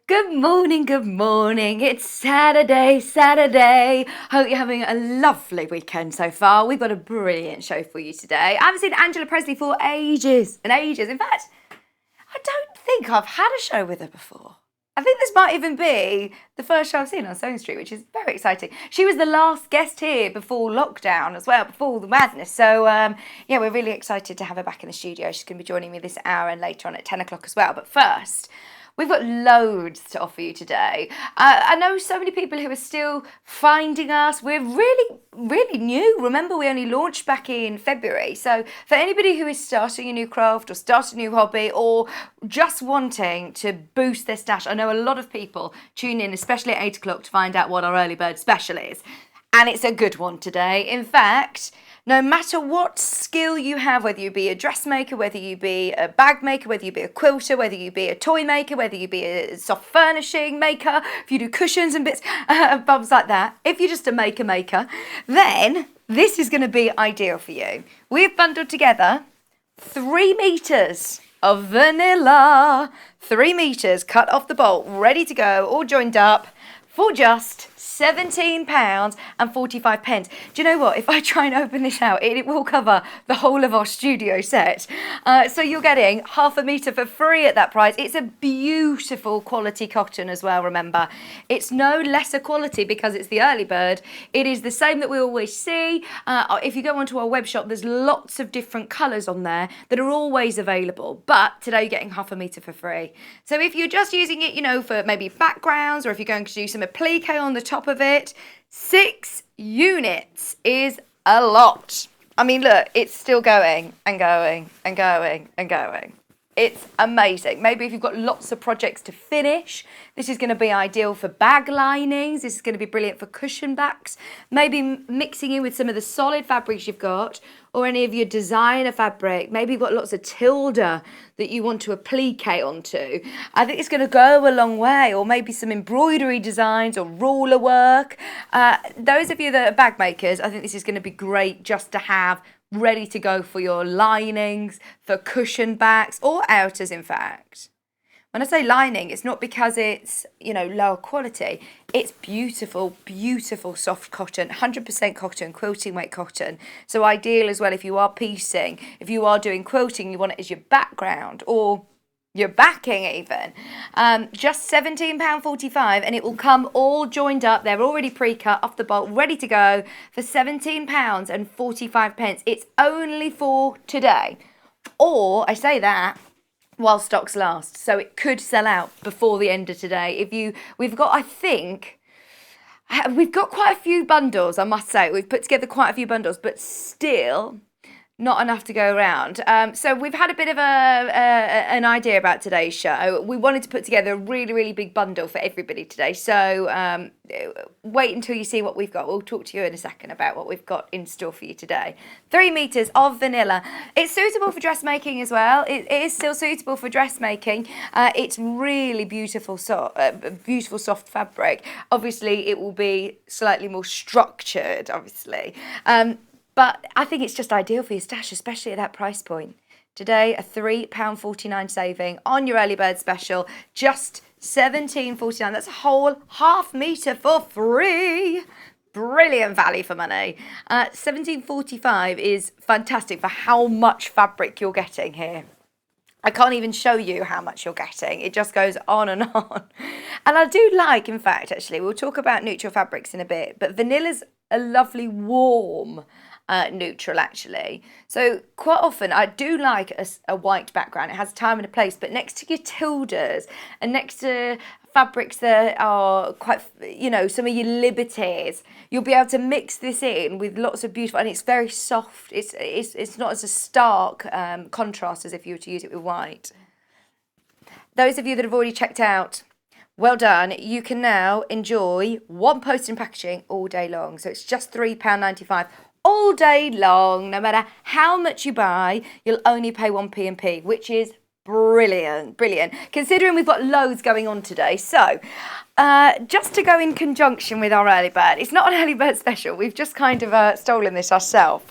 Good morning, good morning. It's Saturday. Hope you're having a lovely weekend so far. We've got a brilliant show for you today. I haven't seen Angela Pressley for ages and ages. In fact, I don't think I've had a show with her before. I think this might even be the first show I've seen on Stone Street, which is very exciting. She was the last guest here before lockdown as well, before all the madness. So, yeah, we're really excited to have her back in the studio. She's going to be joining me this hour and later on at 10 o'clock as well. But first, we've got loads to offer you today. I know so many people who are still finding us. We're really new. Remember, we only launched back in February. So for anybody who is starting a new craft or starting a new hobby or just wanting to boost their stash, I know a lot of people tune in, especially at 8 o'clock, to find out what our early bird special is. And it's a good one today. In fact, no matter what skill you have, whether you be a dressmaker, whether you be a bag maker, whether you be a quilter, whether you be a toy maker, whether you be a soft furnishing maker, if you do cushions and bits and bobs like that, if you're just a maker, then this is going to be ideal for you. We've bundled together 3 meters of vanilla, 3 meters cut off the bolt, ready to go, all joined up for just £17.45. Do you know what? If I try and open this out, it will cover the whole of our studio set. So you're getting half a metre for free at that price. It's a beautiful quality cotton as well, remember. It's no lesser quality because it's the early bird. It is the same that we always see. If you go onto our web shop, there's lots of different colours on there that are always available. But today you're getting half a metre for free. So if you're just using it, for maybe backgrounds, or if you're going to do some applique on the top of it, 6 units is a lot. I mean, look, it's still going and going and going and going. It's amazing. Maybe if you've got lots of projects to finish, this is going to be ideal for bag linings. This is going to be brilliant for cushion backs. Maybe mixing in with some of the solid fabrics you've got or any of your designer fabric. Maybe you've got lots of tilde that you want to applique onto. I think it's going to go a long way. Or maybe some embroidery designs or ruler work. Those of you that are bag makers, I think this is going to be great just to have ready to go for your linings, for cushion backs or outers, in fact. When I say lining, it's not because it's, lower quality. It's beautiful, beautiful soft cotton, 100% cotton, quilting weight cotton. So ideal as well if you are piecing, if you are doing quilting, you want it as your background or your backing even. Just £17.45 and it will come all joined up. They're already pre-cut off the bolt, ready to go for £17.45. It's only for today. Or, I say that, while stocks last. So it could sell out before the end of today. We've got quite a few bundles, I must say. We've put together quite a few bundles, but still not enough to go around. So we've had a bit of an idea about today's show. We wanted to put together a really, really big bundle for everybody today. So wait until you see what we've got. We'll talk to you in a second about what we've got in store for you today. 3 meters of vanilla. It's suitable for dressmaking as well. It is still suitable for dressmaking. It's really beautiful, beautiful soft fabric. Obviously, it will be slightly more structured, obviously. But I think it's just ideal for your stash, especially at that price point. Today, a £3.49 saving on your early bird special, just £17.49. That's a whole half metre for free. Brilliant value for money. £17.45 is fantastic for how much fabric you're getting here. I can't even show you how much you're getting. It just goes on and on. And I do like, in fact, actually, we'll talk about neutral fabrics in a bit, but vanilla's a lovely warm neutral, actually. So quite often I do like a white background. It has time and a place, but next to your tildes and next to fabrics that are quite, some of your liberties, you'll be able to mix this in with lots of beautiful, and it's very soft. It's not as a stark contrast as if you were to use it with white. Those of you that have already checked out, well done. You can now enjoy one post and packaging all day long. So it's just £3.95 all day long. No matter how much you buy, you'll only pay 1p&p, which is brilliant. Considering we've got loads going on today. So just to go in conjunction with our early bird, it's not an early bird special. We've just kind of stolen this ourselves.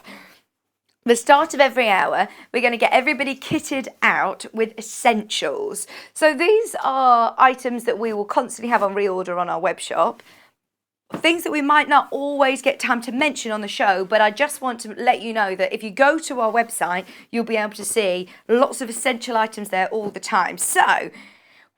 the start of every hour, we're going to get everybody kitted out with essentials. So these are items that we will constantly have on reorder on our web shop. Things that we might not always get time to mention on the show, but I just want to let you know that if you go to our website, you'll be able to see lots of essential items there all the time. So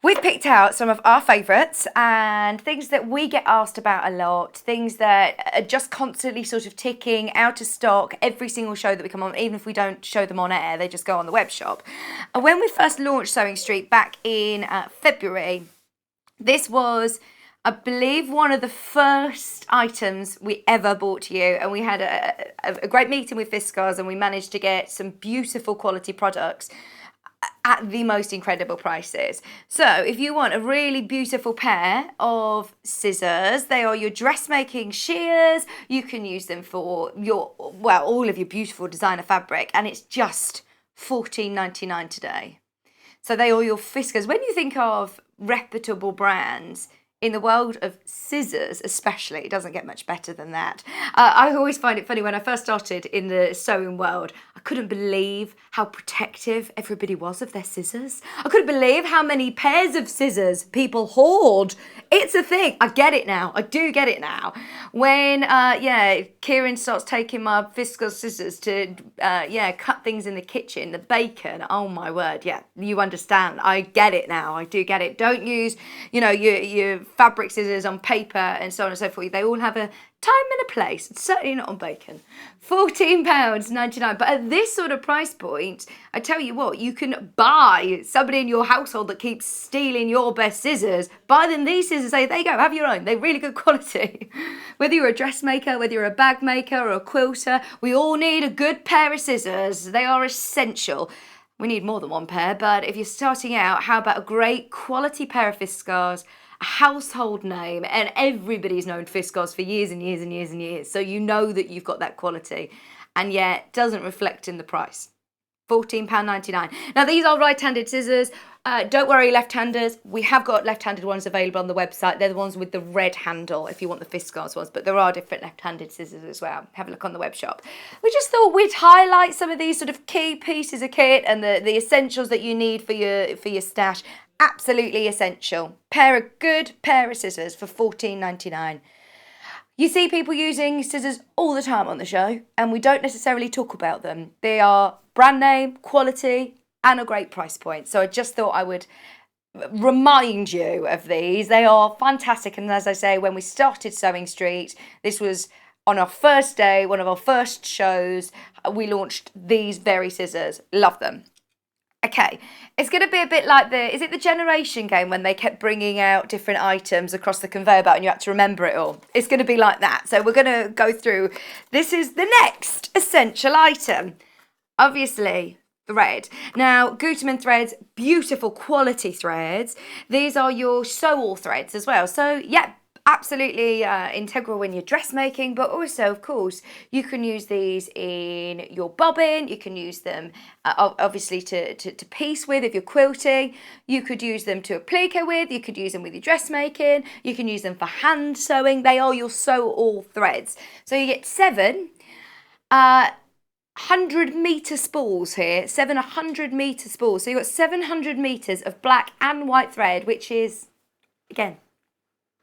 we've picked out some of our favourites and things that we get asked about a lot, things that are just constantly sort of ticking out of stock every single show that we come on, even if we don't show them on air, they just go on the web shop. And when we first launched Sewing Street back in February, this was, I believe, one of the first items we ever bought to you, and we had a great meeting with Viscose and we managed to get some beautiful quality products at the most incredible prices. So if you want a really beautiful pair of scissors, they are your dressmaking shears. You can use them for all of your beautiful designer fabric, and it's just $14.99 today. So they are your Viscose. When you think of reputable brands in the world of scissors, especially, it doesn't get much better than that. I always find it funny, when I first started in the sewing world, I couldn't believe how protective everybody was of their scissors. I couldn't believe how many pairs of scissors people hoard. It's a thing. I get it now. I do get it now. When, Kieran starts taking my Viscose scissors to, cut things in the kitchen, the bacon, oh my word, yeah, you understand. I get it now. I do get it. Don't use, your fabric scissors on paper and so on and so forth. They all have a time and a place. It's certainly not on bacon. £14.99. But at this sort of price point, I tell you what, you can buy somebody in your household that keeps stealing your best scissors. Buy them these scissors. Say, there you go, have your own. They're really good quality. Whether you're a dressmaker, whether you're a bag maker or a quilter, we all need a good pair of scissors. They are essential. We need more than one pair, but if you're starting out, how about a great quality pair of Viscose, a household name, and everybody's known Viscose for years and years and years and years. So you know that you've got that quality, and yet doesn't reflect in the price. £14.99. Now these are right-handed scissors. Don't worry, left-handers. We have got left-handed ones available on the website. They're the ones with the red handle if you want the Viscose ones, but there are different left-handed scissors as well. Have a look on the web shop. We just thought we'd highlight some of these sort of key pieces of kit and the essentials that you need for your stash. Absolutely essential. Good pair of scissors for £14.99. You see people using scissors all the time on the show, and we don't necessarily talk about them. They are brand name, quality, and a great price point. So I just thought I would remind you of these. They are fantastic. And as I say, when we started Sewing Street, this was on our first day, one of our first shows, we launched these very scissors. Love them. Okay, it's going to be a bit like is it the Generation game when they kept bringing out different items across the conveyor belt and you had to remember it all? It's going to be like that. So we're going to go through, this is the next essential item. Obviously, thread. Now, Gutermann threads, beautiful quality threads. These are your sew-all threads as well. So, yeah, absolutely integral when you're dressmaking, but also, of course, you can use these in your bobbin. You can use them, obviously, to piece with if you're quilting. You could use them to applique with. You could use them with your dressmaking. You can use them for hand sewing. They are your sew-all threads. So you get 7 100-metre spools here, 700-metre spools. So you've got 700 metres of black and white thread, which is, again,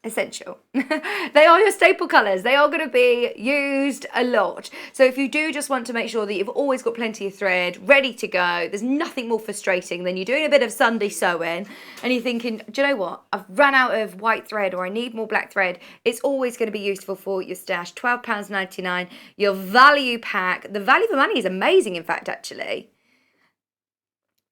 essential. They are your staple colours. They are going to be used a lot. So if you do just want to make sure that you've always got plenty of thread ready to go, there's nothing more frustrating than you're doing a bit of Sunday sewing and you're thinking, do you know what? I've run out of white thread or I need more black thread. It's always going to be useful for your stash. £12.99. Your value pack. The value for money is amazing, in fact, actually.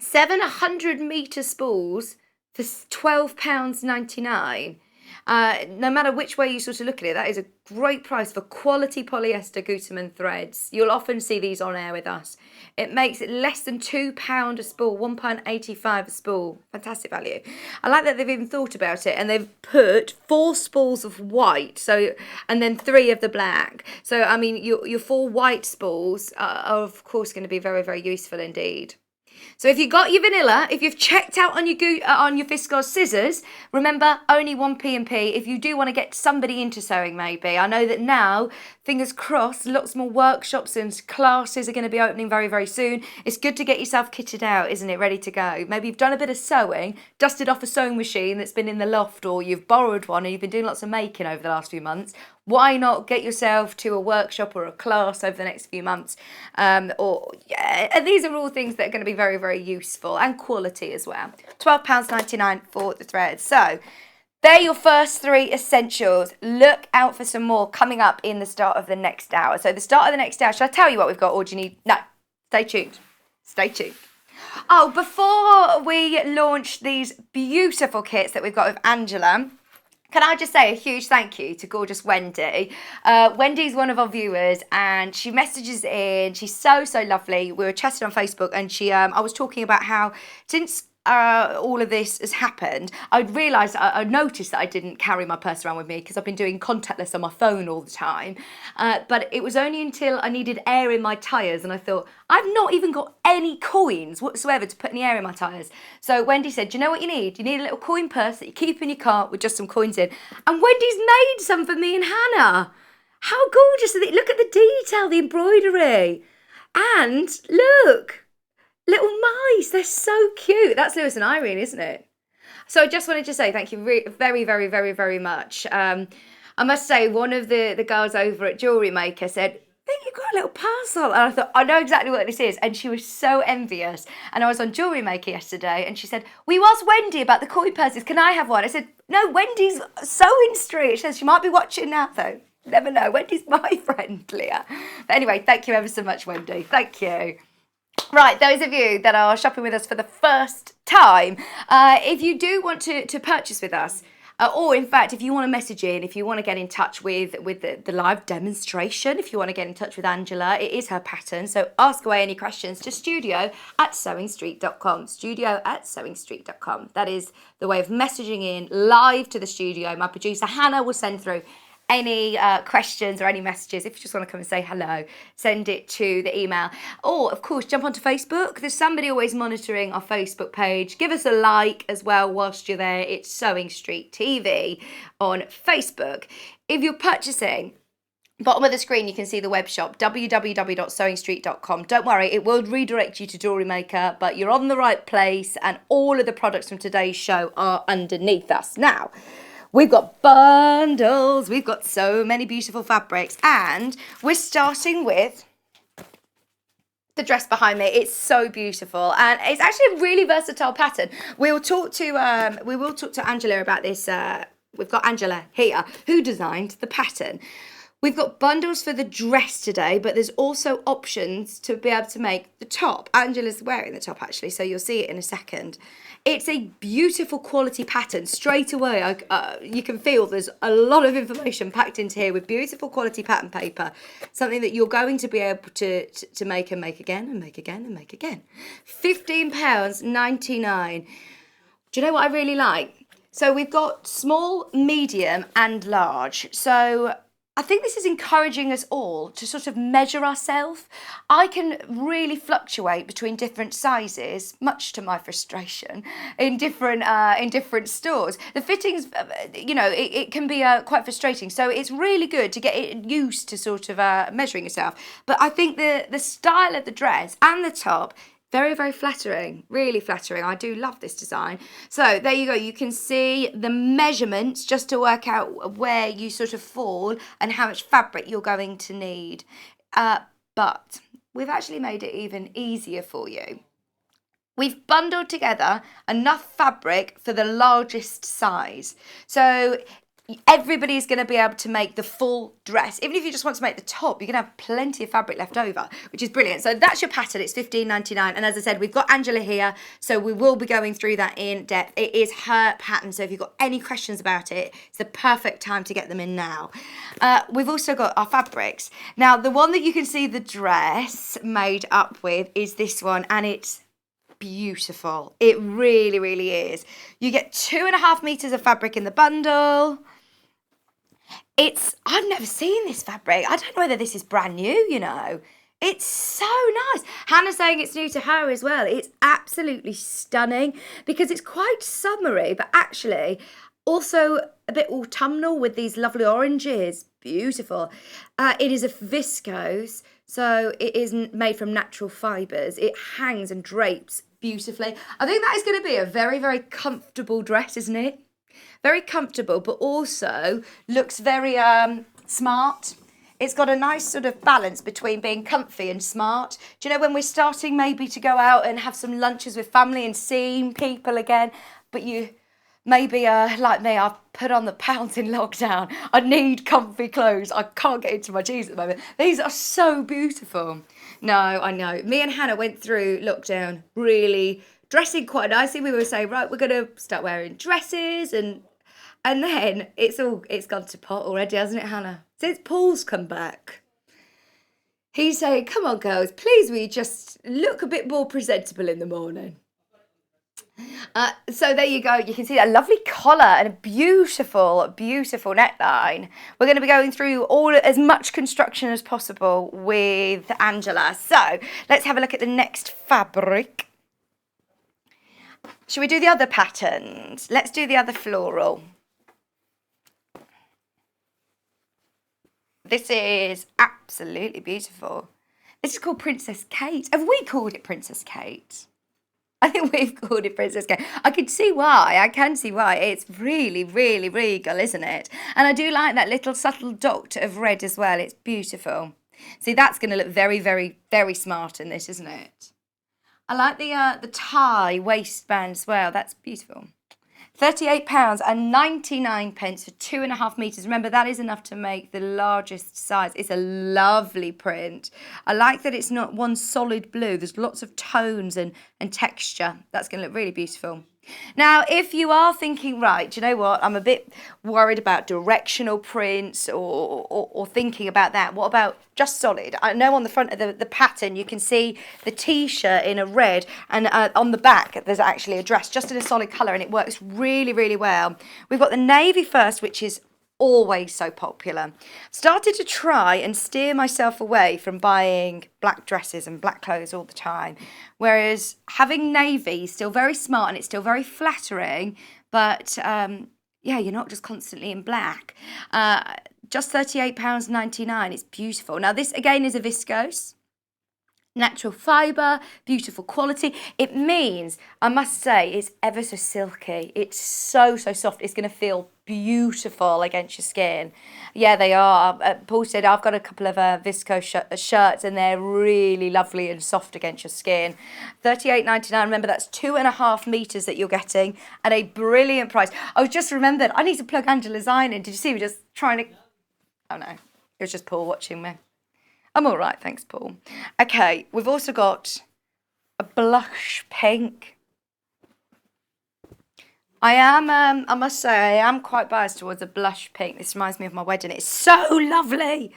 700-metre spools for £12.99. No matter which way you sort of look at it, that is a great price for quality polyester Gutermann threads. You'll often see these on air with us. It makes it less than £2 a spool, £1.85 a spool. Fantastic value. I like that they've even thought about it and they've put 4 spools of white, and then 3 of the black. So, I mean, your 4 white spools are, of course, going to be very, very useful indeed. So if you got your vanilla, if you've checked out on your Fiskars scissors, remember only one P&P. If you do want to get somebody into sewing, maybe. I know that now, fingers crossed, lots more workshops and classes are going to be opening very, very soon. It's good to get yourself kitted out, isn't it? Ready to go. Maybe you've done a bit of sewing, dusted off a sewing machine that's been in the loft, or you've borrowed one and you've been doing lots of making over the last few months. Why not get yourself to a workshop or a class over the next few months? And these are all things that are going to be very, very useful and quality as well. £12.99 for the threads. So they're your first 3 essentials. Look out for some more coming up in the start of the next hour. So the start of the next hour, should I tell you what we've got, or do you need? No, stay tuned. Stay tuned. Oh, before we launch these beautiful kits that we've got with Angela, can I just say a huge thank you to gorgeous Wendy. Wendy's one of our viewers and she messages in. She's so, so lovely. We were chatting on Facebook and I was talking about how since all of this has happened, I noticed that I didn't carry my purse around with me because I've been doing contactless on my phone all the time. But it was only until I needed air in my tyres and I thought, I've not even got any coins whatsoever to put any air in my tyres. So Wendy said, do you know what you need? You need a little coin purse that you keep in your car with just some coins in. And Wendy's made some for me and Hannah. How gorgeous are they? Look at the detail, the embroidery. And look. Little mice, they're so cute. That's Lewis and Irene, isn't it? So I just wanted to say thank you very, very, very, very much. I must say, one of the girls over at Jewellery Maker said, I think you've got a little parcel. And I thought, I know exactly what this is. And she was so envious. And I was on Jewellery Maker yesterday and she said, we asked Wendy about the coin purses. Can I have one? I said, no, Wendy's sewing street. She says she might be watching now, though. Never know. Wendy's my friend, Leah. But anyway, thank you ever so much, Wendy. Thank you. Right, those of you that are shopping with us for the first time, if you do want to purchase with us, or in fact, if you want to message in, if you want to get in touch with the live demonstration, if you want to get in touch with Angela, it is her pattern. So ask away any questions to studio@sewingstreet.com, studio@sewingstreet.com. That is the way of messaging in live to the studio. My producer, Hannah, will send through any questions or any messages. If you just want to come and say hello, send it to the email. Or, of course, jump onto Facebook. There's somebody always monitoring our Facebook page. Give us a like as well whilst you're there. It's Sewing Street TV on Facebook. If you're purchasing, bottom of the screen, you can see the web shop, www.sewingstreet.com. Don't worry, it will redirect you to Jewellery Maker, but you're on the right place and all of the products from today's show are underneath us. Now, we've got bundles, we've got so many beautiful fabrics, and we're starting with the dress behind me. It's so beautiful, and it's actually a really versatile pattern. We will talk to Angela about this. We've got Angela here who designed the pattern. We've got bundles for the dress today, but there's also options to be able to make the top. Angela's wearing the top actually, so you'll see it in a second. It's a beautiful quality pattern. Straight away, you can feel there's a lot of information packed into here with beautiful quality pattern paper. Something that you're going to be able to make and make again and make again and make again. £15.99. Do you know what I really like? So we've got small, medium and large. So I think this is encouraging us all to sort of measure ourselves. I can really fluctuate between different sizes, much to my frustration, in different stores. The fittings, it can be quite frustrating. So it's really good to get used to sort of measuring yourself. But I think the style of the dress and the top, very, very flattering, really flattering. I do love this design. So there you go. You can see the measurements just to work out where you sort of fall and how much fabric you're going to need. But we've actually made it even easier for you. We've bundled together enough fabric for the largest size. So everybody's going to be able to make the full dress. Even if you just want to make the top, you're going to have plenty of fabric left over, which is brilliant. So that's your pattern. It's £15.99. And as I said, we've got Angela here, so we will be going through that in depth. It is her pattern, so if you've got any questions about it, it's the perfect time to get them in now. We've also got our fabrics. Now, the one that you can see the dress made up with is this one, and it's beautiful. It really, really is. You get 2.5 meters of fabric in the bundle. I've never seen this fabric. I don't know whether this is brand new, you know. It's so nice. Hannah's saying it's new to her as well. It's absolutely stunning because it's quite summery, but actually also a bit autumnal with these lovely oranges. Beautiful. It is a viscose, so it is made from natural fibres. It hangs and drapes beautifully. I think that is going to be a very, very comfortable dress, isn't it? Very comfortable, but also looks very smart. It's got a nice sort of balance between being comfy and smart. Do you know, when we're starting maybe to go out and have some lunches with family and seeing people again, but you maybe, like me, I've put on the pounds in lockdown. I need comfy clothes. I can't get into my jeans at the moment. These are so beautiful. No, I know. Me and Hannah went through lockdown really dressing quite nicely. We were saying, right, we're going to start wearing dresses and then it's gone to pot already, hasn't it, Hannah? Since Paul's come back. He's saying, come on, girls, please, we just look a bit more presentable in the morning. So there you go. You can see a lovely collar and a beautiful, beautiful neckline. We're going to be going through as much construction as possible with Angela. So let's have a look at the next fabric. Shall we do the other patterns? Let's do the other floral. This is absolutely beautiful. This is called Princess Kate. Have we called it Princess Kate? I think we've called it Princess Kate. I can see why. It's really, really regal, isn't it? And I do like that little subtle dot of red as well. It's beautiful. See, that's going to look very, very, very smart in this, isn't it? I like the tie waistband as well. That's beautiful. £38.99 for 2.5 metres. Remember, that is enough to make the largest size. It's a lovely print. I like that it's not one solid blue. There's lots of tones and texture. That's going to look really beautiful. Now, if you are thinking, right, do you know what? I'm a bit worried about directional prints or thinking about that. What about just solid? I know on the front of the pattern, you can see the T-shirt in a red, and on the back, there's actually a dress just in a solid colour, and it works really, really well. We've got the navy first, which is always so popular. Started to try and steer myself away from buying black dresses and black clothes all the time, whereas having navy is still very smart and it's still very flattering, but yeah, you're not just constantly in black. Just £38.99. It's beautiful. Now this again is a viscose, natural fibre, beautiful quality. It means, I must say, it's ever so silky. It's so soft. It's going to feel beautiful against your skin. Yeah, they are. Paul said, I've got a couple of viscose shirts and they're really lovely and soft against your skin. £38.99. Remember, that's 2.5 metres that you're getting at a brilliant price. I was just remembered, I need to plug Angela's iron in. Did you see me just trying to... Oh no, it was just Paul watching me. I'm all right, thanks, Paul. Okay, we've also got a blush pink. I must say, I am quite biased towards a blush pink. This reminds me of my wedding. It's so lovely.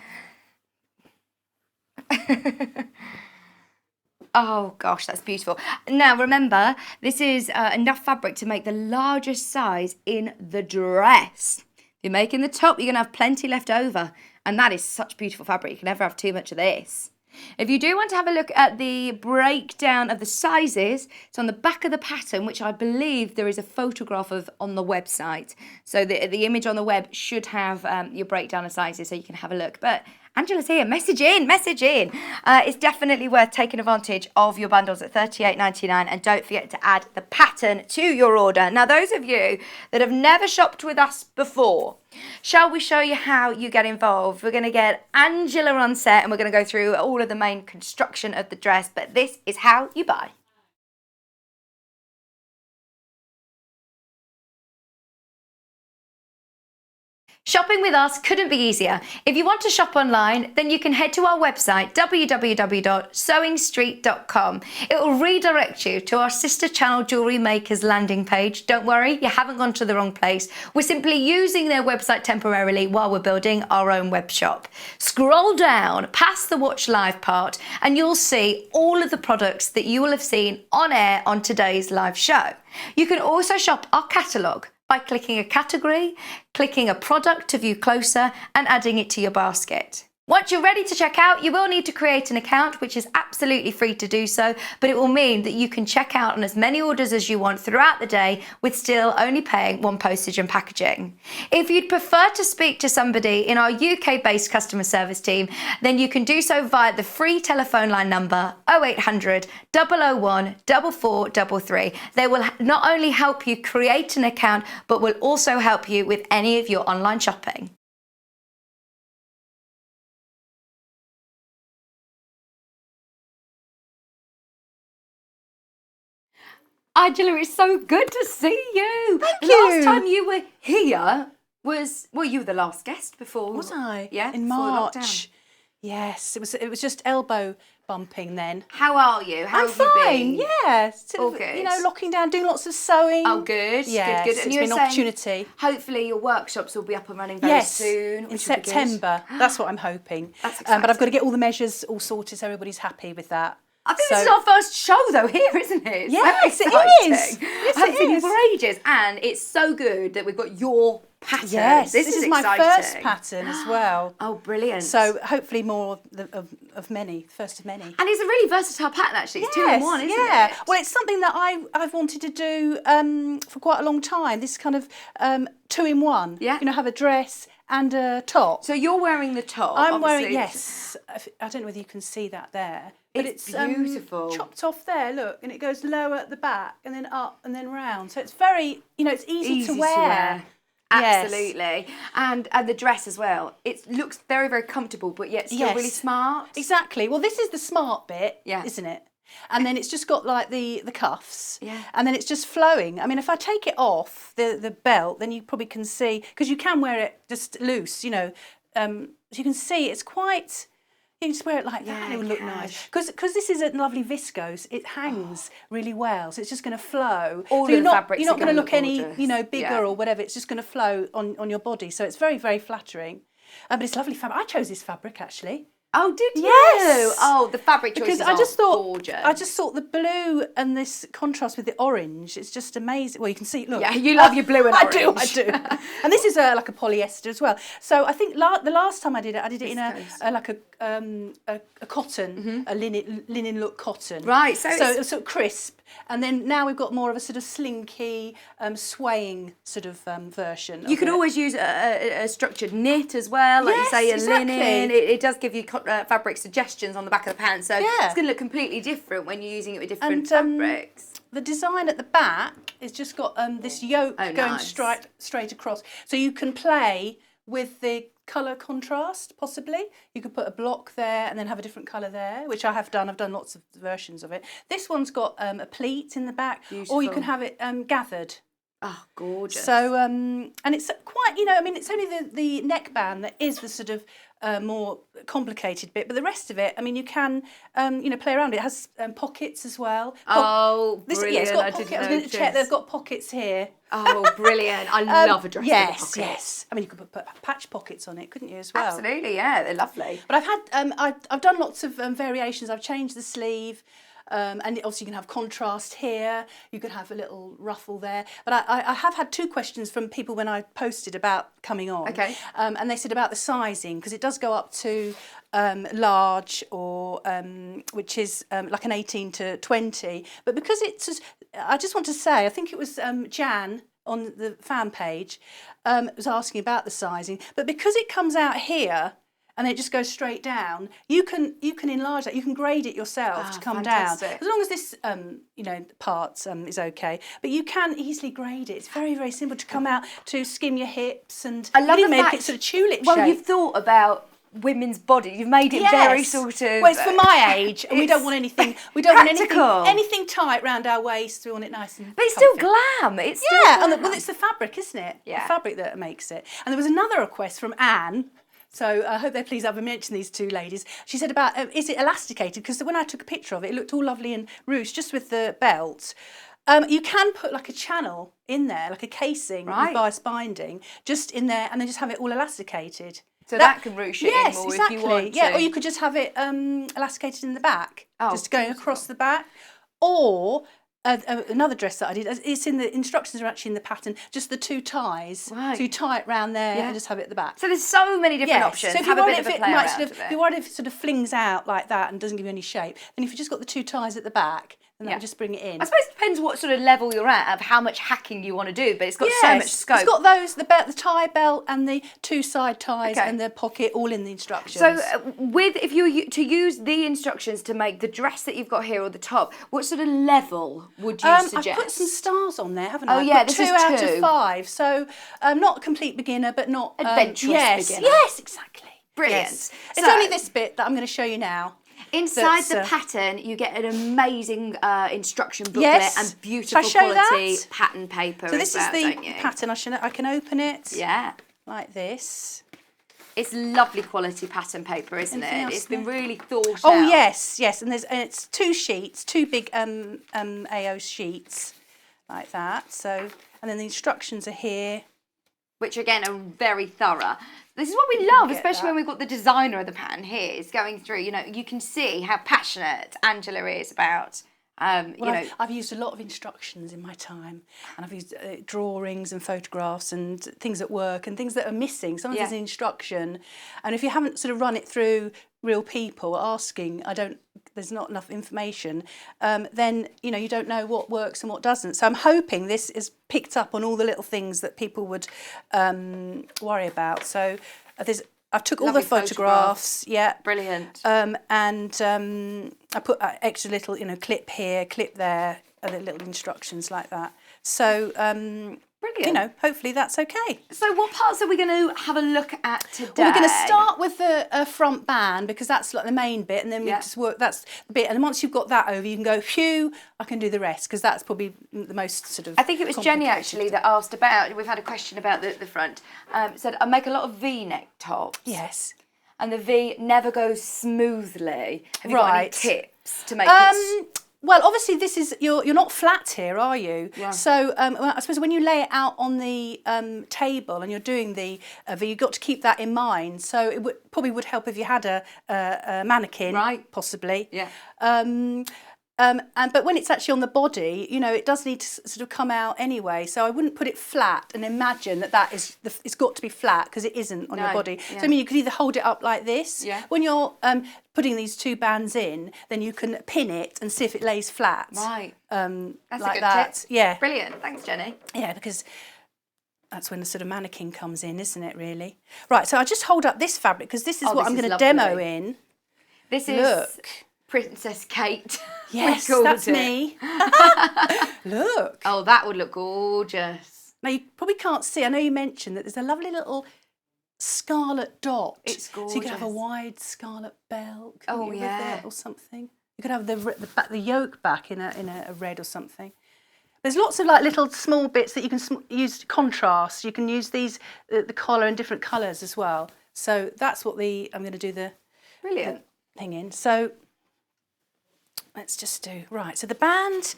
Oh, gosh, that's beautiful. Now, remember, this is enough fabric to make the largest size in the dress. If you're making the top, you're going to have plenty left over. And that is such beautiful fabric. You can never have too much of this. If you do want to have a look at the breakdown of the sizes, it's on the back of the pattern, which I believe there is a photograph of on the website. So the image on the web should have your breakdown of sizes so you can have a look. But Angela's here. Message in. It's definitely worth taking advantage of your bundles at £38.99, and don't forget to add the pattern to your order. Now, those of you that have never shopped with us before, shall we show you how you get involved? We're going to get Angela on set and we're going to go through all of the main construction of the dress, but this is how you buy. Shopping with us couldn't be easier. If you want to shop online, then you can head to our website, www.sewingstreet.com. It will redirect you to our sister channel Jewellery Makers landing page. Don't worry, you haven't gone to the wrong place. We're simply using their website temporarily while we're building our own web shop. Scroll down past the Watch Live part and you'll see all of the products that you will have seen on air on today's live show. You can also shop our catalogue by clicking a category, clicking a product to view closer and adding it to your basket. Once you're ready to check out, you will need to create an account, which is absolutely free to do so, but it will mean that you can check out on as many orders as you want throughout the day with still only paying one postage and packaging. If you'd prefer to speak to somebody in our UK-based customer service team, then you can do so via the free telephone line number 0800 001 4433. They will not only help you create an account, but will also help you with any of your online shopping. Angela, it's so good to see you. Thank the you. Last time you were here was, well, you were the last guest before. Was I? Yeah. In before March. lockdown. Yes, it was just elbow bumping then. How are you? How I'm have you fine. been? Yeah. All good. You know, locking down, doing lots of sewing. Oh, good. Yes, good. And it's you were been an saying opportunity. Hopefully your workshops will be up and running very soon. In Which will be good. September. That's what I'm hoping. That's But I've got to exciting. get all the measures all sorted so everybody's happy with that. I think this is our first show though here, isn't it? It's Yes, so it exciting. is. Yes, I haven't it seen you is. for ages, and it's so good that we've got your pattern. Yes, this is my exciting. first pattern as well. Oh, brilliant. So hopefully more of many, first of many. And it's a really versatile pattern actually. It's 2 in 1, isn't it? Well, it's something that I've wanted to do for quite a long time. This kind of 2 in 1. Yeah. You know, have a dress and a top. So you're wearing the top. I'm wearing, obviously. yes. I don't know whether you can see that there. But It's it's beautiful. chopped off there, look, and it goes lower at the back and then up and then round. So it's very, you know, it's easy to wear. Yes. Absolutely. And the dress as well. It looks very, very comfortable, but yet still Yes. really smart. Exactly. Well, this is the smart bit, Yeah. isn't it? And then it's just got like the cuffs. Yeah. And then it's just flowing. I mean, if I take it off the belt, then you probably can see, because you can wear it just loose, you know. You can see it's quite, you can just wear it like that and it would look nice. Because this is a lovely viscose, it hangs really well. So it's just going to flow. All so of the fabrics you're not are going to gonna look look any, gorgeous. you know, bigger Yeah. or whatever. It's just going to flow on your body. So it's very, very flattering. But it's lovely fabric. I chose this fabric actually. Oh, did you? Yes. Oh, the fabric choices Because I just thought, gorgeous. the blue and this contrast with the orange, it's just amazing. Well, you can see, look. Yeah, you love your blue and I orange. do. And this is like a polyester as well. So I think the last time I did it in a cotton, a linen look cotton. Right, so it was sort of crisp. And then now we've got more of a sort of slinky, swaying sort of version. You could always use a structured knit as well, like you say, a linen. It does give you fabric suggestions on the back of the pants, so it's going to look completely different when you're using it with different fabrics. The design at the back has just got this yoke going straight across, so you can play with the colour contrast, possibly. You could put a block there and then have a different colour there, which I have done. I've done lots of versions of it. This one's got a pleat in the back, or you can have it gathered. Oh, gorgeous. So, and it's quite, you know, I mean, it's only the neckband that is the sort of more complicated bit, but the rest of it, I mean, you can, you know, play around. It has pockets as well. Brilliant. Yeah, it's got pockets. I was going to check. They've got pockets here. Oh, brilliant. I love a dress with pockets. Yes. I mean, you could put patch pockets on it, couldn't you, as well? Absolutely, yeah. They're lovely. But I've had, I've done lots of variations. I've changed the sleeve. And obviously you can have contrast here, you could have a little ruffle there. But I have had 2 questions from people when I posted about coming on. Okay. And they said about the sizing, because it does go up to large, or which is like an 18 to 20. But because it's, I just want to say, I think it was Jan on the fan page was asking about the sizing. But because it comes out here, and then it just goes straight down, you can enlarge that. You can grade it yourself to come fantastic. down. As long as this, you know, part is okay. But you can easily grade it. It's very, very simple to come out to skim your hips, and I love really the make fact, it sort of tulip well, shape. you've thought about women's body. You've made it very sort of. Well, it's for my age, and we don't want anything. We don't practical. want anything tight round our waist. We want it nice and. But it's comfy. still glam. It's still Yeah, glam. well, it's the fabric, isn't it? Yeah. The fabric that makes it. And there was another request from Anne. So I hope they're pleased I've mentioned these 2 ladies. She said about, is it elasticated? Because when I took a picture of it, it looked all lovely and ruched, just with the belt. You can put like a channel in there, like a casing with bias binding, just in there, and then just have it all elasticated. So that can ruche it in more if you want to. Yeah, or you could just have it elasticated in the back, just going across the back. Or another dress that I did. It's in the instructions are actually in the pattern. Just the 2 ties. Right. So you tie it round there and just have it at the back. So there's so many different options. So if have you a want bit it, of a if play it might around sort of, with it. if you want it if it sort of flings out like that and doesn't give you any shape, then if you just got the 2 ties at the back, then that'll just bring it in. I suppose it depends what sort of level you're at of how much hacking you want to do, but it's got so much scope. It's got those, the tie belt and the 2 side ties and the pocket all in the instructions. So if you were to use the instructions to make the dress that you've got here or the top, what sort of level would you suggest? I've put some stars on there, haven't I? Oh yeah, this is 2 out of 5. So not a complete beginner, but not adventurous beginner. Yes, exactly. Brilliant. Yes. It's only this bit that I'm going to show you now. Inside the pattern, you get an amazing instruction booklet and beautiful quality pattern paper. So this is the pattern. I can open it. Yeah. Like this. It's lovely quality pattern paper, isn't it? It's been really thought out. Oh yes, yes. And it's 2 sheets, 2 big AO sheets, like that. So, and then the instructions are here. Which again are very thorough. This is what we love, especially when we've got the designer of the pattern here. Is going through, you can see how passionate Angela is about, I've used a lot of instructions in my time, and I've used drawings and photographs and things at work and things that are missing. Sometimes there's an instruction, and if you haven't sort of run it through real people asking, there's not enough information, then you don't know what works and what doesn't. So I'm hoping this is picked up on all the little things that people would worry about. So I took all the photographs, brilliant, and I put extra little clip here, clip there, other little instructions like that. So brilliant. Hopefully that's okay. So what parts are we going to have a look at today? Well, we're going to start with the front band, because that's like the main bit, and then we just work, that's the bit, and then once you've got that over, you can go, phew, I can do the rest, because that's probably the most sort of I think it was Jenny actually that asked about, we've had a question about the front, said, I make a lot of V-neck tops. Yes. And the V never goes smoothly. Have you got any tips to make it... Well, obviously, this is you're not flat here, are you? Yeah. So I suppose when you lay it out on the table and you're doing the V, you've got to keep that in mind. So it probably would help if you had a mannequin, possibly. Yeah. But when it's actually on the body, it does need to sort of come out anyway. So I wouldn't put it flat and imagine that it's got to be flat, because it isn't on your body. Yeah. So I mean, you could either hold it up like this. Yeah. When you're putting these 2 bands in, then you can pin it and see if it lays flat. Right. That's like a good tip. Yeah. Brilliant. Thanks, Jenny. Yeah, because that's when the sort of mannequin comes in, isn't it, really? Right, so I'll just hold up this fabric, because this is what I'm going to demo in. This is... Look. Princess Kate. Yes, that's me. Look. Oh, that would look gorgeous. Now, you probably can't see. I know you mentioned that there's a lovely little scarlet dot. It's gorgeous. So you could have a wide scarlet belt. Oh, yeah. With it or something. You could have the yoke back in a red or something. There's lots of little small bits that you can use to contrast. You can use these, the collar in different colours as well. So that's what I'm going to do the thing in. So... let's just do, right, so the band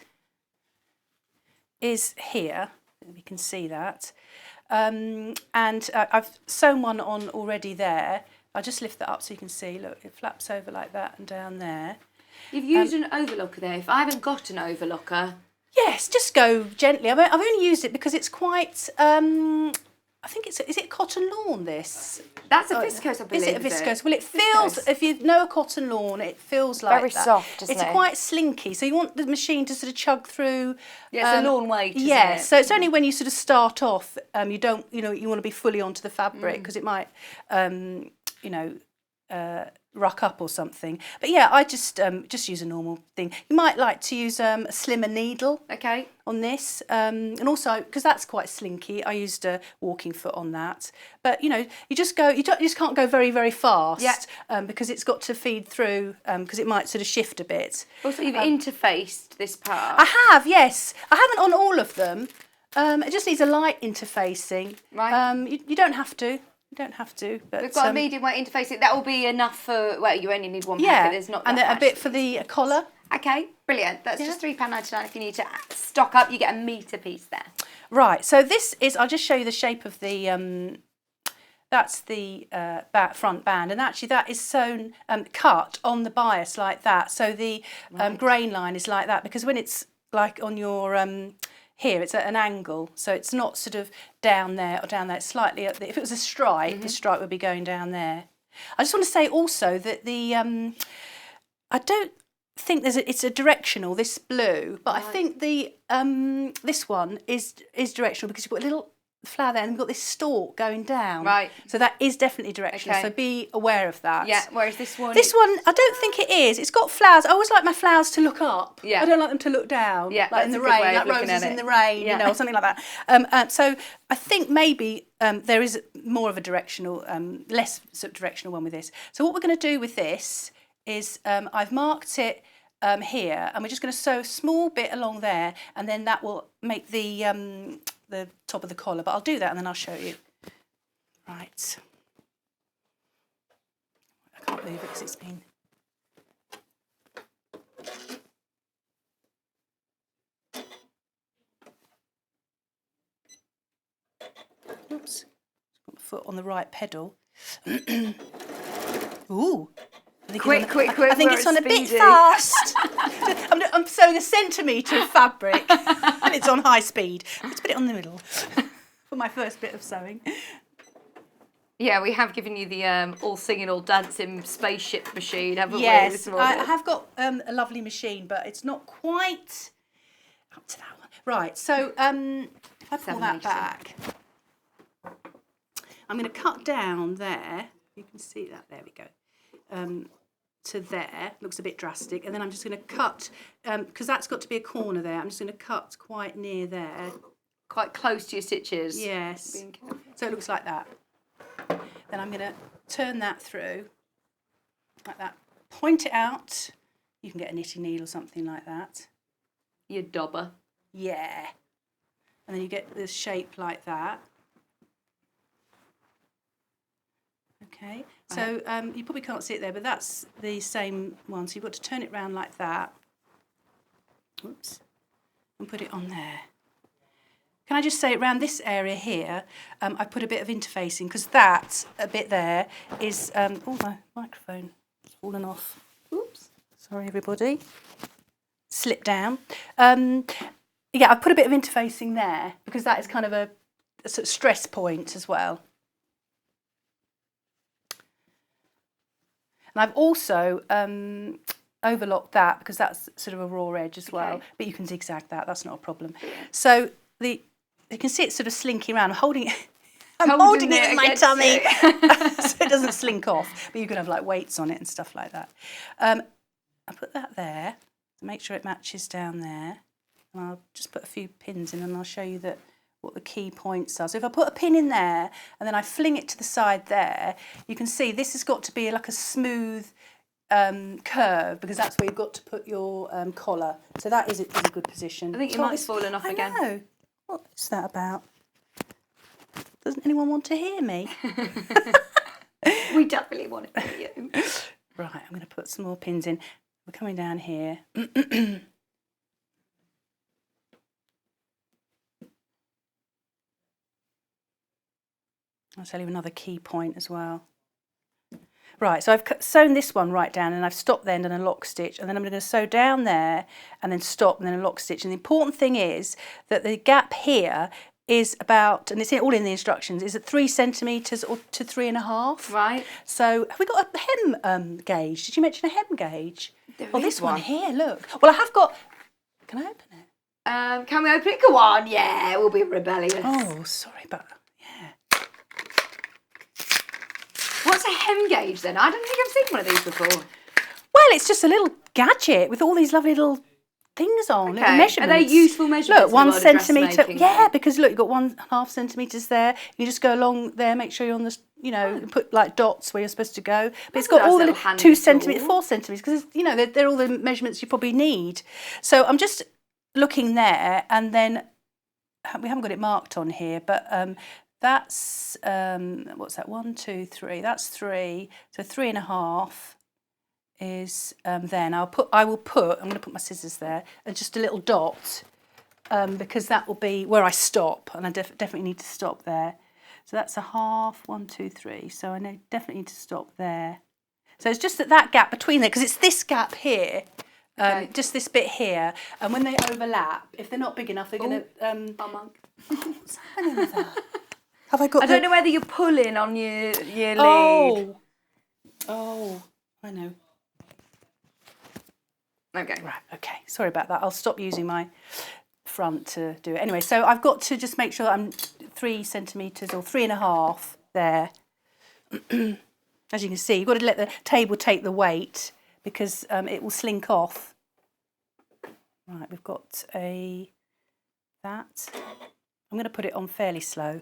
is here, we can see that, and I've sewn one on already there. I'll just lift that up so you can see, look, it flaps over like that and down there. You've used an overlocker there. If I haven't got an overlocker... Yes, just go gently. I've only used it because it's quite, I think is it cotton lawn, this? That's a viscose, I believe. Is it a viscose? Well, it feels, if you know a cotton lawn, it feels like very that. soft, isn't it? It's quite slinky, so you want the machine to sort of chug through. Yeah, it's a lawn weight, isn't it? So it's only when you sort of start off, you don't, you want to be fully onto the fabric, because it might, ruck up or something. But yeah, I just use a normal thing. You might like to use a slimmer needle. Okay. On this, and also because that's quite slinky, I used a walking foot on that. But you just can't go very, very fast, because it's got to feed through, because it might sort of shift a bit. Also, you've interfaced this part. I have, yes. I haven't on all of them. It just needs a light interfacing. Right. You don't have to. You don't have to. But we've got a medium weight interfacing. That will be enough for. Well, you only need one packet. There's not that and much. A bit for the collar. Okay, brilliant. That's just £3.99 if you need to stock up. You get a metre piece there. Right. So this is. I'll just show you the shape of the. That's the front band, and actually that is sewn cut on the bias like that. So the grain line is like that, because when it's like on your here, it's at an angle, so it's not sort of down there or down there. It's slightly up there. If it was a stripe, the stripe would be going down there. I just want to say also that the I don't think it's a directional, this blue, but I think the this one is directional because you've got a little flower there and you've got this stalk going down. Right. So that is definitely directional. Okay. So be aware of that. Yeah. Whereas this one. This one, I don't think it is. It's got flowers. I always like my flowers to look up. Yeah. I don't like them to look down. Yeah, like in that's the a good way rain, of like looking roses at in it. the rain, Yeah. you know, or something like that. So I think maybe there is more of a directional, less sort of directional one with this. So what we're going to do with this is I've marked it here, and we're just going to sew a small bit along there, and then that will make the top of the collar. But I'll do that, and then I'll show you. Right. I can't move it because it's been. Oops. Put my foot on the right pedal. Ooh. Quick. I think it's on a bit fast. I'm sewing a centimetre of fabric and it's on high speed. Let's put it on the middle for my first bit of sewing. Yeah, we have given you the all singing, all dancing spaceship machine, haven't we? Yes, This morning? I have got a lovely machine, but it's not quite up to that one. Right, so if I pull that back, I'm going to cut down there. You can see that. There we go. To there. Looks a bit drastic. And then I'm just going to cut, because that's got to be a corner there. I'm just going to cut quite near there. Quite close to your stitches. Yes. So it looks like that. Then I'm going to turn that through like that. Point it out. You can get a knitting needle or something like that. Your dobber. Yeah. And then you get the shape like that. Okay. So you probably can't see it there, but that's the same one. So you've got to turn it round like that. Oops. And put it on there. Can I just say, around this area here, I put a bit of interfacing because that, a bit there, is... oh, my microphone has fallen off. Oops. Sorry, everybody. Slipped down. Yeah, I put a bit of interfacing there because that is kind of a sort of stress point as well. And I've also overlocked that because that's sort of a raw edge as well. But you can zigzag that, that's not a problem. So you can see it's sort of slinking around. I'm holding it in my tummy so it doesn't slink off. But you can have like weights on it and stuff like that. I put that there to make sure it matches down there. And I'll just put a few pins in and I'll show you what the key points are. So if I put a pin in there and then I fling it to the side there, you can see this has got to be like a smooth curve because that's where you've got to put your collar. So that is a good position. I think you might have fallen off again. I know. What's that about? Doesn't anyone want to hear me? We definitely want to hear you. Right, I'm going to put some more pins in. We're coming down here. I'll tell you another key point as well. Right, so I've sewn this one right down and I've stopped there and done a lock stitch, and then I'm going to sew down there and then stop and then a lock stitch. And the important thing is that the gap here is about, and it's all in the instructions, is at 3 centimetres or to 3.5. Right. So have we got a hem gauge? Did you mention a hem gauge? There This is one here, look. Well, I have got, can I open it? Can we open it? Go on, yeah, we'll be rebellious. Oh, sorry, but yeah. What's a hem gauge then? I don't think I've seen one of these before. Well, it's just a little gadget with all these lovely little things on, little measurements. Are they useful measurements? Look, 1 centimetre. Dressmaking, Yeah, because look, you've got 1.5 centimetres there. You just go along there, make sure you're on the, put like dots where you're supposed to go. But it's got all the 2 centimetres, 4 centimetres, because they're all the measurements you probably need. So I'm just looking there, and then we haven't got it marked on here, but that's what's that? 1, 2, 3. That's 3. So 3.5 is there. Now I'm going to put my scissors there and just a little dot because that will be where I stop, and I definitely need to stop there. So that's a half, 1, 2, 3. So I definitely need to stop there. So it's just that gap between there, because it's this gap here just this bit here, and when they overlap, if they're not big enough, they're going to... What's happening with that? Have I got? I don't know whether you're pulling on your lead. Oh, I know. Okay. Right, okay. Sorry about that. I'll stop using my front to do it. Anyway, so I've got to just make sure that I'm 3 centimetres or 3.5 there. As you can see, you've got to let the table take the weight because it will slink off. Right, we've got that. I'm going to put it on fairly slow.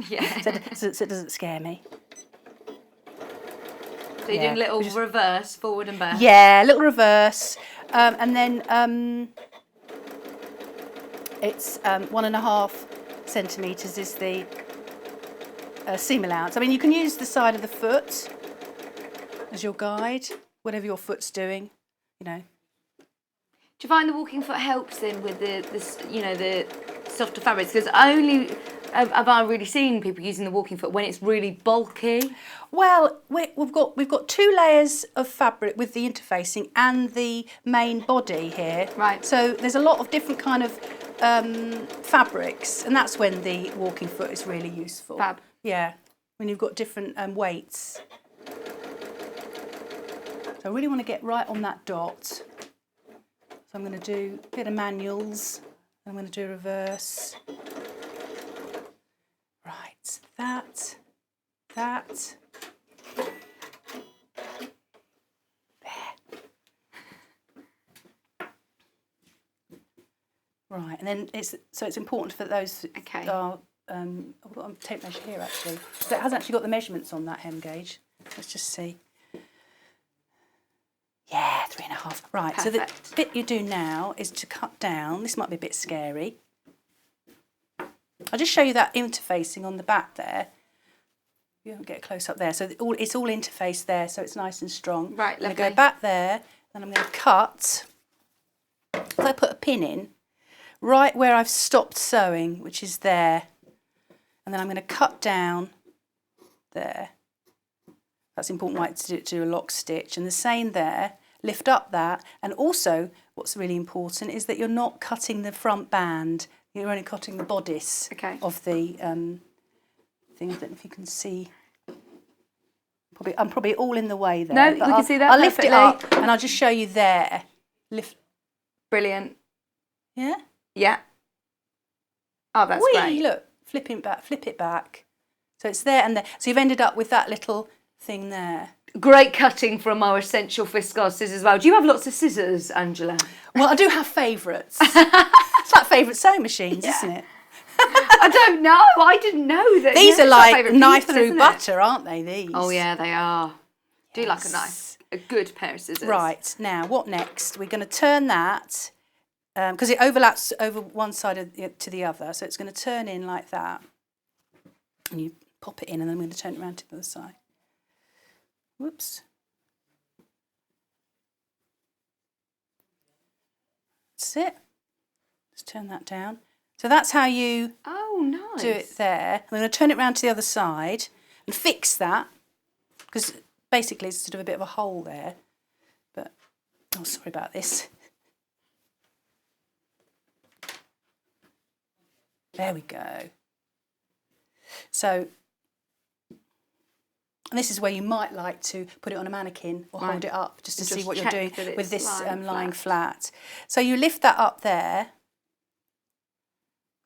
Yeah. so it doesn't scare me. So you're doing a little reverse, forward and back. Yeah, a little reverse. And then it's 1.5 centimetres is the seam allowance. I mean, you can use the side of the foot as your guide, whatever your foot's doing, you know. Do you find the walking foot helps then with the softer fabrics? Because only have I really seen people using the walking foot when it's really bulky. Well, we've got 2 layers of fabric with the interfacing and the main body here. Right. So there's a lot of different kind of fabrics, and that's when the walking foot is really useful. Fab. Yeah, when you've got different weights. So I really want to get right on that dot. So I'm going to do a bit of manuals. I'm going to do reverse. Right, that. There. Right, and then it's important for those Okay. are I've got a tape measure here actually. So it has actually got the measurements on that hem gauge. Let's just see. Yeah, 3.5. Right, Perfect. so the bit you do now is to cut down. This might be a bit scary. I'll just show you that interfacing on the back there. You won't get close up there. So it's all interfaced there, so it's nice and strong. Right, I'm going to lovely. go back there, and I'm going to cut. If I put a pin in, right where I've stopped sewing, which is there, and then I'm going to cut down there. That's important, right, to do a lock stitch. And the same there, lift up that. And also, what's really important is that you're not cutting the front band. You're only cutting the bodice of the thing. I don't know if you can see. I'm probably all in the way there. No, we can see that I'll lift it perfectly. up and I'll just show you there. Lift. Brilliant. Yeah? Yeah. Oh, that's Whee, great. look, flip it back. So it's there and there. So you've ended up with that little thing there. Great cutting from our essential Fiscal scissors as well. Do you have lots of scissors, Angela? Well, I do have favourites. It's like favourite sewing machines, isn't it? I don't know. I didn't know that. These are like knife through isn't it? butter, aren't they, these? Oh, yeah, they are. Do you like a Yes. knife? A good pair of scissors. Right, now what next? We're going to turn that, because it overlaps over one side to the other, so it's going to turn in like that. And you pop it in, and then I'm going to turn it around to the other side. Whoops. That's it. Just turn that down. So that's how you nice. do it there. I'm going to turn it round to the other side and fix that, because basically it's sort of a bit of a hole there. But, oh, sorry about this. There we go. So, and this is where you might like to put it on a mannequin or hold it up just to see what you're doing with this lying flat. So you lift that up there.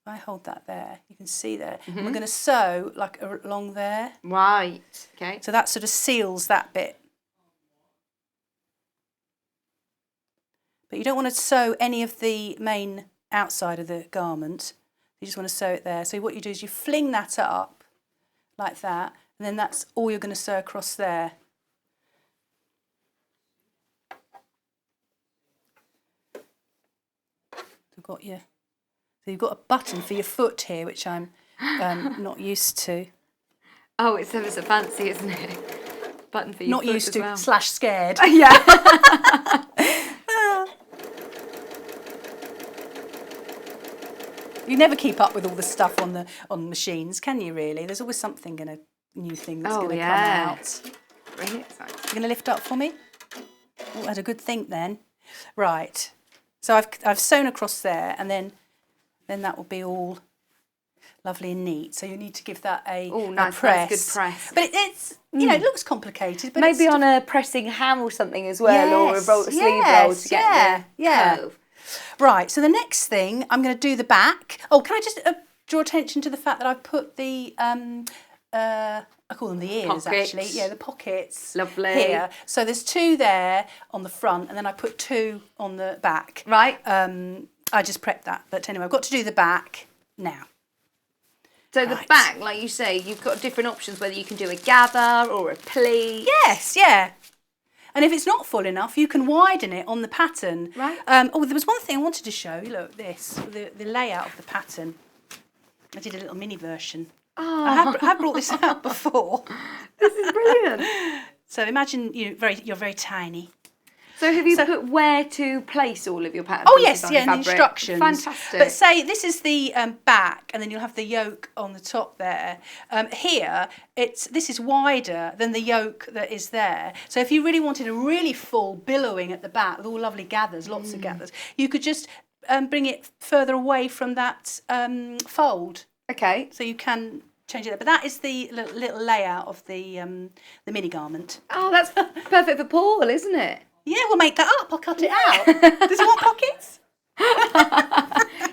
I hold that there, you can see there. And we're going to sew like along there. Right, okay. So that sort of seals that bit. But you don't want to sew any of the main outside of the garment. You just want to sew it there. So what you do is you fling that up like that, and then that's all you're going to sew across there. So you've got a button for your foot here, which I'm not used to. Oh, it's ever so fancy, isn't it? Button for your Not foot used as to well. / scared. Yeah. You never keep up with all the stuff on machines, can you? Really? There's always something new thing that's going to come out. Really exciting. You're going to lift up for me? Oh, I had a good think then. Right. So I've sewn across there, and then that will be all lovely and neat. So you need to give that a nice good press. But it's it looks complicated, but maybe on a pressing ham or something as well, or a sleeve roll to get the curve. Right. So the next thing, I'm going to do the back. Oh, can I just draw attention to the fact that I've put the I call them the ears, pockets. actually. Yeah, the pockets. Lovely. Here. So there's 2 there on the front, and then I put 2 on the back. Right. I just prepped that. But anyway, I've got to do the back now. So the back, like you say, you've got different options, whether you can do a gather or a pleat. Yes, yeah. And if it's not full enough, you can widen it on the pattern. Right. There was one thing I wanted to show you. Look, the layout of the pattern. I did a little mini version. Oh. I have brought this out before. This is brilliant. So imagine you're very tiny. So have you put where to place all of your pattern Oh pieces yes, on yeah, the and the fabric? instructions. Fantastic. But say this is the back, and then you'll have the yoke on the top there. Here, this is wider than the yoke that is there. So if you really wanted a really full billowing at the back with all lovely gathers, lots of gathers, you could just bring it further away from that fold. Okay. So you can change it there. But that is the little layout of the mini garment. Oh, that's perfect for Paul, isn't it? Yeah, we'll make that up. I'll cut it out. Does he want pockets? Do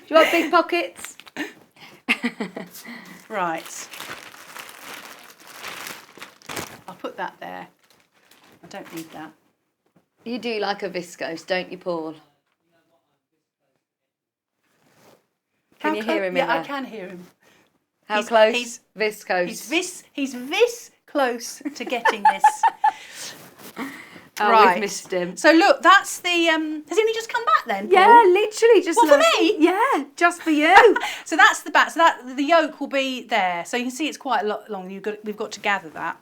you want big pockets? Right. I'll put that there. I don't need that. You do like a viscose, don't you, Paul? Can you hear him in Yeah, there? I can hear him. How close? Viscose. He's this close to getting this. Oh, right. we've missed him. So look, that's the. Has he only just come back then, Paul? Yeah, literally just. What, for me? Yeah, just for you. So that's the back. So that the yoke will be there. So you can see it's quite a lot long. We've got to gather that.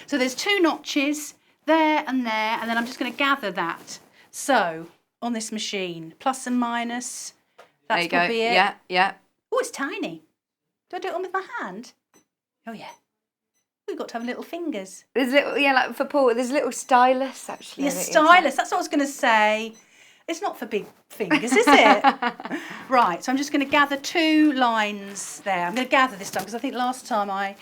So there's 2 notches there, and then I'm just going to gather that. So on this machine, plus and minus. That's probably it. Yeah, yeah. Oh, it's tiny. Do I do it on with my hand? Oh yeah. We've got to have little fingers. There's little, like for Paul, there's a little stylus actually. Yeah, stylus. That's what I was going to say. It's not for big fingers, is it? Right. So I'm just going to gather 2 lines there. I'm going to gather this time because I think last time I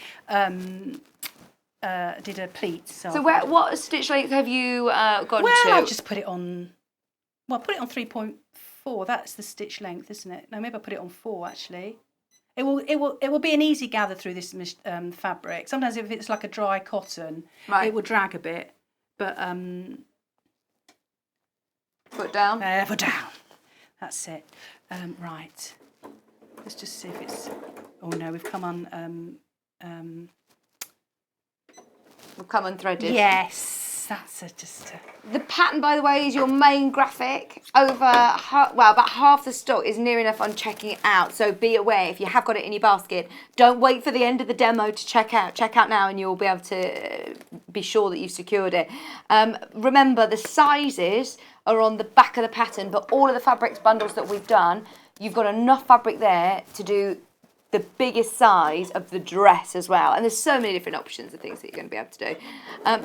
did a pleat. So what stitch length have you gone to? Well, I'll just put it on. Well, put it on 3.4. That's the stitch length, isn't it? No, maybe I'll put it on 4 actually. It will be an easy gather through this fabric. Sometimes if it's like a dry cotton, it will drag a bit. But foot down. Foot down. That's it. Right. Let's just see if it's. Oh no, we've come on. We've come unthreaded. Yes. That's The pattern, by the way, is your main graphic. About half the stock is near enough on checking it out. So be aware if you have got it in your basket. Don't wait for the end of the demo to check out. Check out now, and you'll be able to be sure that you've secured it. Remember, the sizes are on the back of the pattern, but all of the fabrics bundles that we've done, you've got enough fabric there to do the biggest size of the dress as well. And there's so many different options of things that you're going to be able to do.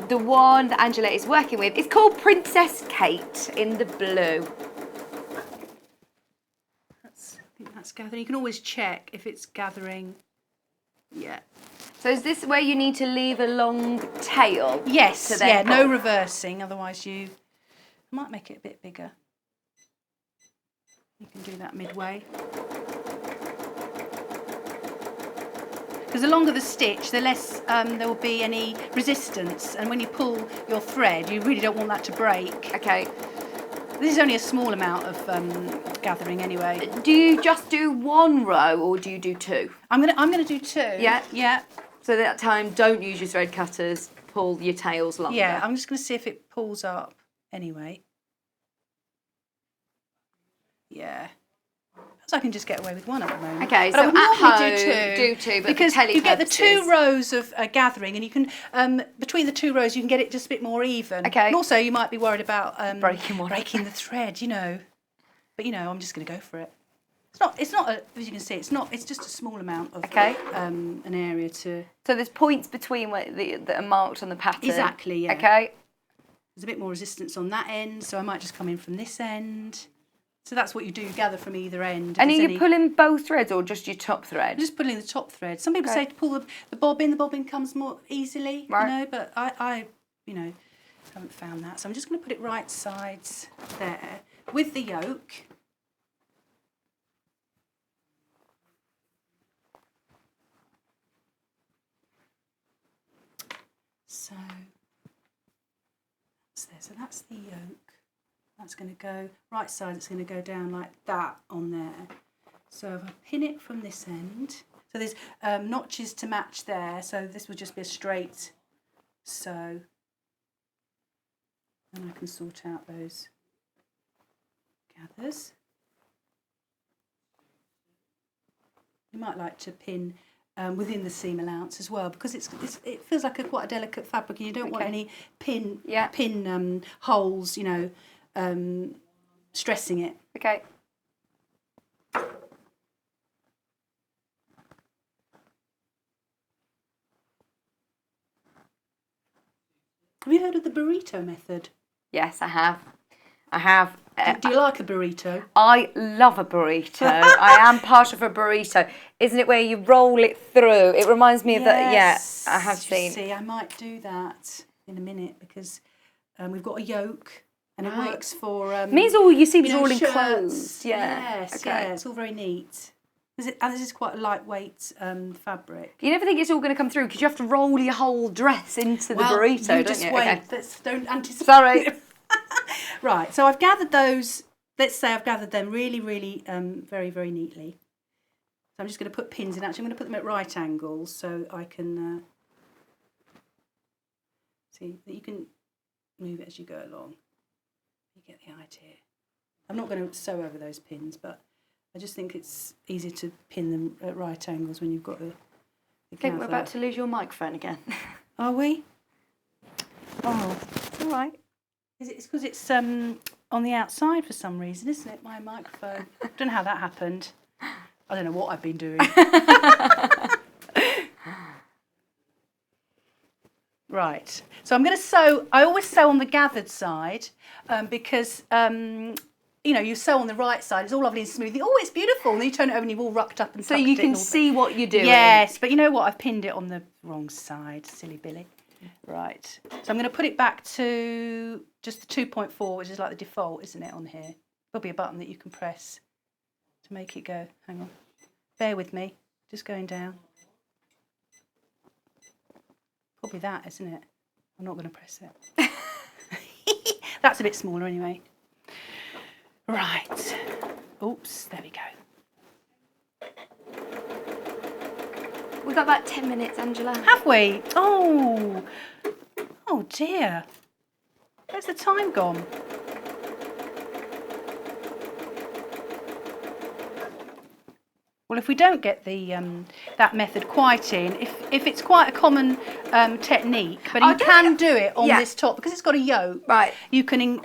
The one that Angela is working with is called Princess Kate in the blue. I think that's gathering. You can always check if it's gathering. Yeah. So is this where you need to leave a long tail? Yes, yeah, no reversing, otherwise you might make it a bit bigger. You can do that midway. Because the longer the stitch, the less there will be any resistance. And when you pull your thread, you really don't want that to break. Okay. This is only a small amount of gathering anyway. Do you just do 1 row or do you do 2? I'm gonna do 2. Yeah? Yeah. So that time, don't use your thread cutters. Pull your tails longer. Yeah, I'm just going to see if it pulls up anyway. Yeah. So I can just get away with 1 at the moment. Okay, but so I would at normally home, do 2, but because for telly you get the purposes. 2 rows of gathering, and you can between the 2 rows you can get it just a bit more even. Okay. And also you might be worried about breaking the thread, you know. But you know, I'm just going to go for it. It's not as you can see. It's just a small amount of an area to. So there's points between that are marked on the pattern. Exactly. Yeah. Okay. there's a bit more resistance on that end, so I might just come in from this end. So that's what you do, you gather from either end. And are you pulling both threads or just your top thread? I'm just pulling the top thread. Some people say to pull the bobbin comes more easily, but I haven't found that. So I'm just going to put it right sides there with the yoke. So that's there. So that's the yoke. That's going to go right side. It's going to go down like that on there. So if I pin it from this end, so there's notches to match there. So this would just be a straight sew. And I can sort out those gathers. You might like to pin within the seam allowance as well, because it feels like quite a delicate fabric, and you don't want any pin holes, stressing it. Okay. Have you heard of the burrito method? Yes, I have. Do you like a burrito? I love a burrito. I am partial for a burrito. Isn't it where you roll it through? It reminds me of that. Yeah, I have seen. See, I might do that in a minute, because we've got a yoke, and it works for. Means all your seams are all shirts. enclosed. Yeah. Yes. Okay. Yeah, it's all very neat. And this is quite a lightweight fabric. You never think it's all going to come through because you have to roll your whole dress into the burrito, don't just you? Wait. Okay. Don't anticipate. Sorry. Right, so I've gathered those. Let's say I've gathered them really, really, very, very neatly. So I'm just going to put pins in. Actually, I'm going to put them at right angles so I can see that you can move it as you go along. You get the idea. I'm not going to sew over those pins, but I just think it's easy to pin them at right angles when you've got the I think we're about to lose your microphone again. Are we? Oh, it's all right. It's because it's on the outside for some reason, isn't it, my microphone? I don't know how that happened. I don't know what I've been doing. Right. So I'm going to sew. I always sew on the gathered side because, you sew on the right side. It's all lovely and smooth. Oh, it's beautiful. And then you turn it over and you've all rucked up and so you can see what you're doing. Yes, but you know what? I've pinned it on the wrong side. Silly Billy. Right. So I'm going to put it back to just the 2.4, which is like the default, isn't it, on here? There'll be a button that you can press to make it go. Hang on. Bear with me. Just going down. Probably that, isn't it? I'm not going to press it. That's a bit smaller anyway. Right. Oops, there we go. We've got about 10 minutes, Angela. Have we? Oh dear. Where's the time gone? Well, if we don't get the that method quite in, if it's quite a common technique, but you can do it on this top because it's got a yoke. Right. You can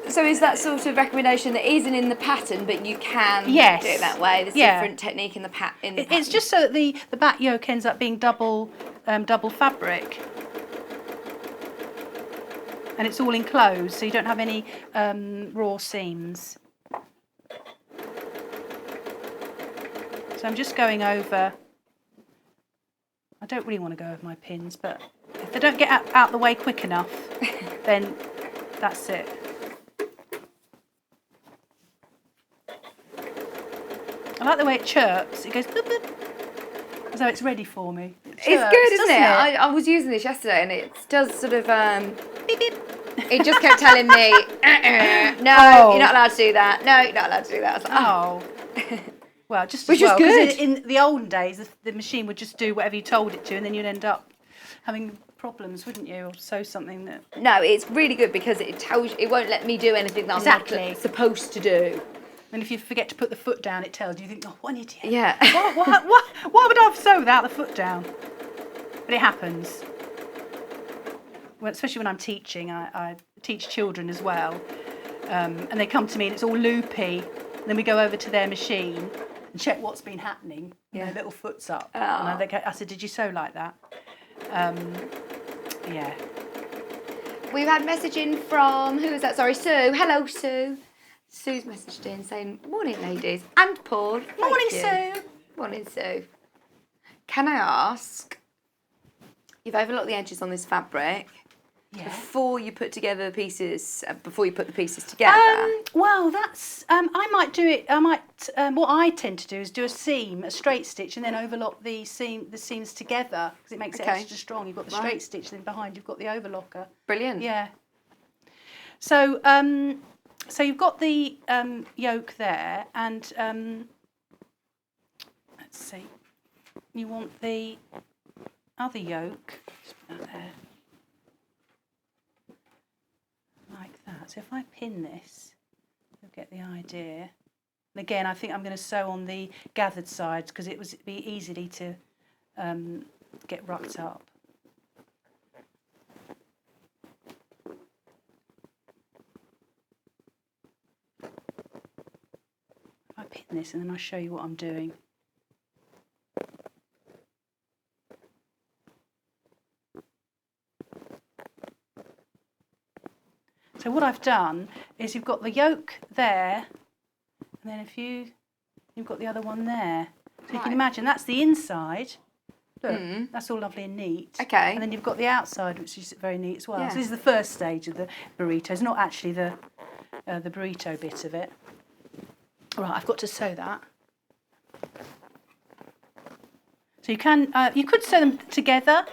So is that sort of recommendation that isn't in the pattern, but you can do it that way? There's different technique in the pattern. It's just so that the back yoke ends up being double fabric, and it's all enclosed, so you don't have any raw seams. So I'm just going over. I don't really want to go over my pins, but if they don't get out the way quick enough, then that's it. I like the way it chirps. It goes boop, boop, as though it's ready for me. It's good, isn't it? I was using this yesterday, and it does sort of beep, beep. It just kept telling me, no, you're not allowed to do that. No, you're not allowed to do that. I was like, Well, just which is good. In the olden days, the machine would just do whatever you told it to, and then you'd end up having problems, wouldn't you? Or sew something that. No, it's really good because it tells. It won't let me do anything that I'm not supposed to do. And if you forget to put the foot down, it tells you. You think, oh, what an idiot. Yeah. What would I have sewn without the foot down? But it happens. Well, especially when I'm teaching. I teach children as well. And they come to me and it's all loopy. And then we go over to their machine and check what's been happening. Yeah. Their little foot's up. Oh. And I said, did you sew like that? Yeah. We've had messaging from, who is that? Sorry, Sue. Hello, Sue. Sue's messaged in saying, morning, ladies. And Paul. Morning, Thank you. Sue. Morning, Sue. Can I ask, you've overlocked the edges on this fabric. Yeah. Before you put together the pieces, before you put the pieces together. Well, that's, I might do it, what I tend to do is do a seam, a straight stitch, and then overlock the seams together, because it makes it extra strong. You've got the straight stitch, then behind you've got the overlocker. Brilliant. Yeah. So, so you've got the yoke there, and let's see, you want the other yoke, just put that there. Like that. So if I pin this, you'll get the idea. And again, I think I'm going to sew on the gathered sides because it would be easily to get rucked up. If I pin this and then I'll show you what I'm doing. So what I've done is you've got the yoke there, and then you've got the other one there. So you can imagine that's the inside. Look, that's all lovely and neat. Okay. And then you've got the outside, which is very neat as well. Yeah. So this is the first stage of the burrito. It's not actually the burrito bit of it. All right, I've got to sew that. So you could sew them together,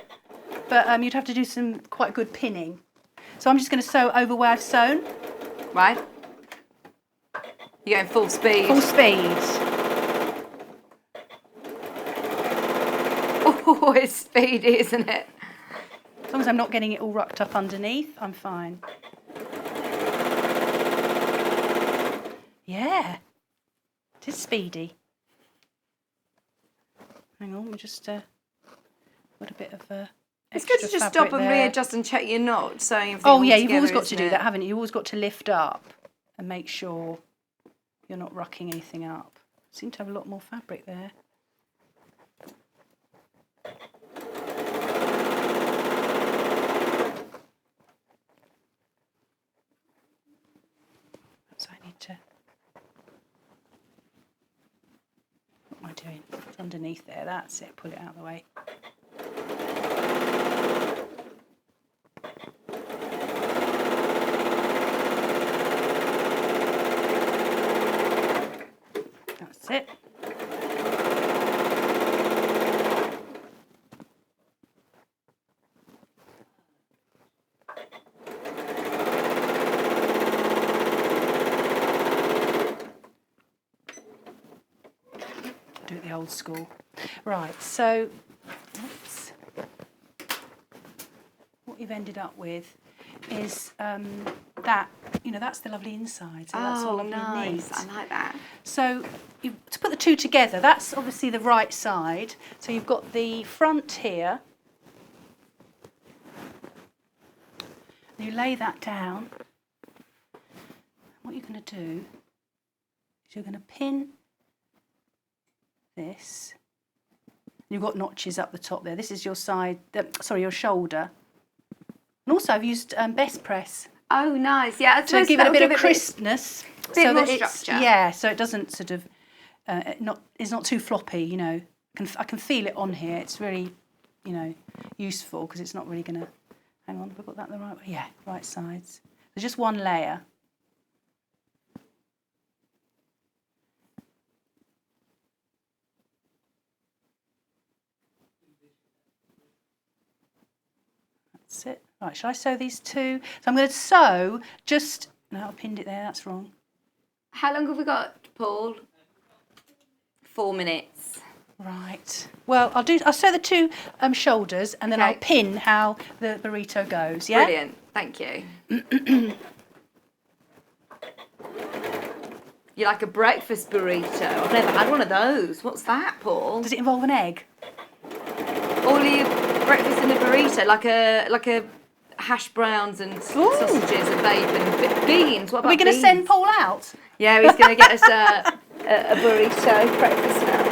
but you'd have to do some quite good pinning. So I'm just going to sew over where I've sewn. Right. You're going full speed. Full speed. Oh, it's speedy, isn't it? As long as I'm not getting it all rucked up underneath, I'm fine. Yeah. It is speedy. Hang on, we just got a bit of it's good to just stop and readjust and check your knot, sewing everything Oh yeah, together, you've always got to do that, haven't you? You've always got to lift up and make sure you're not rucking anything up. Seem to have a lot more fabric there. So I need to. What am I doing? It's underneath there. That's it. Pull it out of the way. That's it. Do it the old school. Right, so oops, what you've ended up with is that, that's the lovely inside. So that's all lovely and neat. I like that. So to put the two together, that's obviously the right side. So you've got the front here. You lay that down. What you're going to do is you're going to pin this. You've got notches up the top there. This is your side, your shoulder. And also I've used best press. Oh, nice. Yeah, to give it a bit of crispness. Bit more structure. Yeah, so it doesn't sort of, it's not too floppy, I can feel it on here. It's really, useful because it's not really going to, hang on, have I got that the right way? Yeah, right sides. There's just one layer. That's it. Right, shall I sew these two? So I'm going to sew just... No, I pinned it there, that's wrong. How long have we got, Paul? 4 minutes. Right. Well, I'll sew the two shoulders and then I'll pin how the burrito goes, yeah? Brilliant. Thank you. You're like a breakfast burrito. I've never had one of those. What's that, Paul? Does it involve an egg? All your breakfast in a burrito, like a hash browns and sausages and bacon, beans. What about Are we going to send Paul out? Yeah, he's going to get us a burrito breakfast now.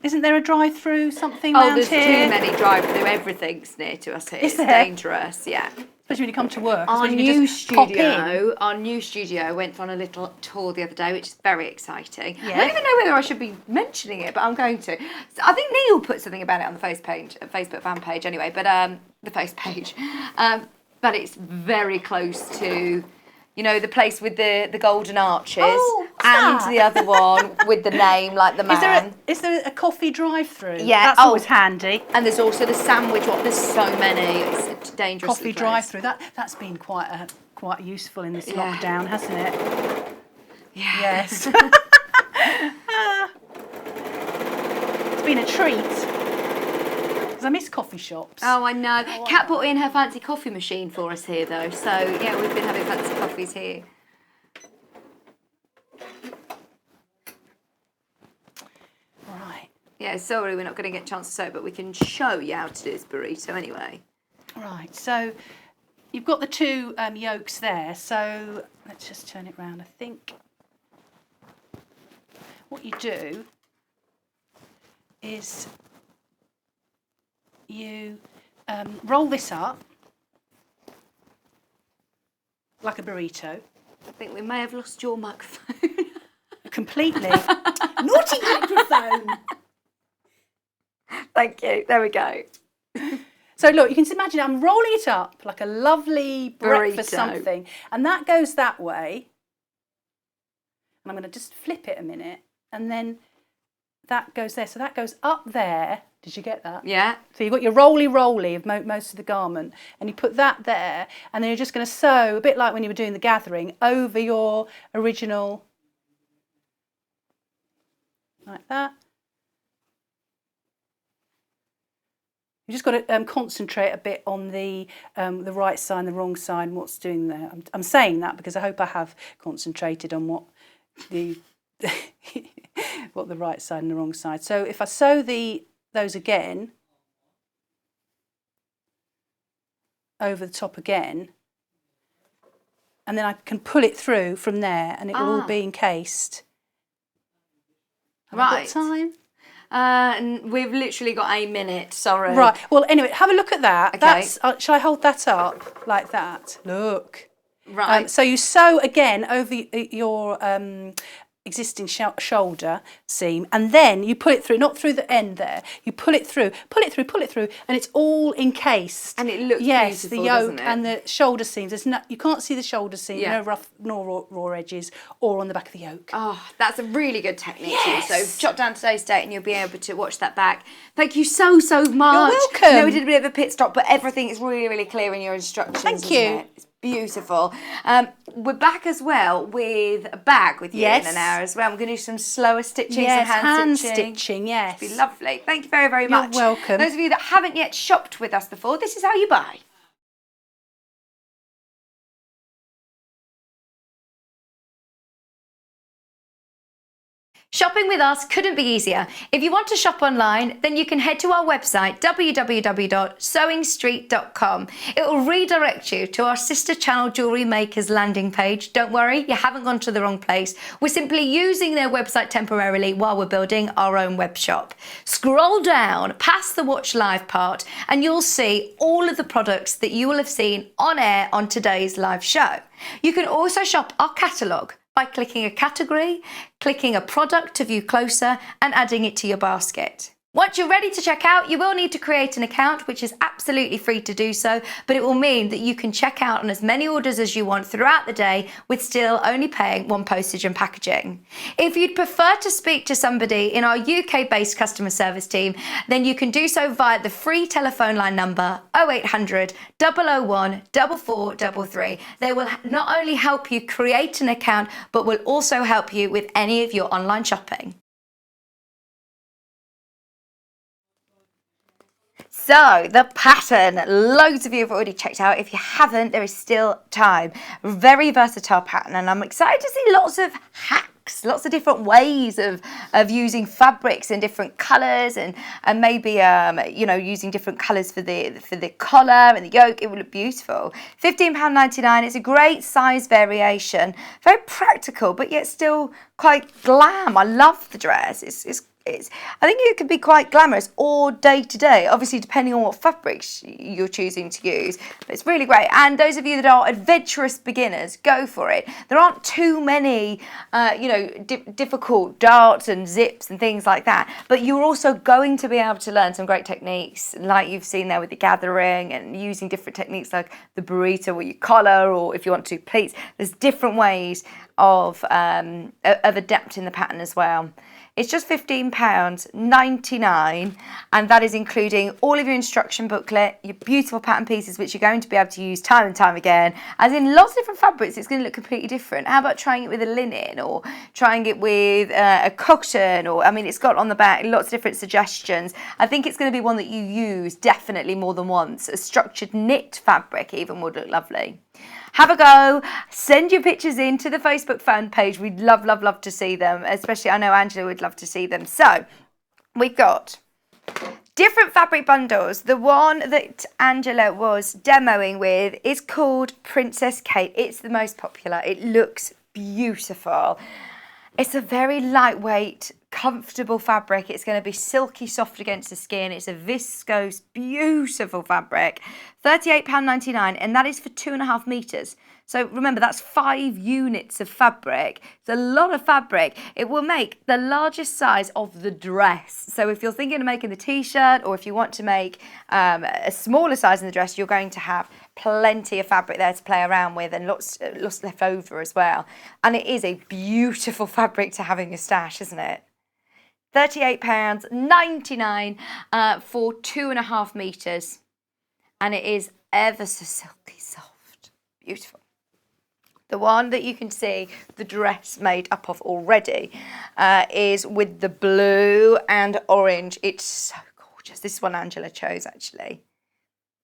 Isn't there a drive-through something around here? Oh, there's too many drive-through. Everything's near to us here. Is it's there? dangerous, yeah. Especially when you come to work. Our You new can just pop in. studio went on a little tour the other day, which is very exciting. Yeah. I don't even know whether I should be mentioning it, but I'm going to. So I think Neil put something about it on the Facebook fan page anyway, but the face page. But it's very close to, you know, the place with the golden arches, and the other one with the name like the man. Is there a coffee drive-through? Yeah, that's always handy. And there's also the sandwich one. There's so many. It's dangerous. Coffee drive-through. That's been quite useful in this lockdown, hasn't it? Yeah. Yes. It's been a treat. Because I miss coffee shops. Oh, I know. Kat brought in her fancy coffee machine for us here, though. So, yeah, we've been having fancy coffees here. Right. Yeah, sorry, we're not going to get a chance to sew, but we can show you how to do this burrito anyway. Right, so you've got the two yolks there. So let's just turn it round. I think what you do is you roll this up like a burrito. I think we may have lost your microphone. Completely. Naughty microphone! Thank you. There we go. So look, you can imagine I'm rolling it up like a lovely breakfast Burrito. something, and that goes that way. And I'm going to just flip it a minute, and then that goes there. So that goes up there. Did you get that? Yeah. So you've got your roly-roly of most of the garment, and you put that there, and then you're just going to sew, a bit like when you were doing the gathering, over your original, like that. You just got to concentrate a bit on the right side and the wrong side and what's doing there. I'm saying that because I hope I have concentrated on what the what the right side and the wrong side. So if I sew those again over the top again, and then I can pull it through from there, and it will all be encased. Have I got time? And we've literally got a minute, sorry. Right, well, anyway, have a look at that. Okay. That's, shall I hold that up like that? Look. Right. So you sew again over your existing shoulder seam, and then you pull it through, not through the end there. You pull it through, and it's all encased. And it looks yes, beautiful, the yoke doesn't it? and the shoulder seams. There's no, you can't see the shoulder seam, Yeah. no rough nor raw edges, or on the back of the yoke. Oh, that's a really good technique. Yes. So jot down today's date and you'll be able to watch that back. Thank you so much. You're welcome. I know we did a bit of a pit stop, but everything is really, really clear in your instructions. Thank isn't you. it? It's beautiful. We're back as well with a bag with you Yes. in an hour as well. We're going to do some slower stitching, Yes, some hand stitching, yes. It'd be lovely. Thank you very, very much. You're welcome. Those of you that haven't yet shopped with us before, this is how you buy. Shopping with us couldn't be easier. If you want to shop online, then you can head to our website, www.sewingstreet.com. It will redirect you to our sister channel Jewellery Makers landing page. Don't worry, you haven't gone to the wrong place. We're simply using their website temporarily while we're building our own web shop. Scroll down past the Watch Live part and you'll see all of the products that you will have seen on air on today's live show. You can also shop our catalogue by clicking a category, clicking a product to view closer, and adding it to your basket. Once you're ready to check out, you will need to create an account, which is absolutely free to do so, but it will mean that you can check out on as many orders as you want throughout the day with still only paying one postage and packaging. If you'd prefer to speak to somebody in our UK-based customer service team, then you can do so via the free telephone line number 0800 001 4433. They will not only help you create an account, but will also help you with any of your online shopping. So, the pattern, loads of you have already checked out. If you haven't, there is still time. Very versatile pattern, and I'm excited to see lots of hacks, lots of different ways of using fabrics in different colours, and maybe you know, using different colours for the collar and the yoke. It will look beautiful. £15.99. It's a great size variation, very practical, but yet still quite glam. I love the dress. It's I think it could be quite glamorous or day to day, obviously depending on what fabrics you're choosing to use. But it's really great. And those of you that are adventurous beginners, go for it. There aren't too many, difficult darts and zips and things like that. But you're also going to be able to learn some great techniques, like you've seen there with the gathering and using different techniques like the burrito where you collar, or if you want to pleats. There's different ways of adapting the pattern as well. It's just £15.99, and that is including all of your instruction booklet, your beautiful pattern pieces, which you're going to be able to use time and time again. As in lots of different fabrics, it's going to look completely different. How about trying it with a linen, or trying it with a cotton, or, I mean, it's got on the back lots of different suggestions. I think it's going to be one that you use definitely more than once. A structured knit fabric even would look lovely. Have a go. Send your pictures in to the Facebook fan page. We'd love, love, love to see them. Especially, I know Angela would love to see them. So, we've got different fabric bundles. The one that Angela was demoing with is called Princess Kate. It's the most popular. It looks beautiful. It's a very lightweight, comfortable fabric. It's going to be silky soft against the skin. It's a viscose, beautiful fabric. £38.99, and that is for 2.5 meters. So remember, that's 5 units of fabric. It's a lot of fabric. It will make the largest size of the dress. So if you're thinking of making the t-shirt, or if you want to make a smaller size in the dress, you're going to have plenty of fabric there to play around with, and lots left over as well. And it is a beautiful fabric to have in your stash, isn't it? £38.99 for 2.5 meters. And it is ever so silky soft. Beautiful. The one that you can see the dress made up of already is with the blue and orange. It's so gorgeous. This one Angela chose, actually.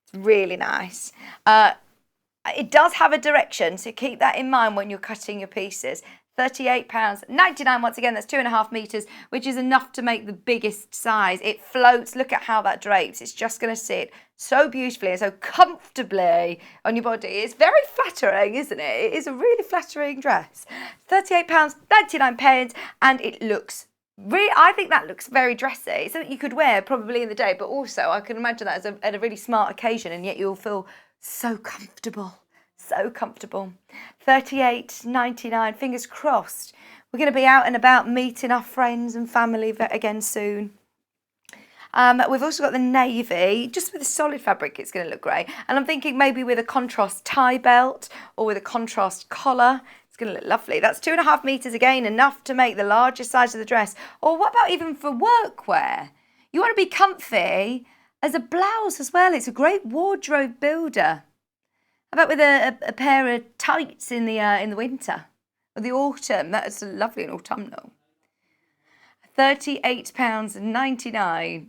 It's really nice. It does have a direction, so keep that in mind when you're cutting your pieces. £38.99. Once again, that's 2.5 meters, which is enough to make the biggest size. It floats. Look at how that drapes. It's just going to sit so beautifully and so comfortably on your body. It's very flattering, isn't it? It is a really flattering dress. £38.99, and it looks I think that looks very dressy. It's something you could wear probably in the day, but also I can imagine that at a really smart occasion, and yet you'll feel so comfortable. So comfortable. £38.99. Fingers crossed. We're going to be out and about meeting our friends and family again soon. We've also got the navy. Just with a solid fabric, it's going to look great. And I'm thinking maybe with a contrast tie belt or with a contrast collar. It's going to look lovely. That's 2.5 meters again, enough to make the largest size of the dress. Or what about even for workwear? You want to be comfy as a blouse as well. It's a great wardrobe builder. How about with a pair of tights in the winter or the autumn? That's lovely and autumnal. £38.99.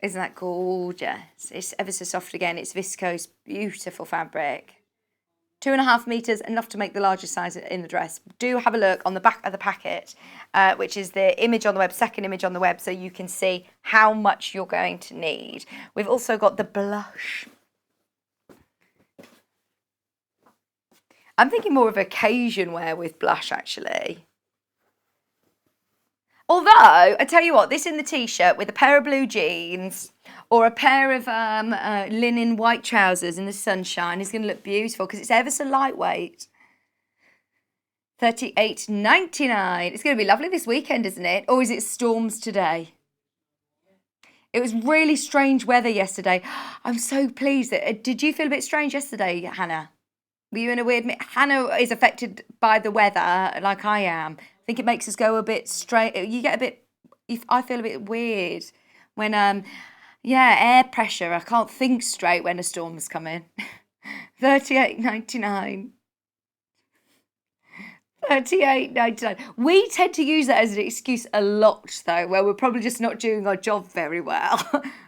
Isn't that gorgeous? It's ever so soft again. It's viscose, beautiful fabric. 2.5 meters, enough to make the largest size in the dress. Do have a look on the back of the packet, which is the image on the web, second image on the web, so you can see how much you're going to need. We've also got the blush. I'm thinking more of occasion wear with blush, actually. Although, I tell you what, this in the t-shirt with a pair of blue jeans or a pair of linen white trousers in the sunshine is going to look beautiful because it's ever so lightweight. £38.99. It's going to be lovely this weekend, isn't it? Or is it storms today? It was really strange weather yesterday. I'm so pleased. Did you feel a bit strange yesterday, Hannah? Were you in a weird... Hannah is affected by the weather like I am. I think it makes us go a bit straight. You get a bit... I feel a bit weird when, air pressure. I can't think straight when a storm's coming. £38.99. £38.99. We tend to use that as an excuse a lot, though, where we're probably just not doing our job very well.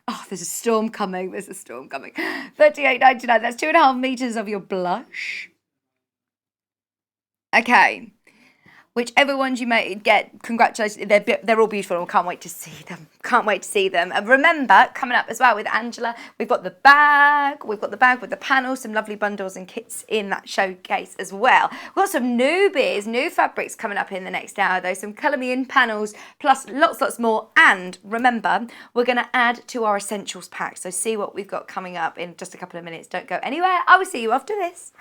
Oh, there's a storm coming. There's a storm coming. £38.99. That's 2.5 meters of your blush. Okay. Whichever ones you may get, congratulations. They're all beautiful and we can't wait to see them. Can't wait to see them. And remember, coming up as well with Angela, we've got the bag. We've got the bag with the panel, some lovely bundles and kits in that showcase as well. We've got some new fabrics coming up in the next hour though. Some Colour Me In panels, plus lots more. And remember, we're going to add to our essentials pack. So see what we've got coming up in just a couple of minutes. Don't go anywhere. I will see you after this.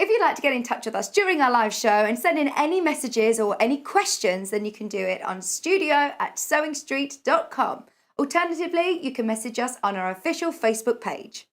If you'd like to get in touch with us during our live show and send in any messages or any questions, then you can do it on studio@sewingstreet.com. Alternatively, you can message us on our official Facebook page.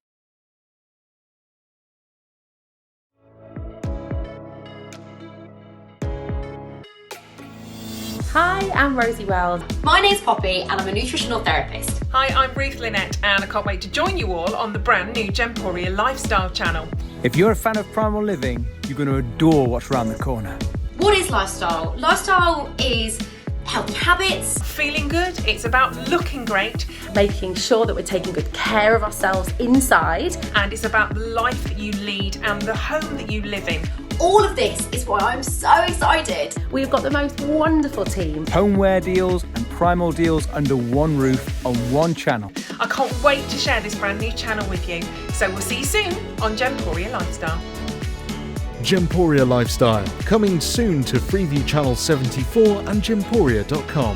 Hi, I'm Rosie Wells. My name's Poppy and I'm a nutritional therapist. Hi, I'm Ruth Lynette and I can't wait to join you all on the brand new Gemporia Lifestyle channel. If you're a fan of primal living, you're going to adore what's around the corner. What is lifestyle? Lifestyle is healthy habits. Feeling good, it's about looking great. Making sure that we're taking good care of ourselves inside. And it's about the life that you lead and the home that you live in. All of this is why I'm so excited. We've got the most wonderful team. Homeware deals and primal deals under one roof on one channel. I can't wait to share this brand new channel with you. So we'll see you soon on Gemporia Lifestyle. Gemporia Lifestyle, coming soon to Freeview Channel 74 and gemporia.com.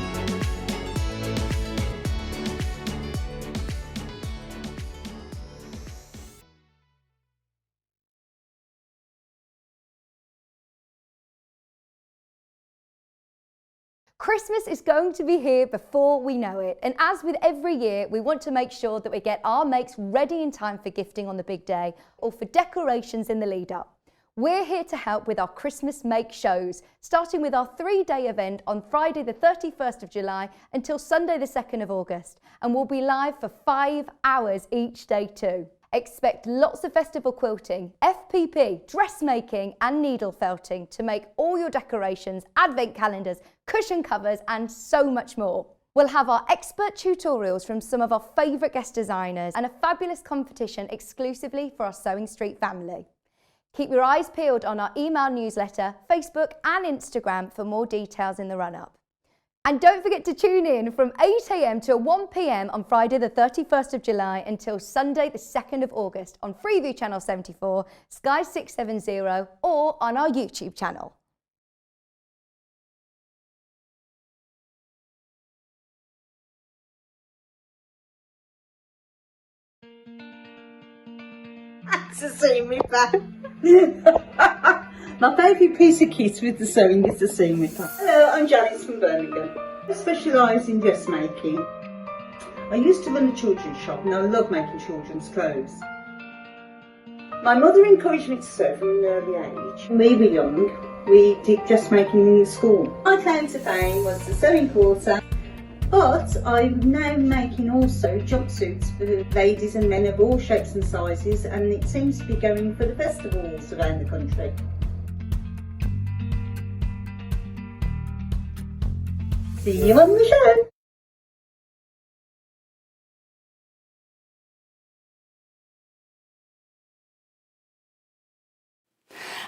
Christmas is going to be here before we know it, and as with every year, we want to make sure that we get our makes ready in time for gifting on the big day or for decorations in the lead up. We're here to help with our Christmas make shows, starting with our 3-day event on Friday the 31st of July until Sunday the 2nd of August, and we'll be live for 5 hours each day too. Expect lots of festival quilting, FPP, dressmaking and needle felting to make all your decorations, advent calendars, cushion covers and so much more. We'll have our expert tutorials from some of our favourite guest designers and a fabulous competition exclusively for our Sewing Street family. Keep your eyes peeled on our email newsletter, Facebook and Instagram for more details in the run-up. And don't forget to tune in from 8 AM till 1 PM on Friday the 31st of July until Sunday the 2nd of August on Freeview Channel 74, Sky 670 or on our YouTube channel. To see me back. My favourite piece of kit with the sewing is the seam ripper. Hello, I'm Janice from Birmingham. I specialise in dressmaking. I used to run a children's shop and I love making children's clothes. My mother encouraged me to sew from an early age. When we were young, we did dressmaking in school. My claim to fame was the sewing quarter. But I'm now making also jumpsuits for ladies and men of all shapes and sizes, and it seems to be going for the festivals around the country. See you on the show!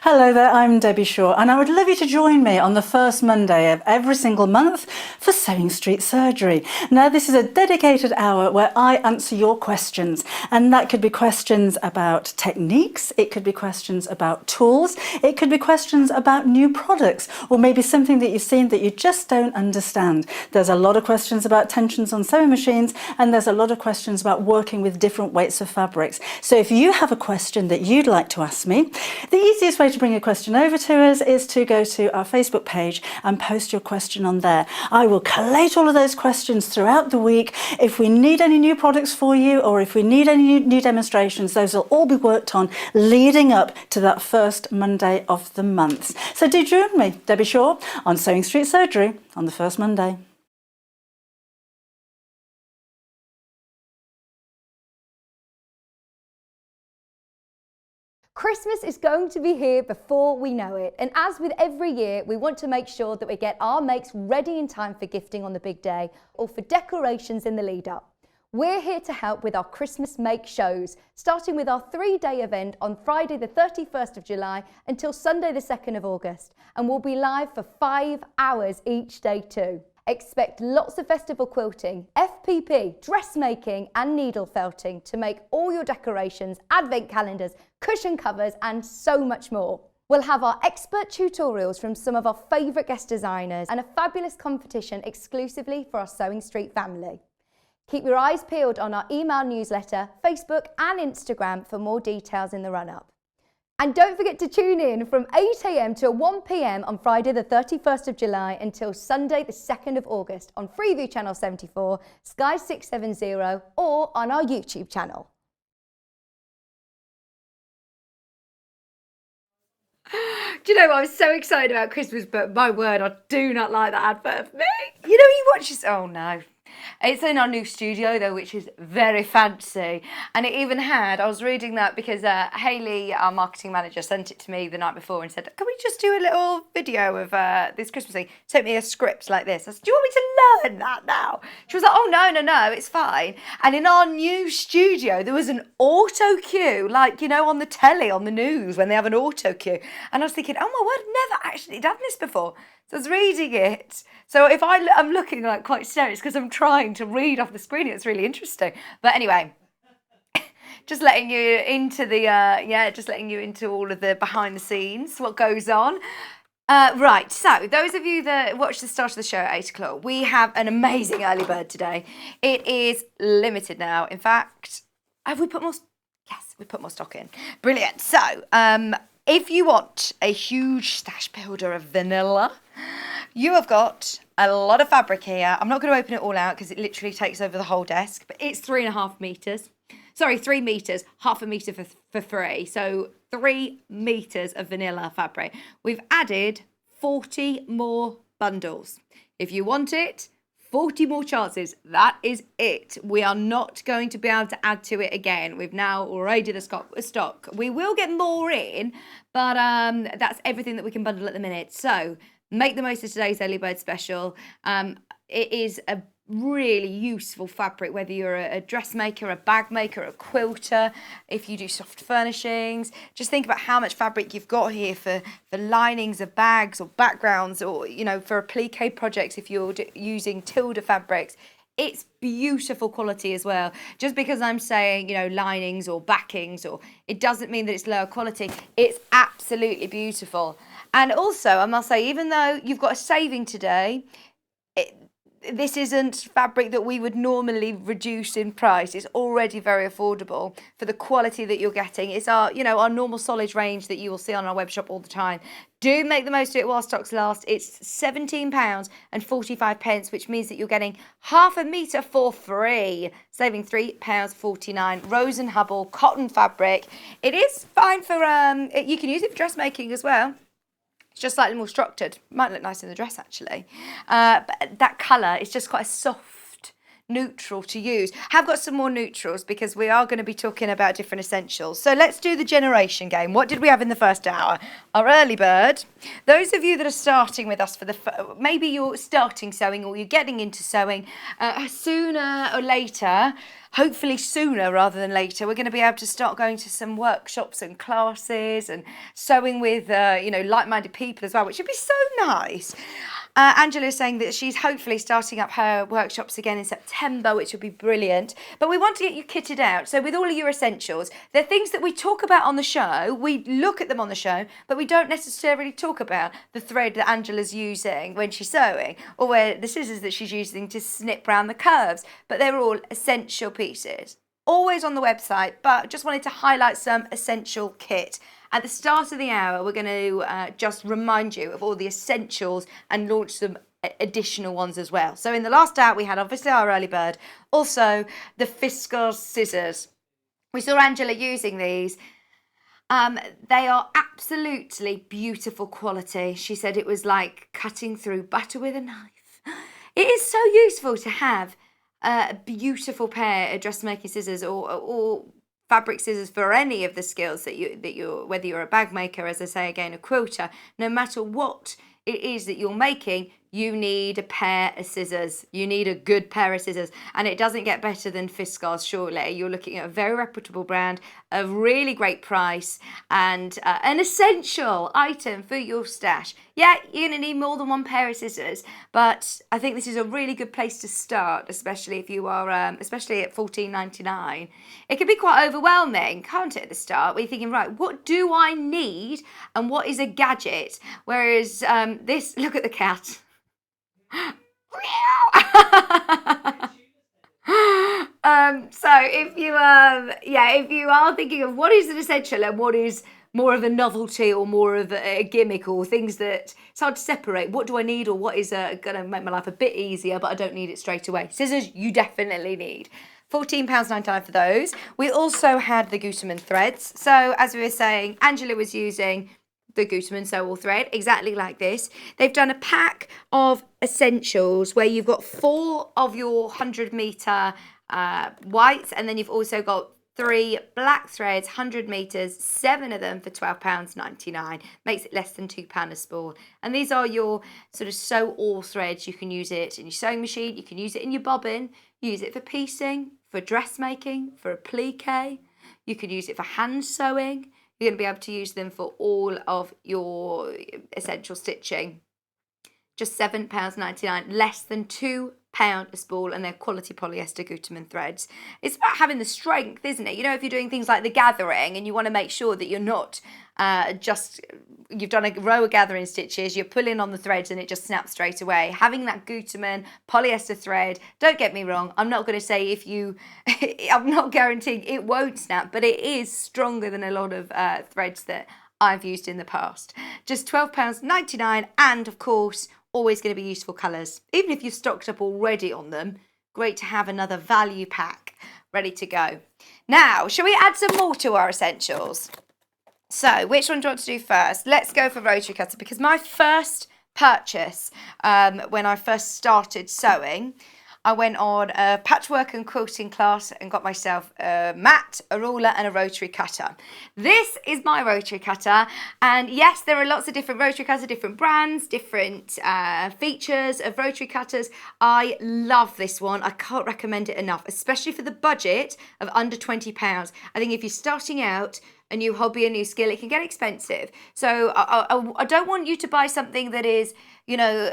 Hello there, I'm Debbie Shaw and I would love you to join me on the first Monday of every single month for Sewing Street Surgery. Now this is a dedicated hour where I answer your questions, and that could be questions about techniques, it could be questions about tools, it could be questions about new products, or maybe something that you've seen that you just don't understand. There's a lot of questions about tensions on sewing machines, and there's a lot of questions about working with different weights of fabrics. So if you have a question that you'd like to ask me, the easiest way to bring a question over to us is to go to our Facebook page and post your question on there. I will collate all of those questions throughout the week. If we need any new products for you, or if we need any new demonstrations, those will all be worked on leading up to that first Monday of the month. So do join me, Debbie Shaw, on Sewing Street Surgery on the first Monday. Christmas is going to be here before we know it, and as with every year, we want to make sure that we get our makes ready in time for gifting on the big day or for decorations in the lead up. We're here to help with our Christmas make shows, starting with our 3-day event on Friday the 31st of July until Sunday the 2nd of August, and we'll be live for 5 hours each day too. Expect lots of festival quilting, FPP, dressmaking and needle felting to make all your decorations, advent calendars, cushion covers and so much more. We'll have our expert tutorials from some of our favourite guest designers and a fabulous competition exclusively for our Sewing Street family. Keep your eyes peeled on our email newsletter, Facebook and Instagram for more details in the run-up. And don't forget to tune in from 8 AM to 1 PM on Friday the 31st of July until Sunday the 2nd of August on Freeview Channel 74, Sky 670 or on our YouTube channel. Do you know, I was so excited about Christmas, but my word, I do not like that advert for me. You know, you watch this, oh no. It's in our new studio though, which is very fancy. And it even had, I was reading that because Hayley, our marketing manager, sent it to me the night before and said, can we just do a little video of this Christmas thing? Sent me a script like this. I said, do you want me to learn that now? She was like, oh no, it's fine. And in our new studio, there was an auto cue, like, you know, on the telly, on the news, when they have an auto cue. And I was thinking, oh my word, I've never actually done this before. So I was reading it. So if I'm looking like quite serious because I'm trying to read off the screen. It's really interesting. But anyway, just letting you into the, just letting you into all of the behind the scenes, what goes on. Right, so those of you that watched the start of the show at 8 o'clock, we have an amazing early bird today. It is limited now. In fact, have we put more? Yes, we put more stock in. Brilliant. So, if you want a huge stash builder of vanilla, you have got a lot of fabric here. I'm not going to open it all out because it literally takes over the whole desk, but it's 3.5 meters. Sorry, 3 meters, half a meter for free. So 3 meters of vanilla fabric. We've added 40 more bundles. If you want it, 40 more chances. That is it. We are not going to be able to add to it again. We've now already the stock. We will get more in, but that's everything that we can bundle at the minute. So make the most of today's early bird special. It is a really useful fabric, whether you're a dressmaker, a bag maker, a quilter, if you do soft furnishings. Just think about how much fabric you've got here for linings of bags or backgrounds, or, you know, for applique projects if you're using Tilda fabrics. It's beautiful quality as well. Just because I'm saying, you know, linings or backings, or it doesn't mean that it's lower quality. It's absolutely beautiful. And also, I must say, even though you've got a saving today, this isn't fabric that we would normally reduce in price. It's already very affordable for the quality that you're getting. It's our, you know, our normal solid range that you will see on our web shop all the time. Do make the most of it while stocks last. It's £17.45, which means that you're getting half a metre for free, saving £3.49. Rose and Hubble cotton fabric. It is fine for, you can use it for dressmaking as well. It's just slightly more structured. Might look nice in the dress, actually. But that colour is just quite a soft neutral to use. Have got some more neutrals because we are going to be talking about different essentials. So let's do the generation game. What did we have in the first hour? Our early bird. Those of you that are starting with us for the, maybe you're starting sewing or you're getting into sewing, sooner or later, hopefully sooner rather than later, we're going to be able to start going to some workshops and classes and sewing with, like-minded people as well, which would be so nice. Angela is saying that she's hopefully starting up her workshops again in September, which would be brilliant. But we want to get you kitted out. So with all of your essentials, they're things that we talk about on the show. We look at them on the show, but we don't necessarily talk about the thread that Angela's using when she's sewing, or where the scissors that she's using to snip round the curves. But they're all essential pieces. Always on the website, but just wanted to highlight some essential kit. At the start of the hour, we're going to just remind you of all the essentials and launch some additional ones as well. So in the last hour, we had obviously our early bird, also the Fiskars scissors. We saw Angela using these. They are absolutely beautiful quality. She said it was like cutting through butter with a knife. It is so useful to have a beautiful pair of dressmaking scissors or fabric scissors for any of the skills that you're, whether you're a bag maker, as I say again, a quilter, no matter what it is that you're making, you need a pair of scissors. You need a good pair of scissors. And it doesn't get better than Fiskars, surely. You're looking at a very reputable brand, a really great price, and an essential item for your stash. Yeah, you're going to need more than one pair of scissors, but I think this is a really good place to start, especially if you are, especially at $14.99. It can be quite overwhelming, can't it, at the start, where you're thinking, right, what do I need and what is a gadget? Whereas this, look at the cat. So if you if you are thinking of what is an essential and what is more of a novelty or more of a gimmick or things that it's hard to separate, what do I need or what is going to make my life a bit easier but I don't need it straight away? Scissors you definitely need. £14.99 for those. We also had the Gutermann threads. So as we were saying, Angela was using the Gutermann sew-all thread, exactly like this. They've done a pack of essentials where you've got 4 of your 100 metre whites, and then you've also got 3 black threads, 100 metres, 7 of them for £12.99. Makes it less than £2 a spool. And these are your sort of sew-all threads. You can use it in your sewing machine, you can use it in your bobbin, use it for piecing, for dressmaking, for applique. You can use it for hand sewing. You're going to be able to use them for all of your essential stitching. Just £7.99, less than £2 a spool, and they're quality polyester Gutermann threads. It's about having the strength, isn't it? You know, if you're doing things like the gathering and you want to make sure that you're not you've done a row of gathering stitches, you're pulling on the threads and it just snaps straight away. Having that Gutermann polyester thread, don't get me wrong, I'm not going to say I'm not guaranteeing it won't snap, but it is stronger than a lot of threads that I've used in the past. Just £12.99, and of course, always going to be useful colours. Even if you've stocked up already on them, great to have another value pack ready to go. Now, shall we add some more to our essentials? So, which one do you want to do first? Let's go for Rotary Cutter, because my first purchase when I first started sewing, I went on a patchwork and quilting class and got myself a mat, a ruler and a rotary cutter. This is my rotary cutter, and yes, there are lots of different rotary cutters, different brands, different features of rotary cutters. I love this one. I can't recommend it enough, especially for the budget of under £20. I think if you're starting out a new hobby, a new skill, it can get expensive. So I don't want you to buy something that is, you know,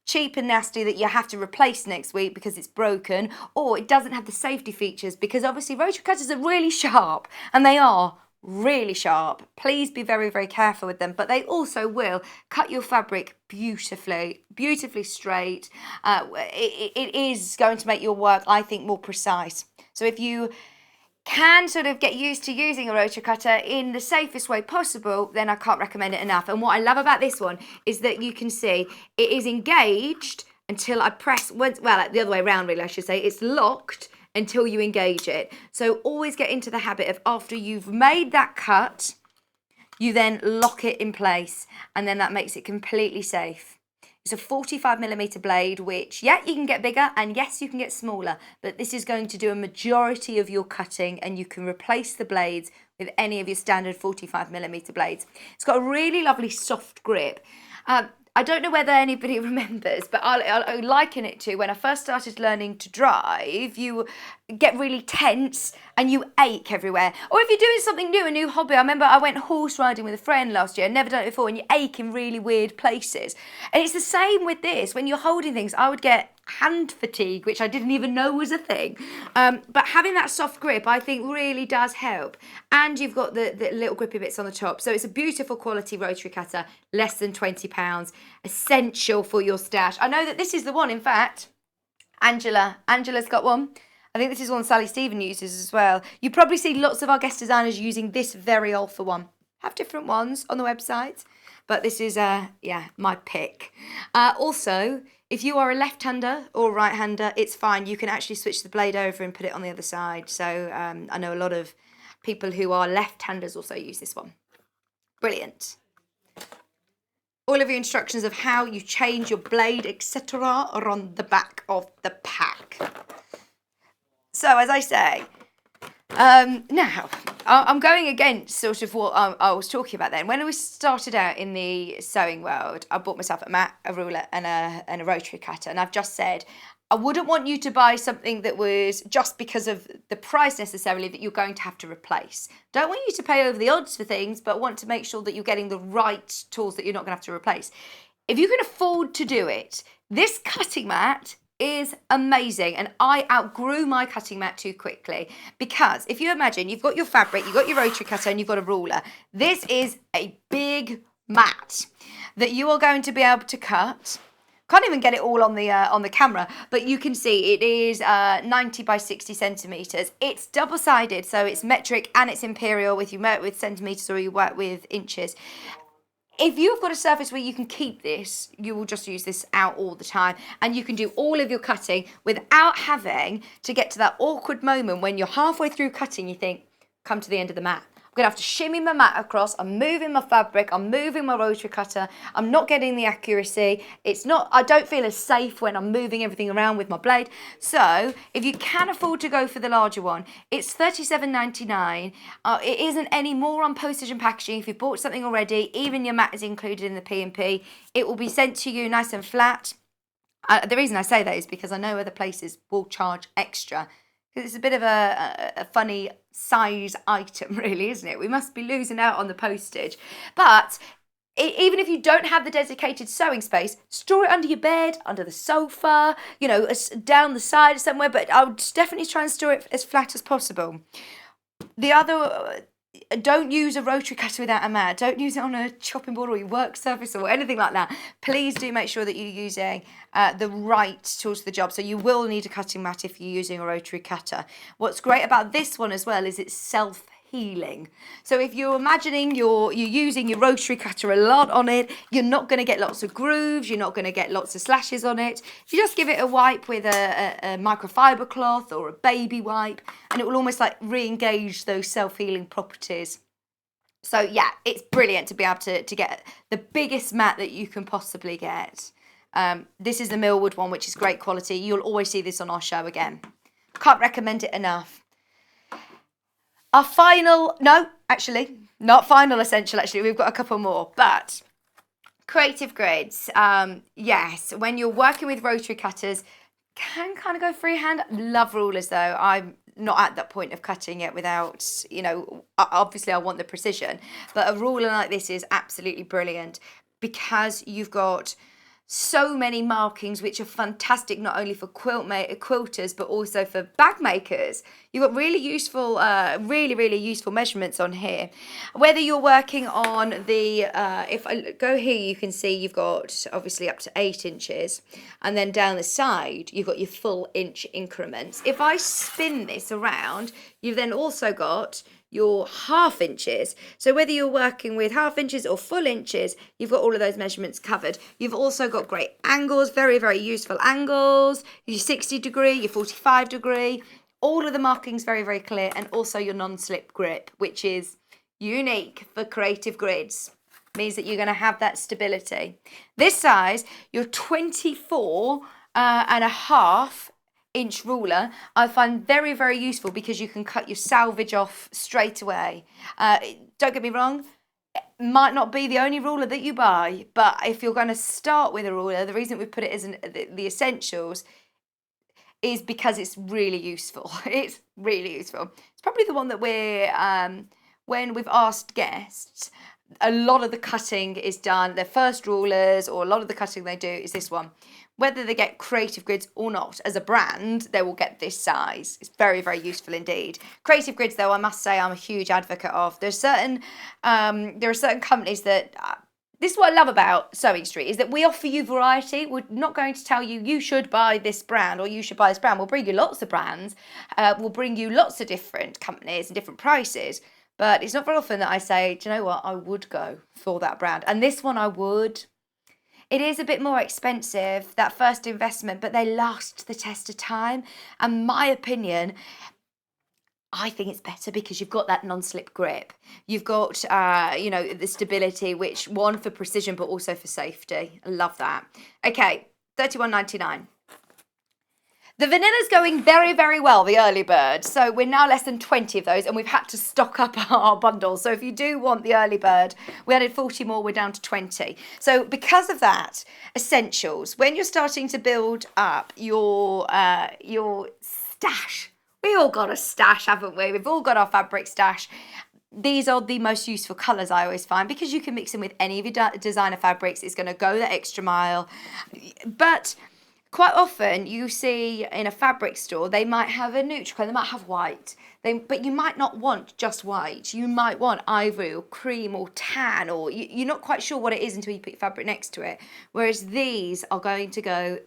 cheap and nasty that you have to replace next week because it's broken, or it doesn't have the safety features, because obviously rotary cutters are really sharp, and they are really sharp. Please be very, very careful with them, but they also will cut your fabric beautifully straight. It is going to make your work, I think, more precise. So if you can sort of get used to using a rotary cutter in the safest way possible, then I can't recommend it enough. And what I love about this one is that you can see it is engaged until I press, well, the other way around really I should say, it's locked until you engage it. So always get into the habit of, after you've made that cut, you then lock it in place, and then that makes it completely safe. It's a 45mm blade, which, yeah, you can get bigger, and yes, you can get smaller, but this is going to do a majority of your cutting, and you can replace the blades with any of your standard 45mm blades. It's got a really lovely soft grip. I don't know whether anybody remembers, but I liken it to when I first started learning to drive. You get really tense and you ache everywhere. Or if you're doing something new, a new hobby. I remember I went horse riding with a friend last year. I'd never done it before, and you ache in really weird places. And it's the same with this. When you're holding things, I would get hand fatigue, which I didn't even know was a thing. But having that soft grip, I think, really does help. And you've got the little grippy bits on the top. So it's a beautiful quality rotary cutter, less than £20, essential for your stash. I know that this is the one, in fact, Angela's got one. I think this is one Sally Stephen uses as well. You probably see lots of our guest designers using this very Alpha one. Have different ones on the website, but this is, my pick. Also, if you are a left-hander or right-hander, it's fine. You can actually switch the blade over and put it on the other side. So I know a lot of people who are left-handers also use this one. Brilliant. All of your instructions of how you change your blade, etc. are on the back of the pack. So as I say, Now, I'm going against sort of what I was talking about then. When we started out in the sewing world, I bought myself a mat, a ruler and a rotary cutter. And I've just said, I wouldn't want you to buy something that was just because of the price necessarily that you're going to have to replace. Don't want you to pay over the odds for things, but want to make sure that you're getting the right tools that you're not going to have to replace. If you can afford to do it, this cutting mat is amazing, and I outgrew my cutting mat too quickly, because if you imagine you've got your fabric, you've got your rotary cutter and you've got a ruler, this is a big mat that you are going to be able to cut. Can't even get it all on the camera, but you can see it is 90 by 60 centimeters. It's double-sided, so it's metric and it's imperial, if you work with centimeters or you work with inches. If you've got a surface where you can keep this, you will just use this out all the time, and you can do all of your cutting without having to get to that awkward moment when you're halfway through cutting, you think, come to the end of the mat. I'm going to have to shimmy my mat across, I'm moving my fabric, I'm moving my rotary cutter, I'm not getting the accuracy, I don't feel as safe when I'm moving everything around with my blade. So if you can afford to go for the larger one, it's $37.99. It isn't any more on postage and packaging. If you've bought something already, even your mat is included in the P&P. It will be sent to you nice and flat. The reason I say that is because I know other places will charge extra. Because it's a bit of a funny size item, really, isn't it? We must be losing out on the postage. But even if you don't have the dedicated sewing space, store it under your bed, under the sofa, down the side somewhere. But I would definitely try and store it as flat as possible. The other... Don't use a rotary cutter without a mat. Don't use it on a chopping board or your work surface or anything like that. Please do make sure that you're using the right tools for the job. So you will need a cutting mat if you're using a rotary cutter. What's great about this one as well is it's self-healing. So if you're imagining you're using your rotary cutter a lot on it, you're not going to get lots of grooves, you're not going to get lots of slashes on it. If you just give it a wipe with a microfiber cloth or a baby wipe, and it will almost like re-engage those self-healing properties. So yeah, it's brilliant to be able to get the biggest mat that you can possibly get. This is the Millwood one, which is great quality. You'll always see this on our show again. Can't recommend it enough. Our final, no, actually, not final essential, actually. We've got a couple more, but creative grids. Yes, when you're working with rotary cutters, can kind of go freehand. Love rulers though. I'm not at that point of cutting it without, obviously I want the precision, but a ruler like this is absolutely brilliant because you've got so many markings which are fantastic not only for quilters but also for bag makers. You've got really useful, really useful measurements on here. Whether you're working on the, if I go here you can see you've got obviously up to 8 inches and then down the side you've got your full inch increments. If I spin this around, you've then also got your half inches. So whether you're working with half inches or full inches, you've got all of those measurements covered. You've also got great angles, very useful angles, your 60 degree, your 45 degree, all of the markings very clear, and also your non-slip grip, which is unique for creative grids. Means that you're going to have that stability. This size, your 24 and a half inch ruler, I find very useful because you can cut your salvage off straight away. Don't get me wrong, it might not be the only ruler that you buy, but if you're going to start with a ruler, the reason we put it as the essentials is because it's really useful. It's really useful. It's probably the one that we're, when we've asked guests, a lot of the cutting is done, their first rulers, or a lot of the cutting they do is this one. Whether they get creative grids or not, as a brand, they will get this size. It's very useful indeed. Creative grids, though, I must say I'm a huge advocate of. There are certain companies that, this is what I love about Sewing Street, is that we offer you variety. We're not going to tell you, you should buy this brand or you should buy this brand. We'll bring you lots of brands. We'll bring you lots of different companies and different prices. But it's not very often that I say, do you know what, I would go for that brand. And this one I would. It is a bit more expensive, that first investment, but they last the test of time. And my opinion, I think it's better because you've got that non-slip grip. You've got, the stability, which one for precision, but also for safety. I love that. Okay, $31.99. The vanilla's going very, very well, the early bird. So we're now less than 20 of those and we've had to stock up our bundles. So if you do want the early bird, we added 40 more, we're down to 20. So because of that, essentials, when you're starting to build up your stash, we all got a stash, haven't we? We've all got our fabric stash. These are the most useful colours I always find because you can mix them with any of your designer fabrics. It's going to go the extra mile. But quite often you see in a fabric store, they might have a neutral colour, they might have white, but you might not want just white. You might want ivory or cream or tan, or you're not quite sure what it is until you put your fabric next to it. Whereas these are going to go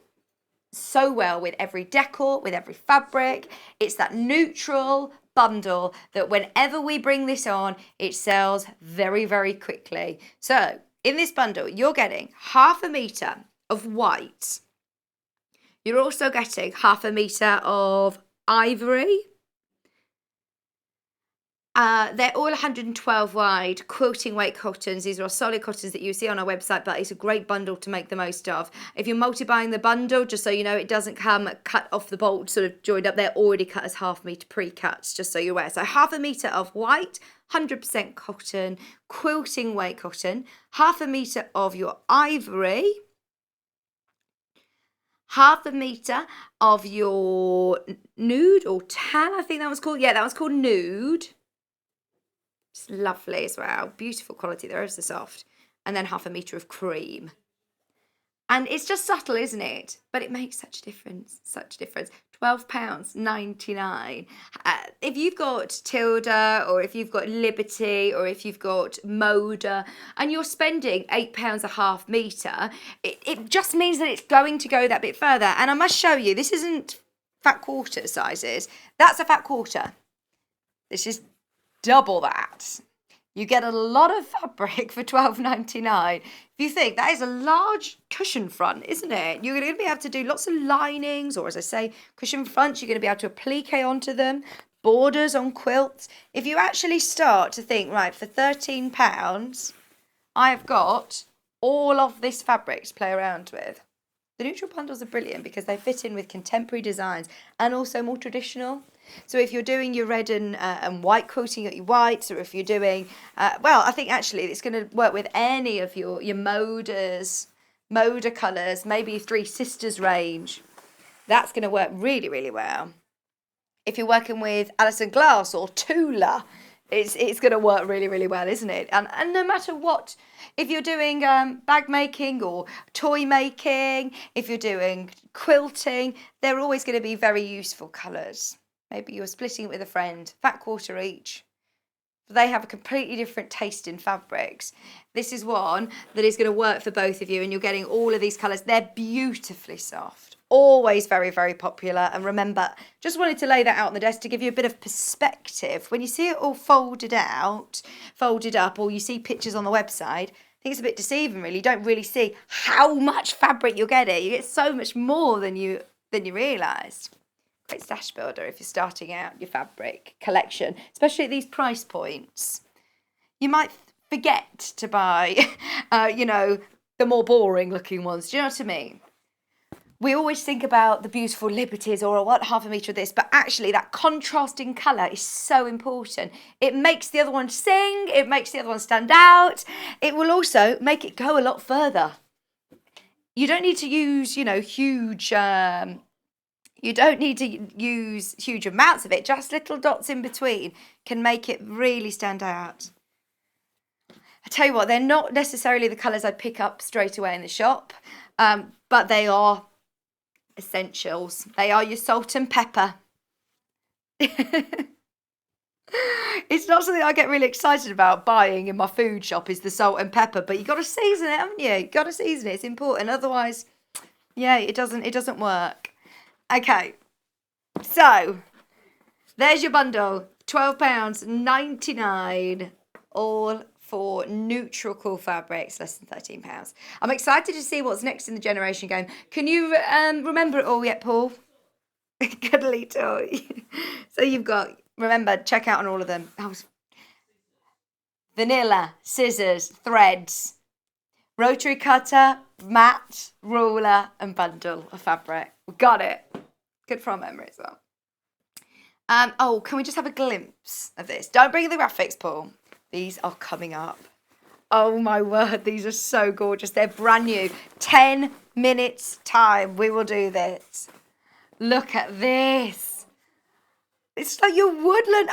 so well with every decor, with every fabric. It's that neutral bundle that whenever we bring this on, it sells very, very quickly. So in this bundle, you're getting 1/2 metre of white. You're also getting 1/2 metre of ivory. They're all 112 wide quilting weight cottons. These are solid cottons that you see on our website, but it's a great bundle to make the most of. If you're multi-buying the bundle, just so you know, it doesn't come cut off the bolt, sort of joined up. They're already cut as 1/2 metre pre-cuts, just so you're aware. So 1/2 metre of white, 100% cotton, quilting weight cotton, 1/2 metre of your ivory, 1/2 metre of your nude or tan, I think that was called. Yeah, that was called nude. It's lovely as well. Beautiful quality. They're ever so soft. And then 1/2 metre of cream. And it's just subtle, isn't it? But it makes such a difference. Such a difference. £12.99. If you've got Tilda, or if you've got Liberty, or if you've got Moda, and you're spending £8 a 1/2 metre, it just means that it's going to go that bit further. And I must show you, this isn't fat quarter sizes. That's a fat quarter. This is double that. You get a lot of fabric for £12.99. If you think that is a large cushion front, isn't it? You're going to be able to do lots of linings, or as I say, cushion fronts. You're going to be able to applique onto them, borders on quilts. If you actually start to think, right, for £13, I've got all of this fabric to play around with. The neutral bundles are brilliant because they fit in with contemporary designs and also more traditional. So if you're doing your red and white quilting at your whites, or if you're doing, well, I think actually it's going to work with any of your Moda colours, maybe Three Sisters range. That's going to work really, really well. If you're working with Alison Glass or Tula, it's going to work really, really well, isn't it? And no matter what, if you're doing bag making or toy making, if you're doing quilting, they're always going to be very useful colours. Maybe you're splitting it with a friend, fat quarter each. They have a completely different taste in fabrics. This is one that is going to work for both of you, and you're getting all of these colours. They're beautifully soft, always very, very popular. And remember, just wanted to lay that out on the desk to give you a bit of perspective. When you see it all folded out, folded up, or you see pictures on the website, I think it's a bit deceiving, really. You don't really see how much fabric you're getting. You get so much more than you realised. Great stash builder if you're starting out your fabric collection, especially at these price points. You might forget to buy, the more boring looking ones. Do you know what I mean? We always think about the beautiful Liberties, or I want 1/2 metre of this, but actually that contrasting colour is so important. It makes the other one sing, it makes the other one stand out. It will also make it go a lot further. You don't need to use, huge... You don't need to use huge amounts of it. Just little dots in between can make it really stand out. I tell you what, they're not necessarily the colours I'd pick up straight away in the shop, but they are essentials. They are your salt and pepper. It's not something I get really excited about buying in my food shop, is the salt and pepper, but you've got to season it, haven't you? You've got to season it. It's important. Otherwise, yeah, it doesn't work. Okay, so there's your bundle, £12.99, all for neutral cool fabrics, less than £13. I'm excited to see what's next in the generation game. Can you remember it all yet, Paul? Cuddly toy. So you've got, remember, check out on all of them. Vanilla, scissors, threads, rotary cutter, mat, ruler, and bundle of fabric. We got it. Good from memory as well. Oh, can we just have a glimpse of this? Don't bring the graphics, Paul. These are coming up. Oh my word, these are so gorgeous. They're brand new. 10 minutes time, we will do this. Look at this. It's like your woodland.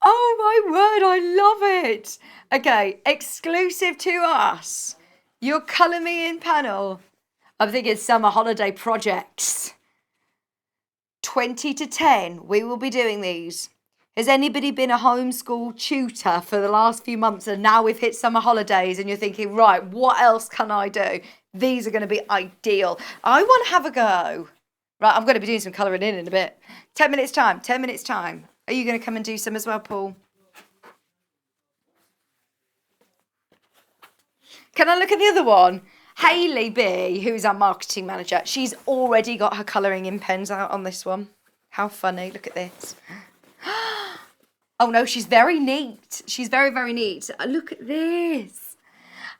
Oh my word, I love it. Okay, exclusive to us. Your Colour Me In panel. I'm thinking summer holiday projects. 20 to 10, we will be doing these. Has anybody been a homeschool tutor for the last few months and now we've hit summer holidays and you're thinking, right, what else can I do? These are going to be ideal. I want to have a go. Right, I'm going to be doing some colouring in a bit. 10 minutes time, 10 minutes time. Are you going to come and do some as well, Paul? Can I look at the other one? Hayley B, who's our marketing manager, she's already got her colouring in pens out on this one. How funny, look at this. Oh no, she's very neat. She's very, very neat. Look at this.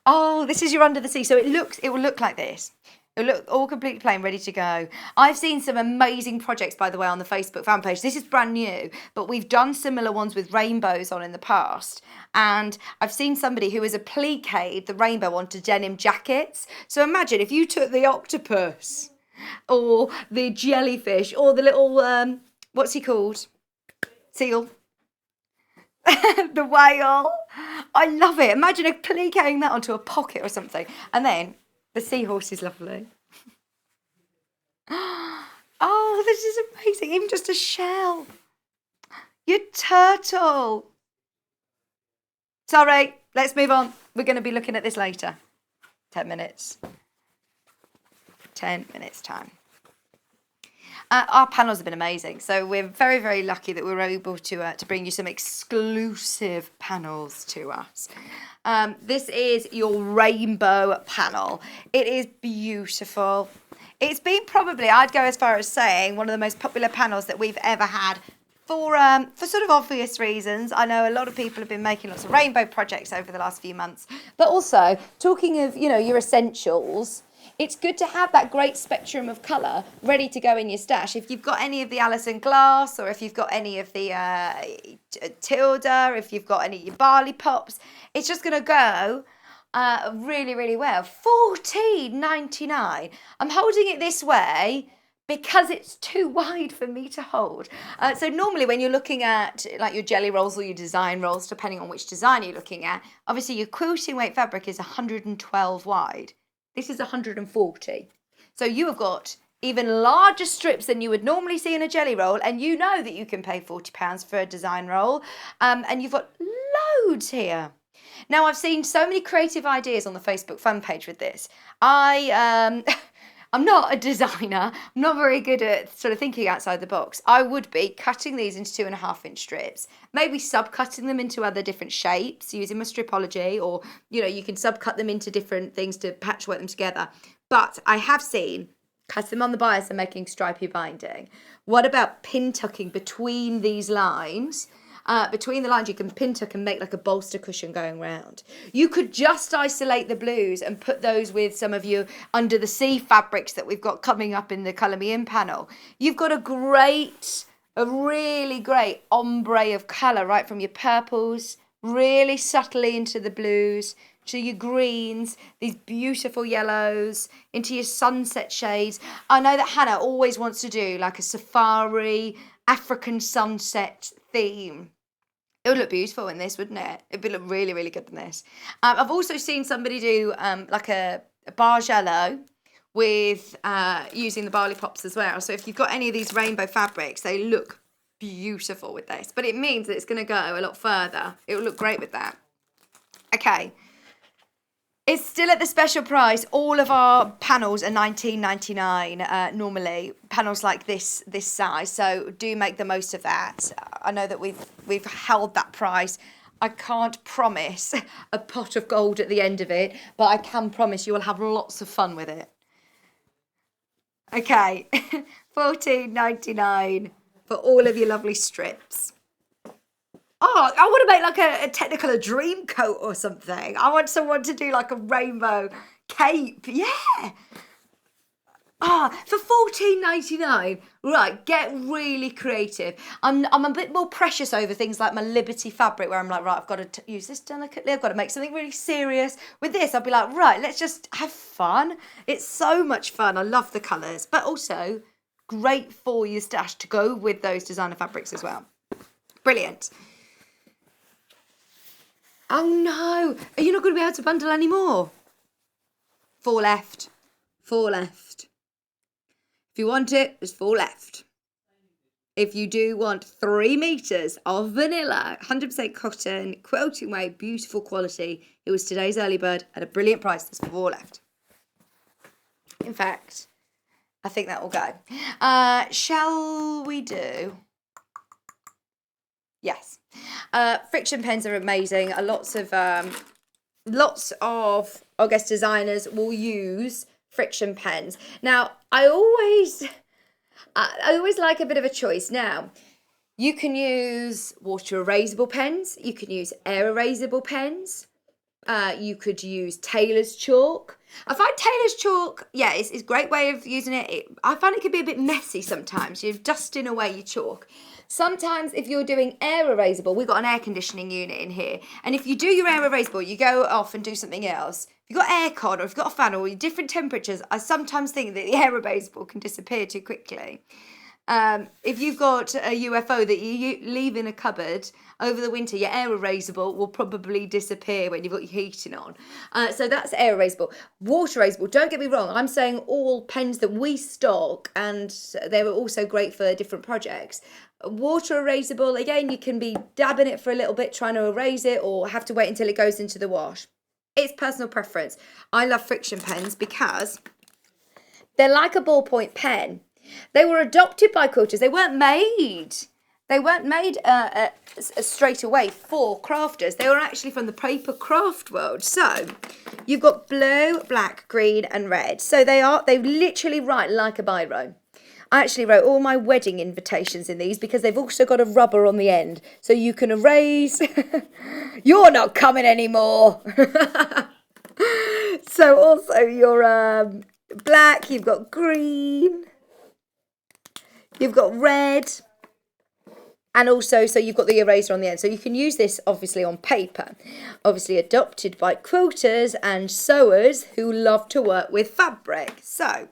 Oh, this is your Under the Sea. So it will look like this. It will look all completely plain, ready to go. I've seen some amazing projects, by the way, on the Facebook fan page. This is brand new, but we've done similar ones with rainbows on in the past. And I've seen somebody who has appliqued the rainbow onto denim jackets. So imagine if you took the octopus or the jellyfish or the little, what's he called? Seal. The whale. I love it. Imagine appliquing that onto a pocket or something. And then the seahorse is lovely. Oh, this is amazing. Even just a shell. Your turtle. Sorry, let's move on. We're going to be looking at this later. 10 minutes. 10 minutes time. Our panels have been amazing. So we're very, very lucky that we were able to bring you some exclusive panels to us. This is your rainbow panel. It is beautiful. It's been probably, I'd go as far as saying, one of the most popular panels that we've ever had for sort of obvious reasons. I know a lot of people have been making lots of rainbow projects over the last few months. But also, talking of, your essentials, it's good to have that great spectrum of colour ready to go in your stash. If you've got any of the Alison Glass, or if you've got any of the Tilda, if you've got any of your Barley Pops, it's just going to go really, really well. $14.99. I'm holding it this way because it's too wide for me to hold. So normally when you're looking at like your jelly rolls or your design rolls, depending on which design you're looking at, obviously your quilting weight fabric is 112 wide. This is 140. So you have got even larger strips than you would normally see in a jelly roll, and you know that you can pay £40 for a design roll, and you've got loads here. Now, I've seen so many creative ideas on the Facebook fan page with this. I'm not a designer. I'm not very good at sort of thinking outside the box. I would be cutting these into 2.5-inch strips, maybe sub-cutting them into other different shapes using my stripology, or, you can sub-cut them into different things to patchwork them together. But I have seen cut them on the bias and making stripy binding. What about pin tucking between these lines? Between the lines, you can pin tuck and make like a bolster cushion going round. You could just isolate the blues and put those with some of your Under the Sea fabrics that we've got coming up in the Colour Me In panel. You've got a really great ombre of colour, right from your purples, really subtly into the blues, to your greens, these beautiful yellows, into your sunset shades. I know that Hannah always wants to do like a safari African sunset theme. It would look beautiful in this, wouldn't it? It would look really, really good in this. I've also seen somebody do like a barge yellow with using the Barley Pops as well. So if you've got any of these rainbow fabrics, they look beautiful with this. But it means that it's going to go a lot further. It will look great with that. Okay. It's still at the special price. All of our panels are $19.99 normally. Panels like this size, so do make the most of that. I know that we've held that price. I can't promise a pot of gold at the end of it, but I can promise you will have lots of fun with it. Okay, $14.99 for all of your lovely strips. Oh, I want to make like a Technicolor dream coat or something. I want someone to do like a rainbow cape. Yeah. For $14.99. Right, get really creative. I'm a bit more precious over things like my Liberty fabric, where I'm like, right, I've got to use this delicately. I've got to make something really serious. With this, I'll be like, right, let's just have fun. It's so much fun. I love the colours, but also great for your stash to go with those designer fabrics as well. Brilliant. Oh no, are you not going to be able to bundle anymore? 4 left. 4 left. If you want it, there's 4 left. If you do want 3 meters of vanilla, 100% cotton, quilting weight, beautiful quality, it was today's early bird at a brilliant price. There's 4 left. In fact, I think that will go. Shall we do? Yes. Friction pens are amazing. Lots of, I guess, designers will use friction pens. Now, I always like a bit of a choice. Now, you can use water erasable pens. You can use air erasable pens. You could use Taylor's chalk. I find Taylor's chalk, yeah, it's a great way of using it. I find it can be a bit messy sometimes. You're dusting away your chalk. Sometimes if you're doing air erasable, we've got an air conditioning unit in here. And if you do your air erasable, you go off and do something else. If you've got aircon or if you've got a fan or different temperatures, I sometimes think that the air erasable can disappear too quickly. If you've got a UFO that you leave in a cupboard over the winter, your air erasable will probably disappear when you've got your heating on. So that's air erasable. Water erasable, don't get me wrong, I'm saying all pens that we stock, and they're also great for different projects. Water erasable, again, you can be dabbing it for a little bit, trying to erase it, or have to wait until it goes into the wash. It's personal preference. I love friction pens because they're like a ballpoint pen. They were adopted by quilters. They weren't made straight away for crafters. They were actually from the paper craft world. So you've got blue, black, green and red. So they literally write like a biro. I actually wrote all my wedding invitations in these because they've also got a rubber on the end. So you can erase. You're not coming anymore. So also your black, you've got green. You've got red, and also, so you've got the eraser on the end. So you can use this, obviously, on paper. Obviously adopted by quilters and sewers who love to work with fabric. So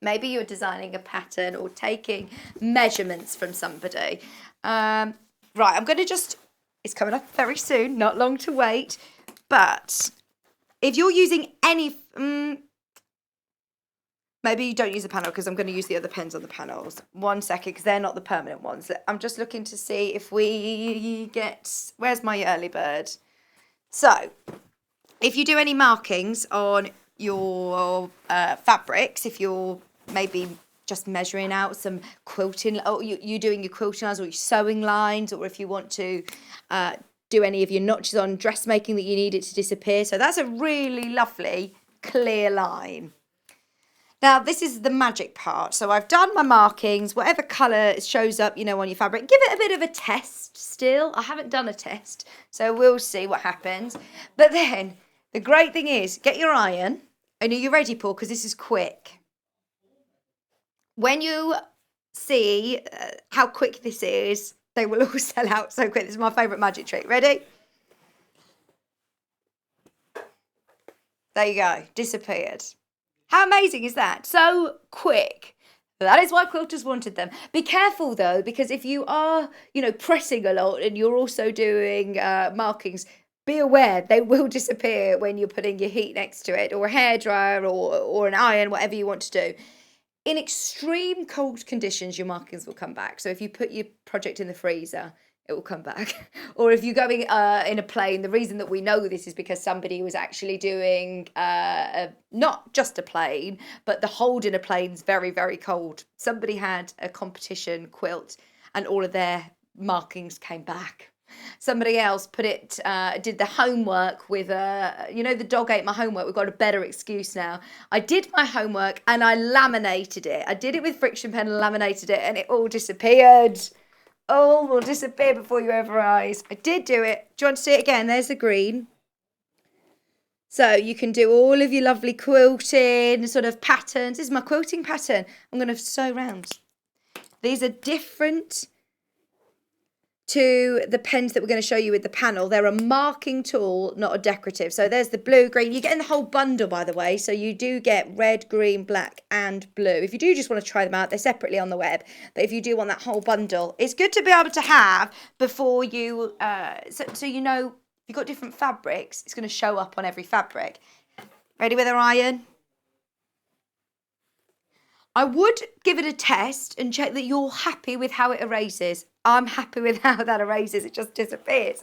maybe you're designing a pattern or taking measurements from somebody. Right, I'm going to it's coming up very soon, not long to wait. But if you're using any... maybe you don't use a panel because I'm going to use the other pens on the panels. 1 second, because they're not the permanent ones. I'm just looking to see if we get... Where's my early bird? So, if you do any markings on your fabrics, if you're maybe just measuring out some quilting, or you're doing your quilting lines or your sewing lines, or if you want to do any of your notches on dressmaking that you need it to disappear. So that's a really lovely, clear line. Now, this is the magic part. So I've done my markings, whatever colour shows up, on your fabric. Give it a bit of a test still. I haven't done a test, so we'll see what happens. But then, the great thing is, get your iron. And are you ready, Paul? Because this is quick. When you see how quick this is, they will all sell out so quick. This is my favourite magic trick. Ready? There you go. Disappeared. How amazing is that? So quick. That is why quilters wanted them. Be careful though, because if you are, pressing a lot and you're also doing markings, be aware they will disappear when you're putting your heat next to it, or a hairdryer or an iron, whatever you want to do. In extreme cold conditions, your markings will come back. So if you put your project in the freezer, it will come back. Or if you're going in a plane, the reason that we know this is because somebody was actually doing not just a plane, but the hold in a plane's very, very cold. Somebody had a competition quilt and all of their markings came back. Somebody else did the homework with, the dog ate my homework. We've got a better excuse now. I did my homework and I laminated it. I did it with friction pen and laminated it and it all disappeared. All will disappear before your ever eyes. I did do it. Do you want to see it again? There's the green. So you can do all of your lovely quilting sort of patterns. This is my quilting pattern. I'm going to sew round. These are different to the pens that we're going to show you with the panel. They're a marking tool, not a decorative. So there's the blue, green. You're getting the whole bundle, by the way. So you do get red, green, black and blue. If you do just want to try them out, they're separately on the web. But if you do want that whole bundle, it's good to be able to have before you, so you know, if you've got different fabrics, it's going to show up on every fabric. Ready with our iron? I would give it a test and check that you're happy with how it erases. I'm happy with how that erases, it just disappears.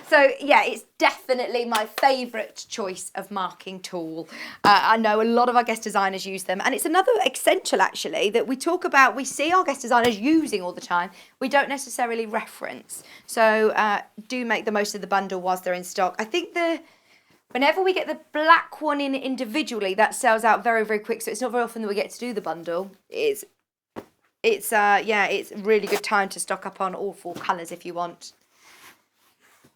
So yeah, it's definitely my favourite choice of marking tool. I know a lot of our guest designers use them, and it's another essential actually that we talk about, we see our guest designers using all the time, we don't necessarily reference. So do make the most of the bundle whilst they're in stock. I think whenever we get the black one in individually, that sells out very, very quick. So it's not very often that we get to do the bundle. It's a really good time to stock up on all 4 colours if you want.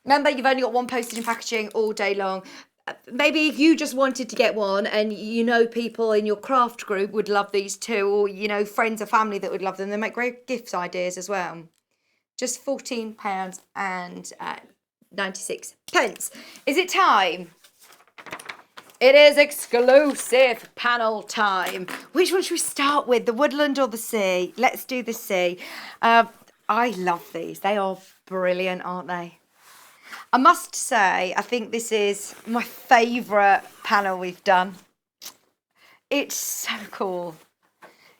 Remember, you've only got one postage and packaging all day long. Maybe if you just wanted to get one and you know people in your craft group would love these too, or you know friends or family that would love them, they make great gift ideas as well. Just £14 and 96 pence. Is it time? It is exclusive panel time. Which one should we start with? The woodland or the sea? Let's do the sea. I love these. They are brilliant, aren't they? I must say, I think this is my favourite panel we've done. It's so cool.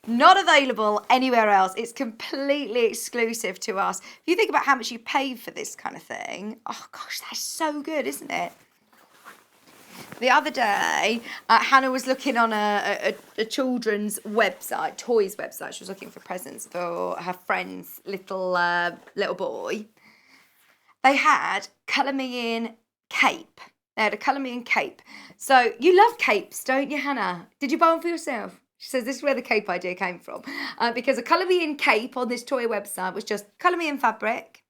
Not available anywhere else. It's completely exclusive to us. If you think about how much you pay for this kind of thing, oh gosh, that's so good, isn't it? The other day, Hannah was looking on a children's website, toys website. She was looking for presents for her friend's little boy. They had Colour Me In cape. They had a Colour Me In cape. So you love capes, don't you, Hannah? Did you buy one for yourself? She says this is where the cape idea came from. Because a Colour Me In cape on this toy website was just Colour Me In fabric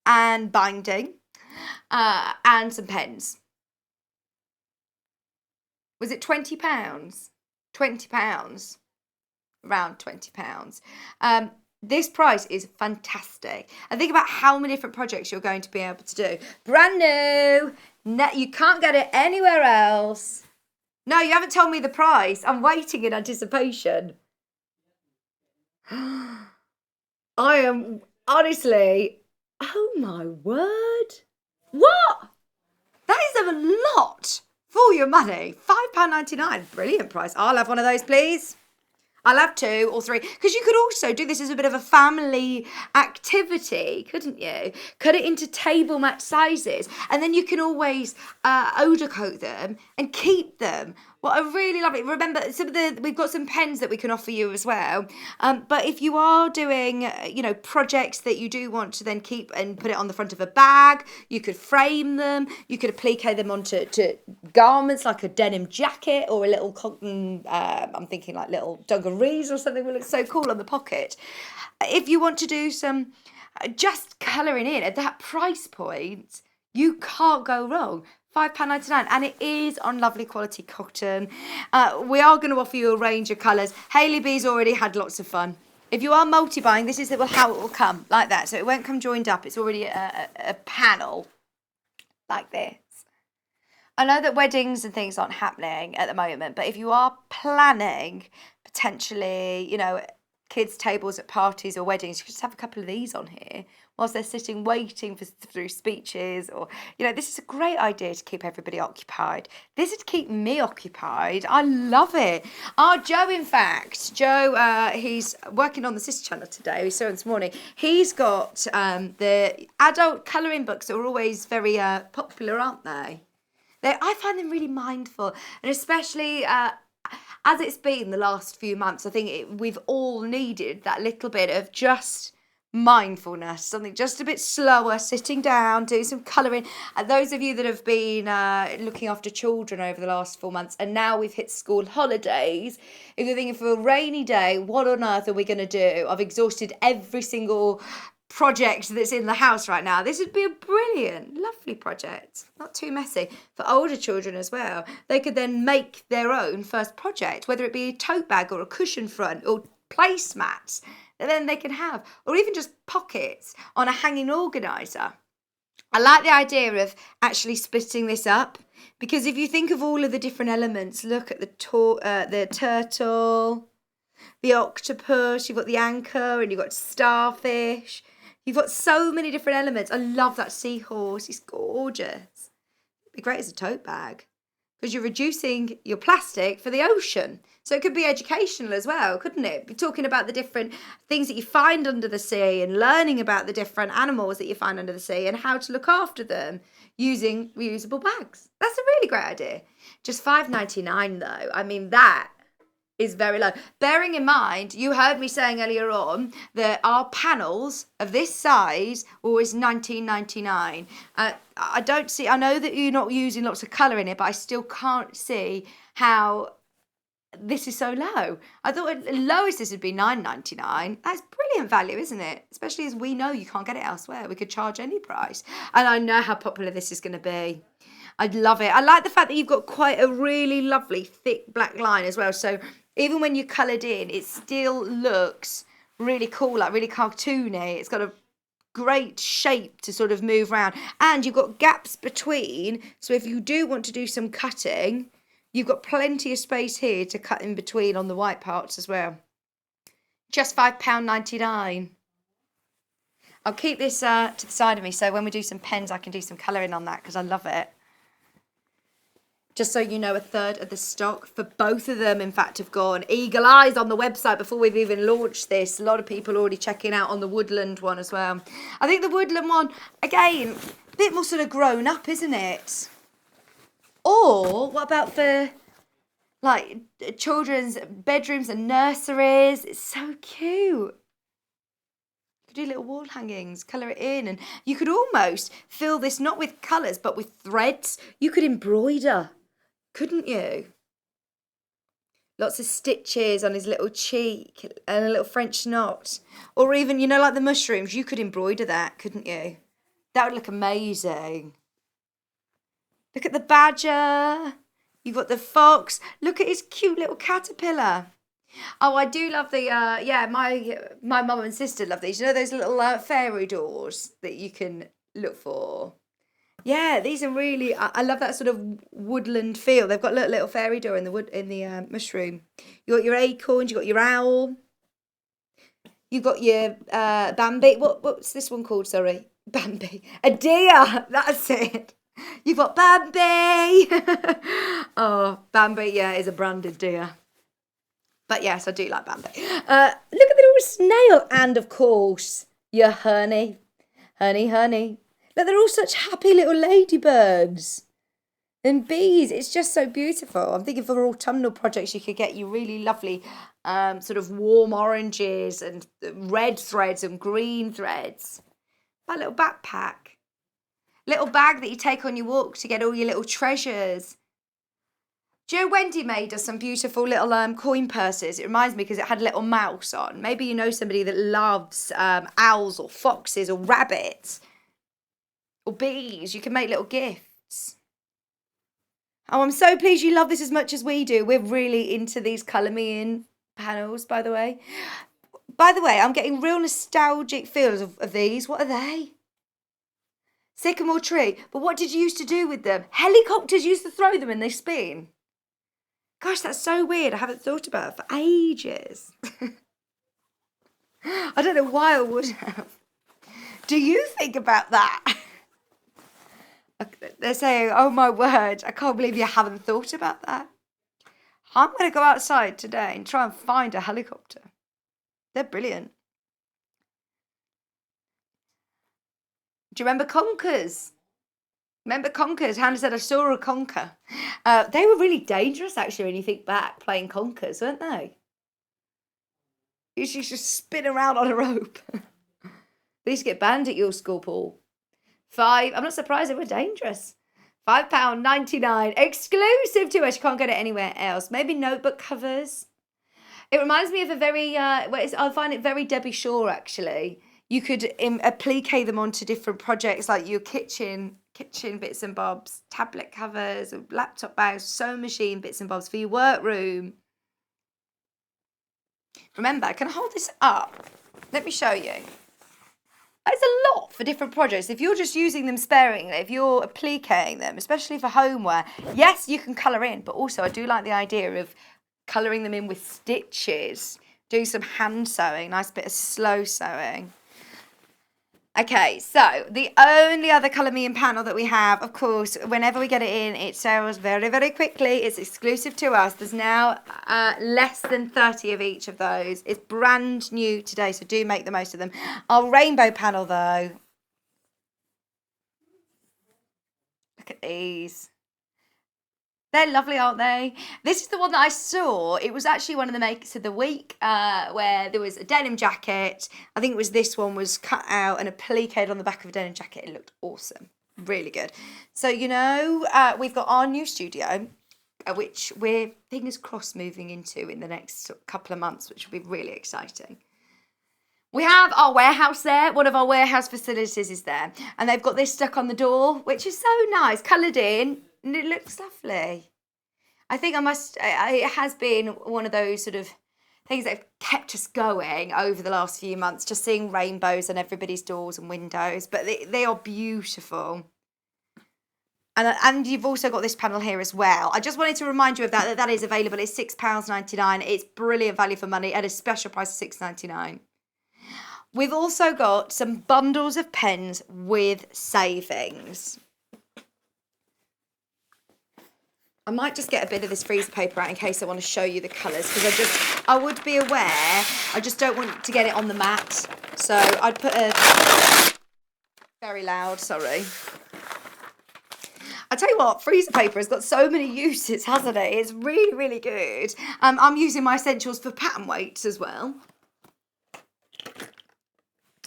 and binding and some pens. Was it £20? £20. Around £20. This price is fantastic. And think about how many different projects you're going to be able to do. Brand new. You can't get it anywhere else. No, you haven't told me the price. I'm waiting in anticipation. I am honestly, oh my word. What? That is a lot. For your money, £5.99, brilliant price. I'll have one of those, please. I'll have 2 or 3, because you could also do this as a bit of a family activity, couldn't you? Cut it into table mat sizes, and then you can always odour coat them and keep them. Well, I really love it. Remember, we've got some pens that we can offer you as well. But if you are doing, projects that you do want to then keep and put it on the front of a bag, you could frame them. You could applique them onto garments like a denim jacket or a little cotton. I'm thinking like little dungarees or something will look so cool on the pocket. If you want to do some just colouring in at that price point, you can't go wrong. £5.99, and it is on lovely quality cotton. We are going to offer you a range of colours. Hayley B's already had lots of fun. If you are multi-buying, this is how it will come, like that. So it won't come joined up. It's already a panel like this. I know that weddings and things aren't happening at the moment, but if you are planning potentially, kids' tables at parties or weddings, you could just have a couple of these on here whilst they're sitting waiting through speeches, or this is a great idea to keep everybody occupied. This is to keep me occupied. I love it. Joe, in fact, he's working on the Sister Channel today. We saw him this morning. He's got the adult colouring books that are always very popular, aren't they? I find them really mindful, and especially as it's been the last few months, I think we've all needed that little bit of just mindfulness, something just a bit slower, sitting down, doing some colouring. And those of you that have been looking after children over the last 4 months, and now we've hit school holidays, if you're thinking for a rainy day, what on earth are we going to do? I've exhausted every single project that's in the house right now, this would be a brilliant, lovely project. Not too messy. For older children as well, they could then make their own first project, whether it be a tote bag or a cushion front or placemats that then they can have, or even just pockets on a hanging organiser. I like the idea of actually splitting this up, because if you think of all of the different elements, look at the turtle, the octopus, you've got the anchor, and you've got starfish. You've got so many different elements. I love that seahorse. He's gorgeous. It'd be great as a tote bag, because you're reducing your plastic for the ocean. So it could be educational as well, couldn't it? Be talking about the different things that you find under the sea and learning about the different animals that you find under the sea and how to look after them using reusable bags. That's a really great idea. Just $5.99 though. I mean, that is very low. Bearing in mind, you heard me saying earlier on that our panels of this size were always $19.99. I don't see, I know that you're not using lots of colour in it, but I still can't see how this is so low. I thought the lowest this would be $9.99. That's brilliant value, isn't it? Especially as we know you can't get it elsewhere. We could charge any price. And I know how popular this is going to be. I'd love it. I like the fact that you've got quite a really lovely thick black line as well. So even when you're coloured in, it still looks really cool, like really cartoony. It's got a great shape to sort of move around. And you've got gaps between. So if you do want to do some cutting, you've got plenty of space here to cut in between on the white parts as well. Just £5.99. I'll keep this to the side of me, so when we do some pens, I can do some colouring on that, because I love it. Just so you know, a third of the stock for both of them, in fact, have gone. Eagle eyes on the website before we've even launched this. A lot of people already checking out on the woodland one as well. I think the woodland one, again, a bit more sort of grown up, isn't it? Or what about for like children's bedrooms and nurseries? It's so cute. You could do little wall hangings, colour it in, and you could almost fill this not with colours but with threads. You could embroider, couldn't you? Lots of stitches on his little cheek and a little French knot. Or even, you know, like the mushrooms, you could embroider that, couldn't you? That would look amazing. Look at the badger. You've got the fox. Look at his cute little caterpillar. Oh, I do love the, my mum and sister love these. You know those little fairy doors that you can look for? Yeah, these are really, I love that sort of woodland feel. They've got little fairy door in the wood, in the mushroom. You got your acorns, you got your owl. You've got your Bambi. What's this one called? Sorry, Bambi. A deer. That's it. You've got Bambi. Oh, Bambi, yeah, is a branded deer. But yes, I do like Bambi. Look at the little snail. And of course, your honey. Honey. Look, they're all such happy little ladybirds. And bees, it's just so beautiful. I'm thinking for autumnal projects, you could get you really lovely sort of warm oranges and red threads and green threads. My little backpack. Little bag that you take on your walk to get all your little treasures. Do you know Wendy made us some beautiful little coin purses? It reminds me because it had a little mouse on. Maybe you know somebody that loves owls or foxes or rabbits or bees. You can make little gifts. Oh, I'm so pleased you love this as much as we do. We're really into these Colour Me In panels, by the way. By the way, I'm getting real nostalgic feels of these. What are they? Sycamore tree. But what did you used to do with them? Helicopters used to throw them and they spin. Gosh, that's so weird. I haven't thought about it for ages. I don't know why I would have. Do you think about that? They're saying, oh my word, I can't believe you haven't thought about that. I'm going to go outside today and try and find a helicopter. They're brilliant. Do you remember conkers? Remember conkers? Hannah said, I saw a conker. They were really dangerous, actually, when you think back, playing conkers, weren't they? You used to just spin around on a rope. They used to get banned at your school, Paul. I'm not surprised they were dangerous. £5.99, exclusive to us. You can't get it anywhere else. Maybe notebook covers. It reminds me of a very, I find it very Debbie Shaw, actually. You could applique them onto different projects like your kitchen bits and bobs, tablet covers, laptop bags, sewing machine bits and bobs for your workroom. Remember, can I hold this up? Let me show you. It's a lot for different projects. If you're just using them sparingly, if you're appliquing them, especially for homeware, yes, you can colour in, but also I do like the idea of colouring them in with stitches, do some hand sewing, nice bit of slow sewing. Okay, so the only other Colour Me In panel that we have, of course, whenever we get it in, it sells very, very quickly. It's exclusive to us. There's now less than 30 of each of those. It's brand new today, so do make the most of them. Our rainbow panel, though. Look at these. They're lovely, aren't they? This is the one that I saw. It was actually one of the makers of the week where there was a denim jacket. I think it was this one was cut out and appliqued on the back of a denim jacket. It looked awesome. Really good. So, you know, we've got our new studio, which we're, fingers crossed, moving into in the next couple of months, which will be really exciting. We have our warehouse there. One of our warehouse facilities is there. And they've got this stuck on the door, which is so nice, coloured in. And it looks lovely. I think it has been one of those sort of things that have kept us going over the last few months, just seeing rainbows on everybody's doors and windows, but they are beautiful. And you've also got this panel here as well. I just wanted to remind you of that is available. It's £6.99. It's brilliant value for money at a special price of £6.99. We've also got some bundles of pens with savings. I might just get a bit of this freezer paper out in case I want to show you the colours, because I would be aware, I just don't want to get it on the mat. So I'd put very loud, sorry. I tell you what, freezer paper has got so many uses, hasn't it? It's really, really good. I'm using my essentials for pattern weights as well.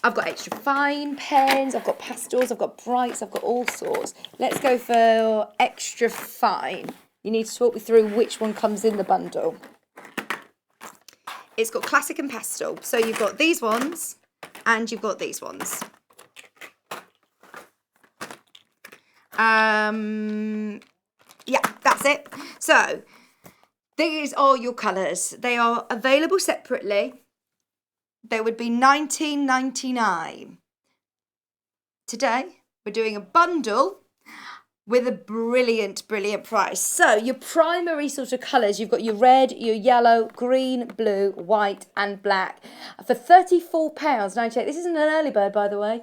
I've got extra fine pens, I've got pastels, I've got brights, I've got all sorts. Let's go for extra fine. You need to talk me through which one comes in the bundle. It's got classic and pastel. So you've got these ones and you've got these ones. Yeah, that's it. So these are your colours. They are available separately. They would be $19.99. Today, we're doing a bundle with a brilliant, brilliant price. So your primary sort of colours, you've got your red, your yellow, green, blue, white and black for £34.98. This isn't an early bird, by the way.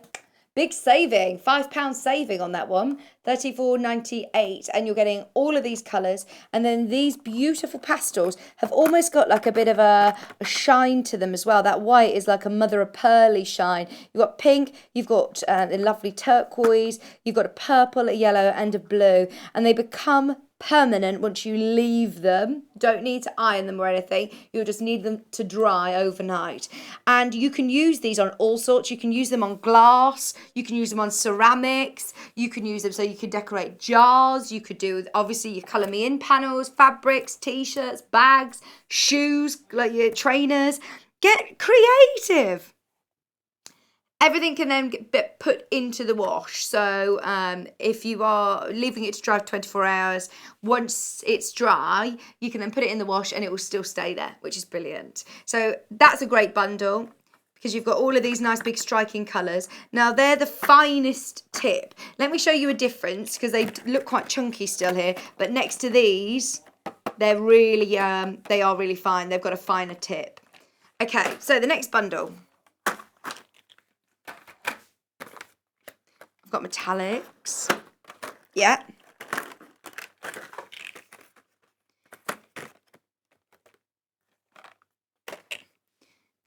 Big saving, £5 saving on that one, $34.98, and you're getting all of these colours. And then these beautiful pastels have almost got like a bit of a shine to them as well. That white is like a mother of pearly shine. You've got pink, you've got a lovely turquoise, you've got a purple, a yellow and a blue, and they become permanent once you leave them. Don't need to iron them or anything. You'll just need them to dry overnight. And you can use these on all sorts. You can use them on glass. You can use them on ceramics. You can use them so you can decorate jars. You could do, obviously, your Colour Me In panels, fabrics, t-shirts, bags, shoes, like your trainers. Get creative. Everything can then get put into the wash. So if you are leaving it to dry for 24 hours, once it's dry, you can then put it in the wash and it will still stay there, which is brilliant. So that's a great bundle because you've got all of these nice big striking colours. Now they're the finest tip. Let me show you a difference because they look quite chunky still here. But next to these, they're really, they are really fine. They've got a finer tip. Okay, so the next bundle. I've got metallics. Yeah.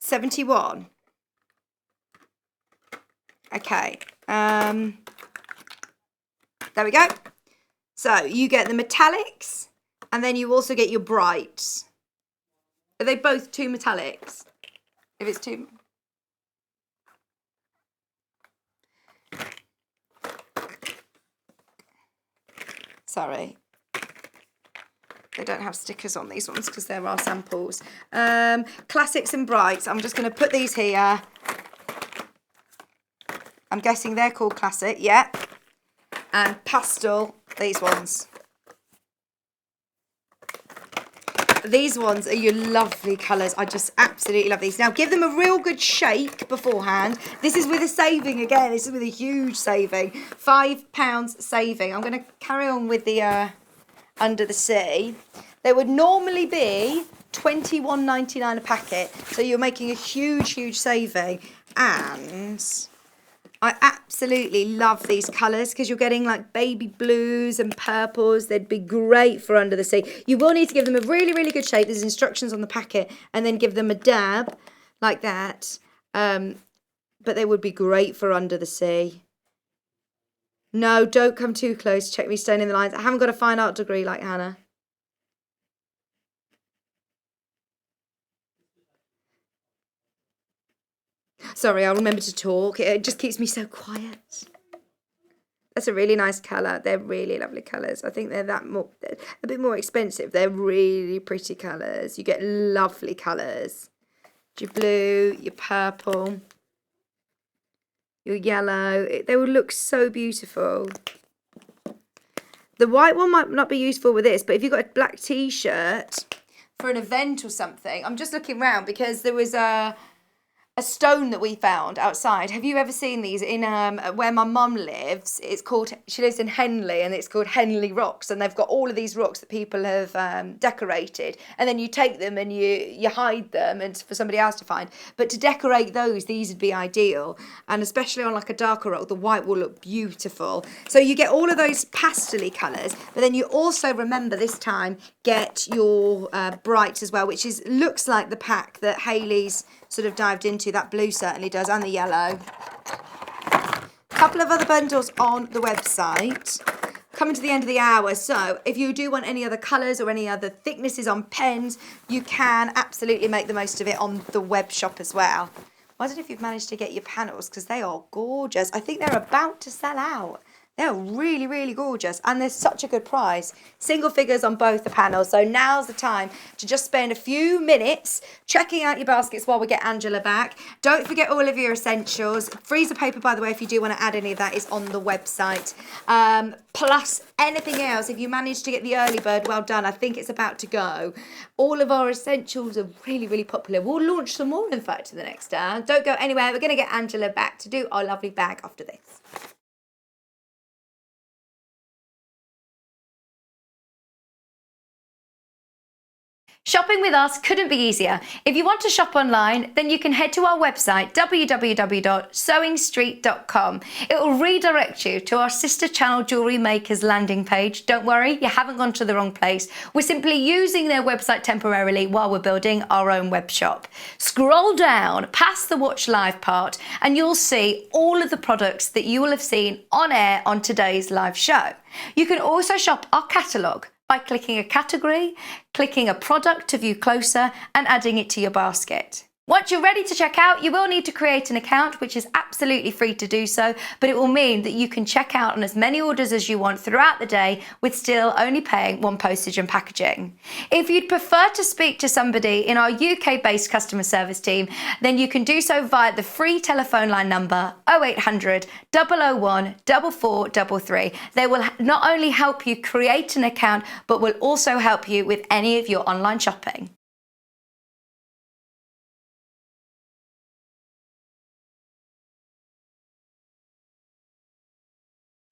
$71. Okay. There we go. So you get the metallics and then you also get your brights. Are they both two metallics? If it's two. Sorry, they don't have stickers on these ones because there are samples. Classics and brights. I'm just going to put these here I'm guessing they're called classic, yeah. And pastel, these ones. These ones are your lovely colours. I just absolutely love these. Now, give them a real good shake beforehand. This is with a saving again. This is with a huge saving. £5 saving. I'm going to carry on with the Under the Sea. They would normally be $21.99 a packet. So you're making a huge, huge saving. And I absolutely love these colours because you're getting like baby blues and purples. They'd be great for Under the Sea. You will need to give them a really, really good shape. There's instructions on the packet, and then give them a dab like that. But they would be great for Under the Sea. No, don't come too close. Check me staying in the lines. I haven't got a fine art degree like Hannah. Sorry, I'll remember to talk. It just keeps me so quiet. That's a really nice colour. They're really lovely colours. I think they're a bit more expensive. They're really pretty colours. You get lovely colours. Your blue, your purple, your yellow. They will look so beautiful. The white one might not be useful with this, but if you've got a black t-shirt for an event or something, I'm just looking around because there was a stone that we found outside. Have you ever seen these in where my mum lives? She lives in Henley, and it's called Henley Rocks, and they've got all of these rocks that people have decorated, and then you take them and you hide them and for somebody else to find. But to decorate those, these would be ideal, and especially on like a darker rock, the white will look beautiful. So you get all of those pastel-y colours, but then you also, remember this time, get your brights as well, which looks like the pack that Hayley's sort of dived into. That blue certainly does, and the yellow. A couple of other bundles on the website. Coming to the end of the hour, so if you do want any other colours or any other thicknesses on pens, you can absolutely make the most of it on the web shop as well. I don't know if you've managed to get your panels, because they are gorgeous. I think they're about to sell out. They're really, really gorgeous, and they're such a good price. Single figures on both the panels, so now's the time to just spend a few minutes checking out your baskets while we get Angela back. Don't forget all of your essentials. Freezer paper, by the way, if you do want to add any of that, is on the website. Plus anything else, if you manage to get the early bird, well done. I think it's about to go. All of our essentials are really, really popular. We'll launch some more, in fact, in the next hour. Don't go anywhere. We're going to get Angela back to do our lovely bag after this. Shopping with us couldn't be easier. If you want to shop online, then you can head to our website, www.sewingstreet.com. It will redirect you to our sister channel Jewellery Makers landing page. Don't worry, you haven't gone to the wrong place. We're simply using their website temporarily while we're building our own web shop. Scroll down past the Watch Live part, and you'll see all of the products that you will have seen on air on today's live show. You can also shop our catalogue by clicking a category, clicking a product to view closer, and adding it to your basket. Once you're ready to check out, you will need to create an account, which is absolutely free to do so, but it will mean that you can check out on as many orders as you want throughout the day with still only paying one postage and packaging. If you'd prefer to speak to somebody in our UK-based customer service team, then you can do so via the free telephone line number 0800 001 4433. They will not only help you create an account, but will also help you with any of your online shopping.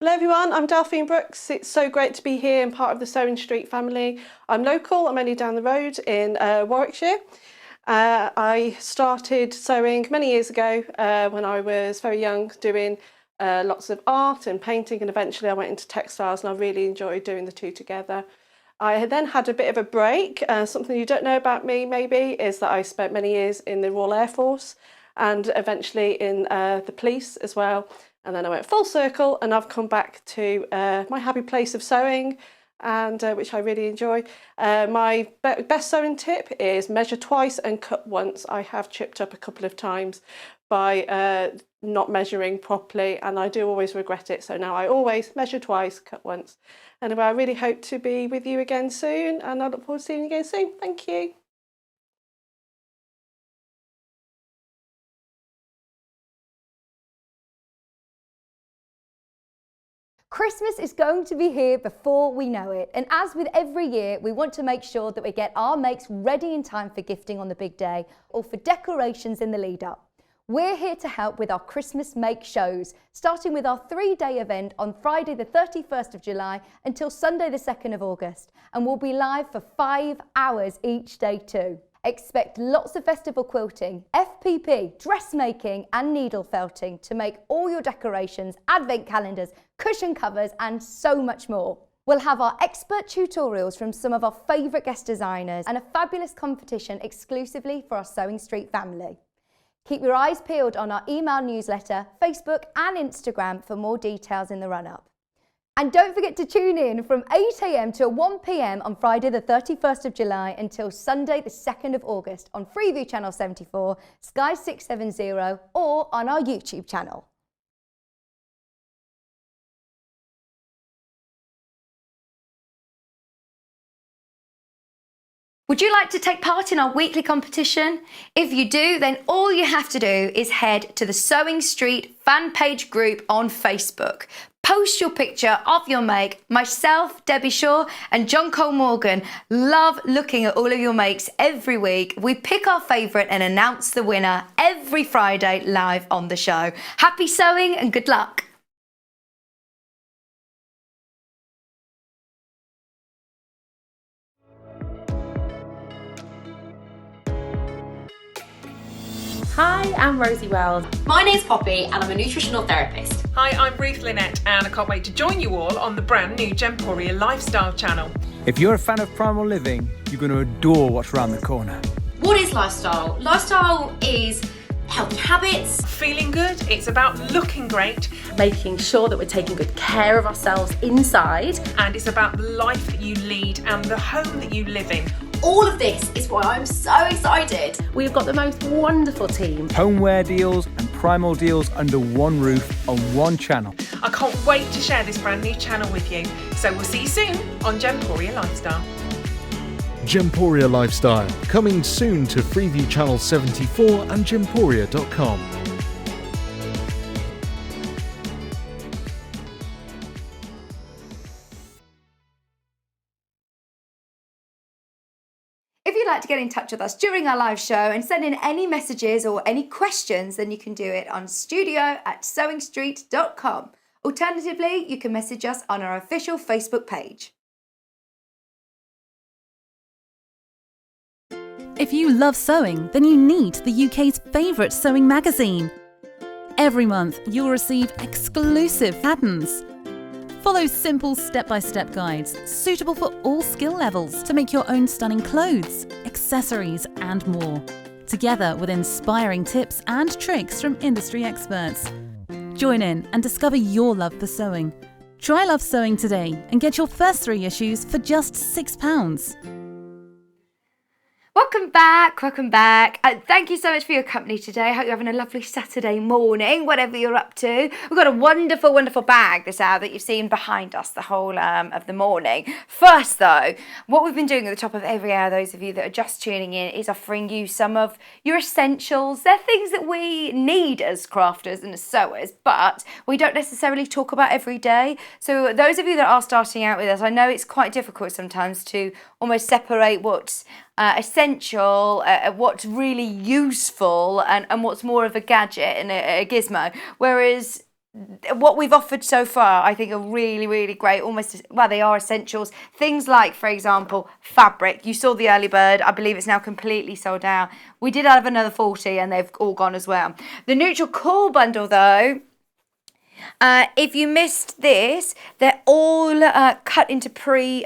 Hello everyone, I'm Delphine Brooks. It's so great to be here and part of the Sewing Street family. I'm local, I'm only down the road in Warwickshire. I started sewing many years ago when I was very young, doing lots of art and painting, and eventually I went into textiles, and I really enjoyed doing the two together. I then had a bit of a break. Something you don't know about me maybe is that I spent many years in the Royal Air Force and eventually in the police as well. And then I went full circle, and I've come back to my happy place of sewing, and which I really enjoy. My best sewing tip is measure twice and cut once. I have chipped up a couple of times by not measuring properly, and I do always regret it. So now I always measure twice, cut once. Anyway, I really hope to be with you again soon, and I look forward to seeing you again soon. Thank you. Christmas is going to be here before we know it, and as with every year, we want to make sure that we get our makes ready in time for gifting on the big day or for decorations in the lead up. We're here to help with our Christmas make shows, starting with our 3-day event on Friday the 31st of July until Sunday the 2nd of August, and we'll be live for 5 hours each day too. Expect lots of festival quilting, FPP, dressmaking and needle felting to make all your decorations, advent calendars, cushion covers and so much more. We'll have our expert tutorials from some of our favourite guest designers and a fabulous competition exclusively for our Sewing Street family. Keep your eyes peeled on our email newsletter, Facebook and Instagram for more details in the run-up. And don't forget to tune in from 8 AM to 1 PM on Friday the 31st of July until Sunday the 2nd of August on Freeview Channel 74, Sky 670 or on our YouTube channel. Would you like to take part in our weekly competition? If you do, then all you have to do is head to the Sewing Street fan page group on Facebook. Post your picture of your make. Myself, Debbie Shaw and John Cole Morgan love looking at all of your makes every week. We pick our favourite and announce the winner every Friday live on the show. Happy sewing and good luck. Hi, I'm Rosie Wells. My name's Poppy and I'm a nutritional therapist. Hi, I'm Ruth Lynette and I can't wait to join you all on the brand new Gemporia Lifestyle channel. If you're a fan of primal living, you're going to adore what's around the corner. What is lifestyle? Lifestyle is healthy habits. Feeling good, it's about looking great, Making sure that we're taking good care of ourselves inside. and it's about the life that you lead and the home that you live in. All of this is why I'm so excited. We've got the most wonderful team. Homeware deals and primal deals under one roof on one channel. I can't wait to share this brand new channel with you. So we'll see you soon on Gemporia Lifestyle. Gemporia Lifestyle, coming soon to Freeview Channel 74 and gemporia.com. If you'd like to get in touch with us during our live show and send in any messages or any questions, then you can do it on studio@sewingstreet.com. Alternatively, you can message us on our official Facebook page. If you love sewing, then you need the UK's favourite sewing magazine. Every month, you'll receive exclusive patterns. Follow simple step-by-step guides suitable for all skill levels to make your own stunning clothes, accessories and more, together with inspiring tips and tricks from industry experts. Join in and discover your love for sewing. Try Love Sewing today and get your first 3 issues for just £6. Welcome back, welcome back. Thank you so much for your company today. I hope you're having a lovely Saturday morning, whatever you're up to. We've got a wonderful, wonderful bag this hour that you've seen behind us the whole of the morning. First though, what we've been doing at the top of every hour, those of you that are just tuning in, is offering you some of your essentials. They're things that we need as crafters and as sewers, but we don't necessarily talk about every day. So those of you that are starting out with us, I know it's quite difficult sometimes to almost separate what's essential, what's really useful and what's more of a gadget and a gizmo, whereas what we've offered so far I think are really, really great, almost, well, they are essentials. Things like, for example, fabric. You saw the early bird. I believe it's now completely sold out. We did have another 40 and they've all gone as well. The neutral core bundle though, if you missed this, they're all cut into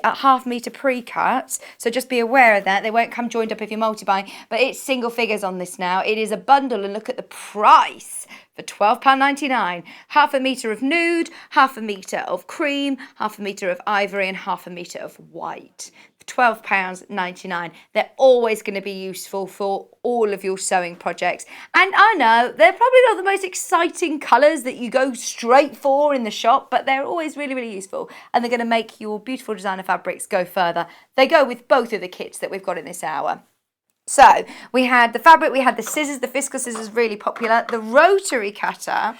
half metre pre-cuts, so just be aware of that. They won't come joined up if you're multi-buying, but it's single figures on this now. It is a bundle and look at the price for £12.99. Half a metre of nude, half a metre of cream, half a metre of ivory and half a metre of white. £12.99. They're always going to be useful for all of your sewing projects. And I know they're probably not the most exciting colours that you go straight for in the shop, but they're always really, really useful. And they're going to make your beautiful designer fabrics go further. They go with both of the kits that we've got in this hour. So we had the fabric, we had the scissors, the Fiskal scissors, really popular. The Rotary Cutter.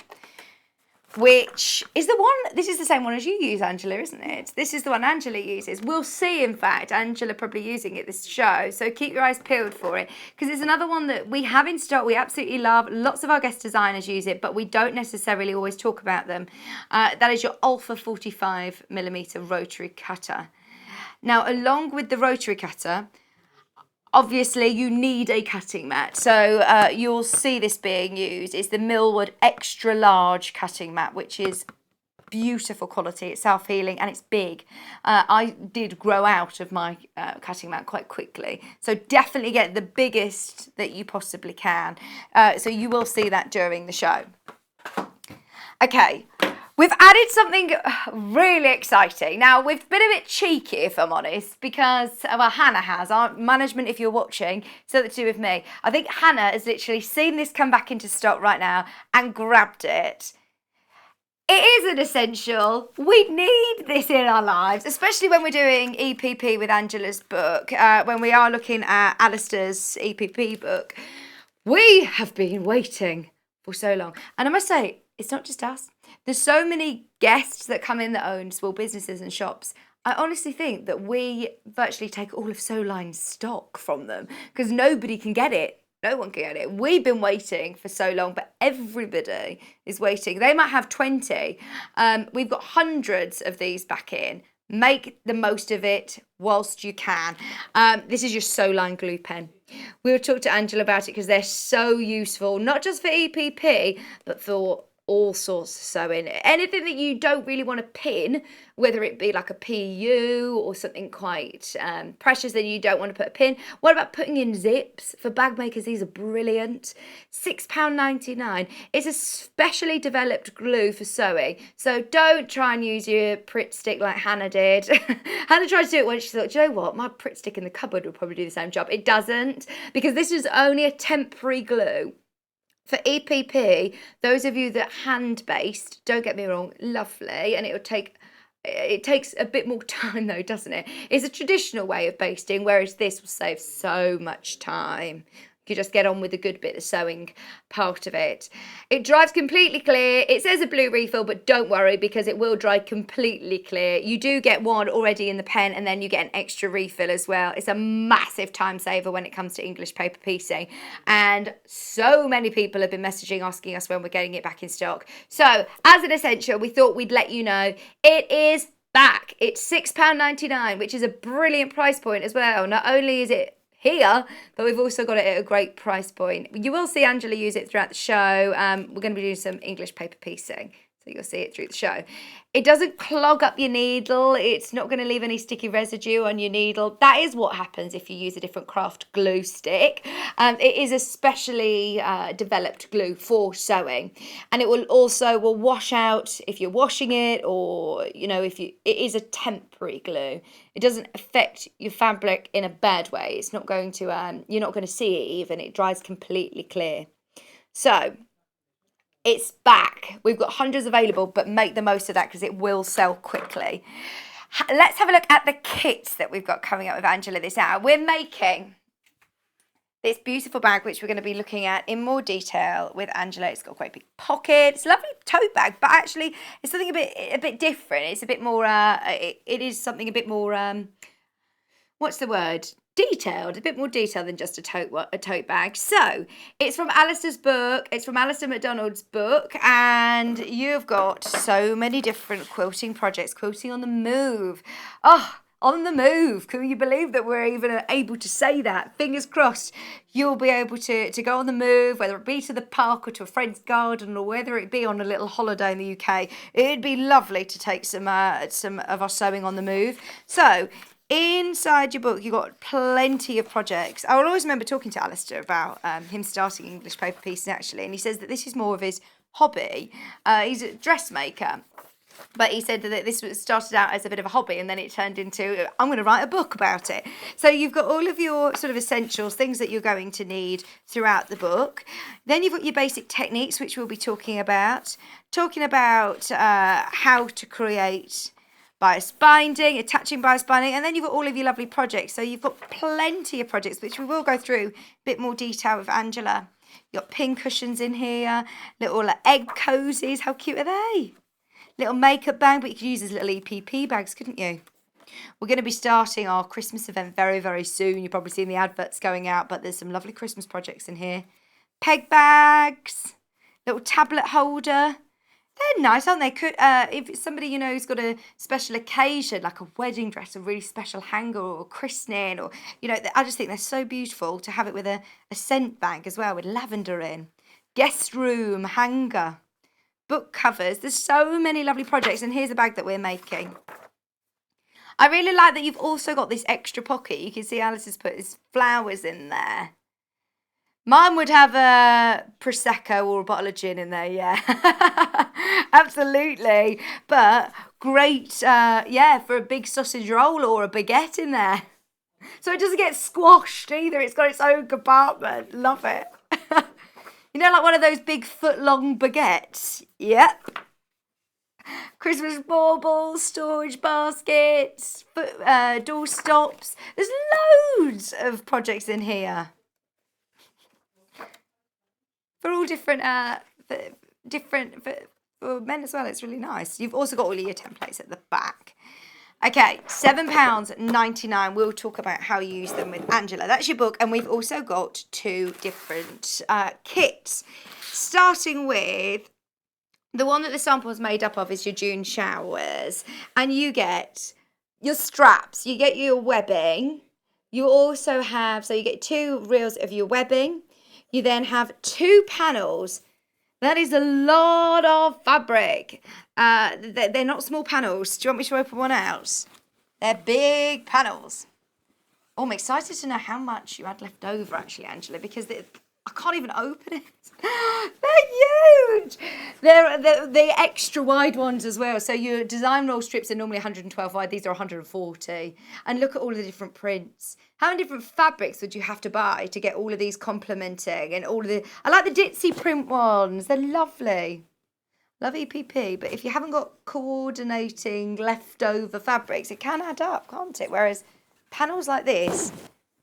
which is the one, this is the same one as you use, Angela, isn't it? This is the one Angela uses. We'll see, in fact, Angela probably using it this show, so keep your eyes peeled for it, because it's another one that we have in stock, we absolutely love. Lots of our guest designers use it, but we don't necessarily always talk about them. That is your Alpha 45mm Rotary Cutter. Now, along with the Rotary Cutter, obviously, you need a cutting mat, so you'll see this being used. It's the Millwood Extra Large Cutting Mat, which is beautiful quality. It's self-healing and it's big. I did grow out of my cutting mat quite quickly, so definitely get the biggest that you possibly can. So you will see that during the show. Okay. We've added something really exciting. Now, we've been a bit cheeky, if I'm honest, because, well, Hannah has, our management, if you're watching, so the two of me. I think Hannah has literally seen this come back into stock right now and grabbed it. It is an essential. We need this in our lives, especially when we're doing EPP with Angela's book, when we are looking at Alistair's EPP book. We have been waiting for so long. And I must say, it's not just us. There's so many guests that come in that own small businesses and shops. I honestly think that we virtually take all of Soline's stock from them because nobody can get it. No one can get it. We've been waiting for so long, but everybody is waiting. They might have 20. We've got hundreds of these back in. Make the most of it whilst you can. This is your Soline glue pen. We'll talk to Angela about it because they're so useful, not just for EPP, but for all sorts of sewing. Anything that you don't really want to pin, whether it be like a PU or something quite precious that you don't want to put a pin. What about putting in zips? For bag makers, these are brilliant. £6.99. It's a specially developed glue for sewing, so don't try and use your Pritt stick like Hannah did. Hannah tried to do it once. She thought, do you know what, my Pritt stick in the cupboard would probably do the same job. It doesn't, because this is only a temporary glue. For EPP, those of you that hand-based, don't get me wrong, lovely, and it takes a bit more time though, doesn't it? It's a traditional way of basting, whereas this will save so much time. You just get on with the good bit, the sewing part of it. It dries completely clear. It says a blue refill, but don't worry because it will dry completely clear. You do get one already in the pen and then you get an extra refill as well. It's a massive time saver when it comes to English paper piecing. And so many people have been messaging asking us when we're getting it back in stock. So as an essential, we thought we'd let you know it is back. It's £6.99, which is a brilliant price point as well. Not only is it here, but we've also got it at a great price point. You will see Angela use it throughout the show. We're going to be doing some English paper piecing, so you'll see it through the show. It doesn't clog up your needle. It's not going to leave any sticky residue on your needle. That is what happens if you use a different craft glue stick. It is a specially developed glue for sewing, and it will wash out if you're washing it, or it is a temporary glue. It doesn't affect your fabric in a bad way. It's not going to you're not going to see it even. It dries completely clear. So it's back. We've got hundreds available, but make the most of that because it will sell quickly. Let's have a look at the kits that we've got coming up with Angela this hour. We're making this beautiful bag, which we're going to be looking at in more detail with Angela. It's got quite big pockets, lovely tote bag, but actually it's something a bit different. It's a bit more, it is something a bit more, what's the word? Detailed, a bit more detailed than just a tote bag. So it's from Alistair's book. It's from Alistair McDonald's book, and you've got so many different quilting projects. Quilting on the move. Oh, on the move. Can you believe that we're even able to say that? Fingers crossed you'll be able to go on the move, whether it be to the park or to a friend's garden, or whether it be on a little holiday in the UK. It'd be lovely to take some of our sewing on the move. So inside your book, you've got plenty of projects. I will always remember talking to Alistair about him starting English paper piecing, actually, and he says that this is more of his hobby. He's a dressmaker, but he said that this started out as a bit of a hobby and then it turned into, I'm going to write a book about it. So you've got all of your sort of essentials, things that you're going to need throughout the book. Then you've got your basic techniques, which we'll be talking about how to create bias binding, attaching bias binding, and then you've got all of your lovely projects. So you've got plenty of projects, which we will go through a bit more detail with Angela. You got pin cushions in here, little egg cozies. How cute are they? Little makeup bag, but you could use as little EPP bags, couldn't you? We're going to be starting our Christmas event very, very soon. You've probably seen the adverts going out, but there's some lovely Christmas projects in here. Peg bags, little tablet holder. They're nice, aren't they? If it's somebody you know who's got a special occasion, like a wedding dress, a really special hanger, or a christening, or I just think they're so beautiful to have it with a scent bag as well, with lavender in. Guest room hanger, book covers. There's so many lovely projects, and here's a bag that we're making. I really like that you've also got this extra pocket. You can see Alice has put his flowers in there. Mine would have a Prosecco or a bottle of gin in there, yeah. Absolutely. But great, for a big sausage roll or a baguette in there. So it doesn't get squashed either. It's got its own compartment. Love it. Like one of those big foot-long baguettes. Yep. Christmas baubles, storage baskets, door stops. There's loads of projects in here. For all different, for men as well. It's really nice. You've also got all of your templates at the back. Okay, £7.99. We'll talk about how you use them with Angela. That's your book, and we've also got 2 different kits. Starting with the one that the sample is made up of is your June showers, and you get your straps, you get your webbing. You also have, so you get 2 reels of your webbing. You then have 2 panels. That is a lot of fabric. They're not small panels. Do you want me to open one out? They're big panels. Oh, I'm excited to know how much you had left over, actually, Angela, because I can't even open it. They're huge. They're the extra wide ones as well. So your design roll strips are normally 112 wide. These are 140. And look at all the different prints. How many different fabrics would you have to buy to get all of these complementing and all of the... I like the ditzy print ones. They're lovely. Love EPP. But if you haven't got coordinating leftover fabrics, it can add up, can't it? Whereas panels like this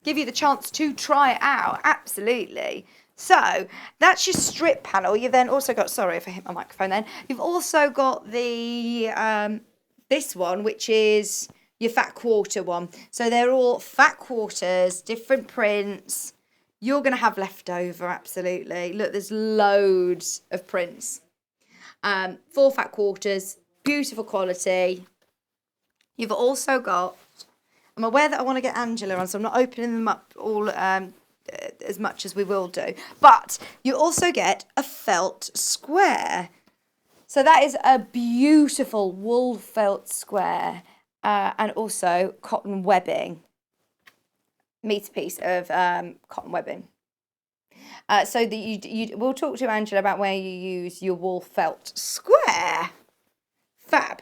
give you the chance to try it out. Absolutely. So that's your strip panel. You've then also got, sorry if I hit my microphone then. You've also got the this one, which is your fat quarter one. So they're all fat quarters, different prints. You're going to have leftover, absolutely. Look, there's loads of prints. 4 fat quarters, beautiful quality. You've also got, I'm aware that I want to get Angela on, so I'm not opening them up all as much as we will do. But you also get a felt square. So that is a beautiful wool felt square and also cotton webbing. Meter piece of cotton webbing. So that we'll talk to Angela about where you use your wool felt square. Fab.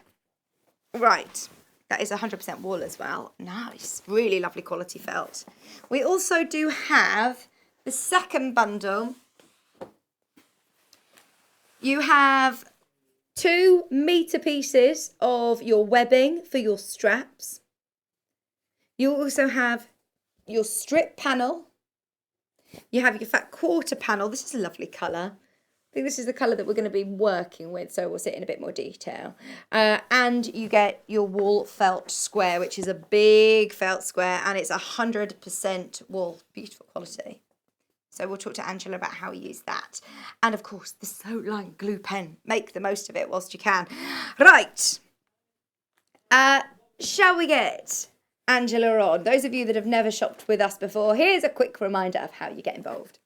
Right. That is 100% wool as well. Nice. Really lovely quality felt. We also do have the second bundle. You have 2 meter pieces of your webbing for your straps. You also have your strip panel. You have your fat quarter panel. This is a lovely colour. I think this is the colour that we're going to be working with, so we'll see it in a bit more detail. And you get your wool felt square, which is a big felt square, and it's 100% wool. Beautiful quality. So we'll talk to Angela about how we use that. And of course, the Sew Line glue pen. Make the most of it whilst you can. Right. Shall we get Angela on? Those of you that have never shopped with us before, here's a quick reminder of how you get involved.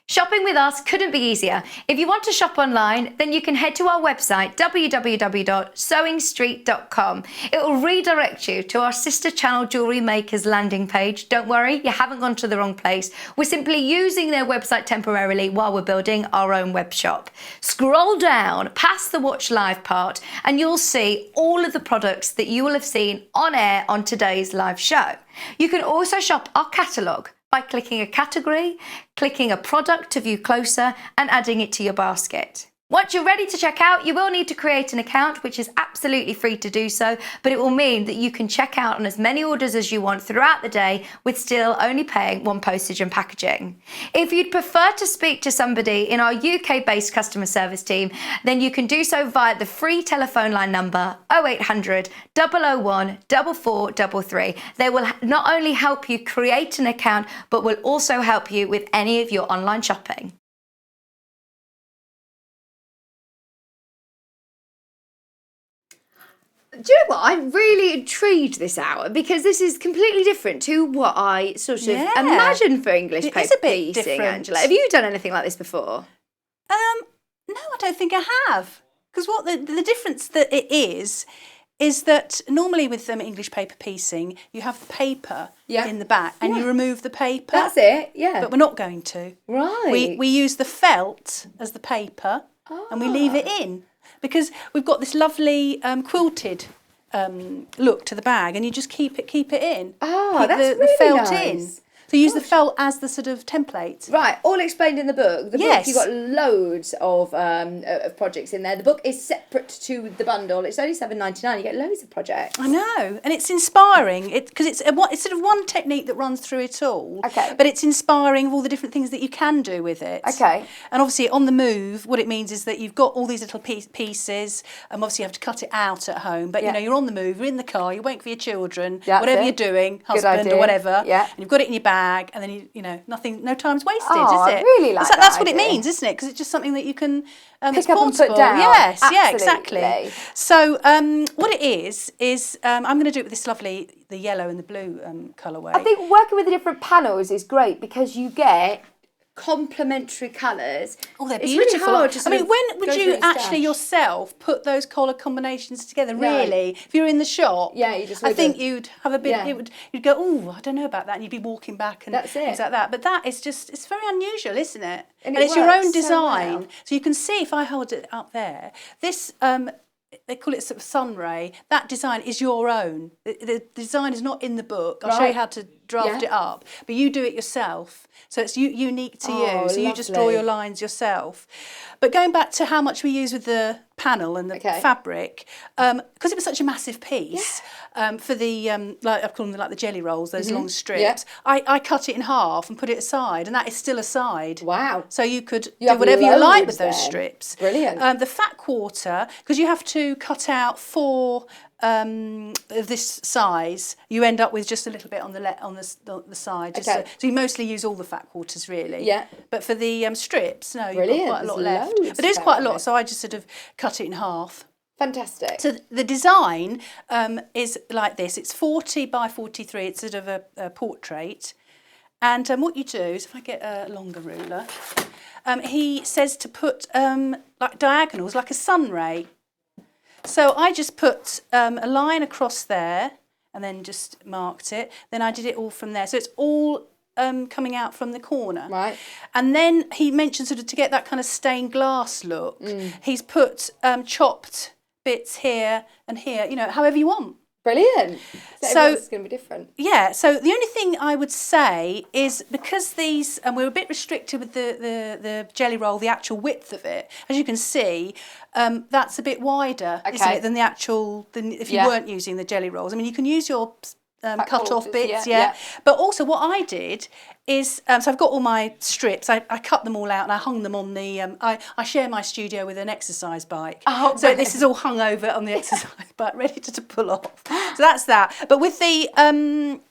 Shopping with us couldn't be easier. If you want to shop online, then you can head to our website, www.sewingstreet.com. It will redirect you to our sister channel Jewellery Makers landing page. Don't worry, you haven't gone to the wrong place. We're simply using their website temporarily while we're building our own web shop. Scroll down past the Watch Live part and you'll see all of the products that you will have seen on air on today's live show. You can also shop our catalogue by clicking a category, clicking a product to view closer and adding it to your basket. Once you're ready to check out, you will need to create an account, which is absolutely free to do so, but it will mean that you can check out on as many orders as you want throughout the day with still only paying one postage and packaging. If you'd prefer to speak to somebody in our UK-based customer service team, then you can do so via the free telephone line number 0800 001 4433. They will not only help you create an account, but will also help you with any of your online shopping. Do you know what? I'm really intrigued this hour because this is completely different to what I sort of imagined for English paper is a bit piecing, different. Angela. Have you done anything like this before? No, I don't think I have. Because what the difference that it is that normally with English paper piecing, you have the paper in the back and you remove the paper. That's it, yeah. But we're not going to. Right. We use the felt as the paper and we leave it in. Because we've got this lovely quilted look to the bag, and you just keep it in. Oh, keep that's the really felt nice. in. So you use the felt as the sort of template. Right, all explained in the book. The Yes. book, you've got loads of projects in there. The book is separate to the bundle. It's only $7.99. You get loads of projects. I know, and it's inspiring because it's sort of one technique that runs through it all. Okay. But it's inspiring of all the different things that you can do with it. Okay. And obviously, on the move, what it means is that you've got all these little pieces. Obviously, you have to cut it out at home. But you know, you're on the move. You're in the car. You're waiting for your children. That's whatever it. you're doing, Good husband idea. or whatever. Yeah. And you've got it in your bag, and then you know, no time's wasted, Oh, is it? I really like that That's what it idea. means, isn't it? Because it's just something that you can Pick up and put portable. down. Yes, yeah, Absolutely. exactly. So what it is I'm going to do it with this lovely, the yellow and the blue colourway. I think working with the different panels is great because you get complementary colours. Oh, they're It's beautiful. really hard to sort of when would go you through and actually stash. yourself put those colour combinations together? No. Really, if you're in the shop, Yeah, you just I would think have- you'd have a bit. Yeah. You'd go, oh, I don't know about that, and you'd be walking back and That's it. things like that. But that is just, it's very unusual, isn't it? And it it's your works own so design, well. so you can see if I hold it up there. This. They call it sort of sun ray. That design is your own. The design is not in the book. I'll show you Right. how to draft Yeah. it up, but you do it yourself. So it's unique to Oh, you. So you just draw lovely. your lines yourself. But going back to how much we use with the panel and the Okay. fabric, because it was such a massive piece, for the like I call them like the jelly rolls, those long strips. I cut it in half and put it aside, and that is still aside. Wow. So you could You do have whatever you like with loads those then. strips. Brilliant. The fat quarter, because you have to cut out 4 of this size, you end up with just a little bit on the side. Just Okay. so you mostly use all the fat quarters really. Yeah. But for the strips, no, you've Brilliant. got quite a lot There's left. loads But there's of quite a fat lot, so I just sort of cut it in half. Fantastic. So the design is like this. It's 40 by 43. It's sort of a portrait. And what you do is, if I get a longer ruler, he says to put like diagonals, like a sun ray. So I just put a line across there and then just marked it. Then I did it all from there. So it's all coming out from the corner. Right. And then he mentioned sort of to get that kind of stained glass look, he's put chopped bits here and here, you know, however you want. Brilliant. So it's going to be different. Yeah, so the only thing I would say is because these, and we're a bit restricted with the jelly roll, the actual width of it, as you can see, that's a bit wider, isn't Okay. it, than the actual, if you weren't using the jelly rolls. I mean, you can use your cut off quarters, bits, yeah. But also what I did is, so I've got all my strips, I cut them all out and I hung them on the, I share my studio with an exercise bike. Oh, so this is all hung over on the exercise bike, ready to pull off. So that's that. But with the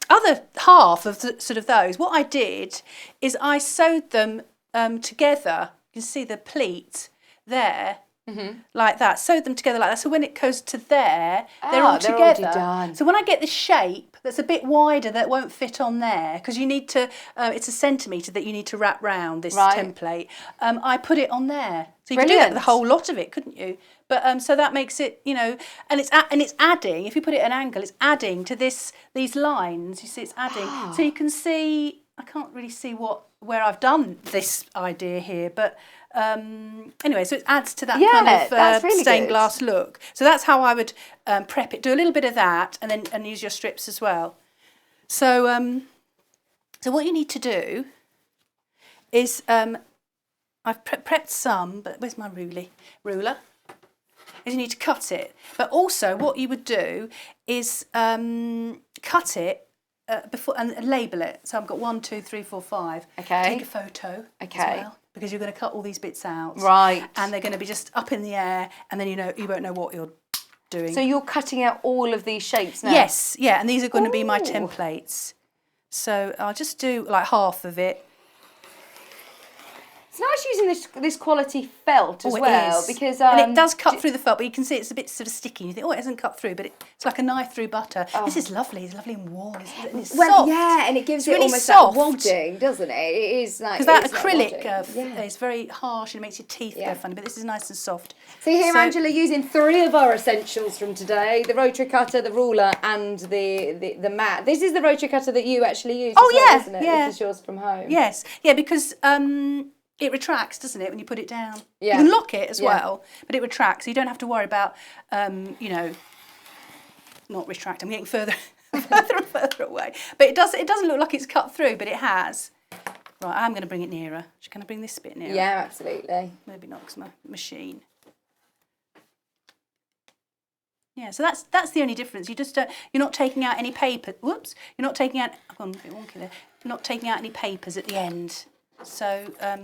other half of sort of those, what I did is I sewed them together. You can see the pleat there. Like that, sewed them together like that. So when it goes to there, they're all they're together. already done. So when I get the shape that's a bit wider that won't fit on there, because you need to, it's a centimetre that you need to wrap round this template. I put it on there. So you could do that with the whole lot of it, couldn't you? But so that makes it, you know, and it's adding. If you put it at an angle, it's adding to these lines. You see, it's adding. So you can see. I can't really see where I've done this idea here, but. Anyway, so it adds to that kind of really stained good. glass look. So that's how I would prep it. Do a little bit of that, and use your strips as well. So so what you need to do is I've prepped some, but where's my ruler? Is you need to cut it. But also what you would do is cut it before and label it. So I've got 1, 2, 3, 4, 5. Okay. Take a photo as well, because you're going to cut all these bits out. Right. And they're going to be just up in the air, and then you won't know what you're doing. So you're cutting out all of these shapes now? Yes, yeah, and these are going to be my templates. So I'll just do like half of it. It's nice using this quality felt as it well is. because and it does cut through the felt, but you can see it's a bit sort of sticky. You think, it hasn't cut through, but it's like a knife through butter. This is lovely. It's lovely and warm. It's soft. Yeah, and it gives it really almost soft. that wadding, doesn't it? It is like because that it's acrylic is very harsh and it makes your teeth go funny. But this is nice and soft. So here, Angela, using 3 of our essentials from today: the rotary cutter, the ruler, and the mat. This is the rotary cutter that you actually use. Isn't it? Yeah. This is yours from home. Yes, yeah, because it retracts, doesn't it, when you put it down? Yeah. You can lock it as well, but it retracts, so you don't have to worry about, not retract. I'm getting further and further away. But it doesn't look like it's cut through, but it has. Right, I'm going to bring it nearer. Can I bring this bit nearer? Yeah, absolutely. Maybe not, because my machine. Yeah, so that's the only difference. You just you're not taking out any paper. Whoops! You're not taking out. I've gone a bit wonky there. You're not taking out any papers at the end. So, what have I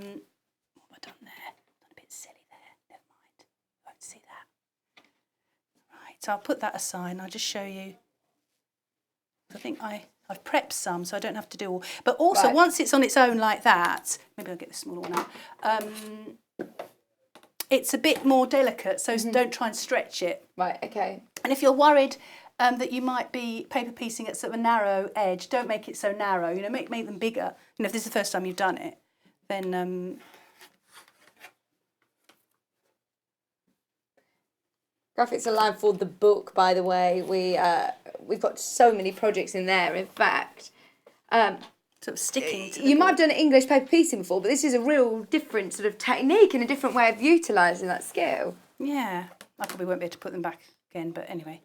done there? Done a bit silly there. Never mind. I won't see that. Right, so I'll put that aside and I'll just show you. I think I've prepped some, so I don't have to do all. But also, once it's on its own like that, maybe I'll get the smaller one out. It's a bit more delicate, so don't try and stretch it. Right. Okay. And if you're worried that you might be paper piecing at sort of a narrow edge, don't make it so narrow. Make them bigger. If this is the first time you've done it, then Graphics Alive for the book, by the way. We've got so many projects in there. In fact, sort of sticking to you might have done English paper piecing before, but this is a real different sort of technique and a different way of utilising that skill. Yeah, I probably won't be able to put them back again, but anyway.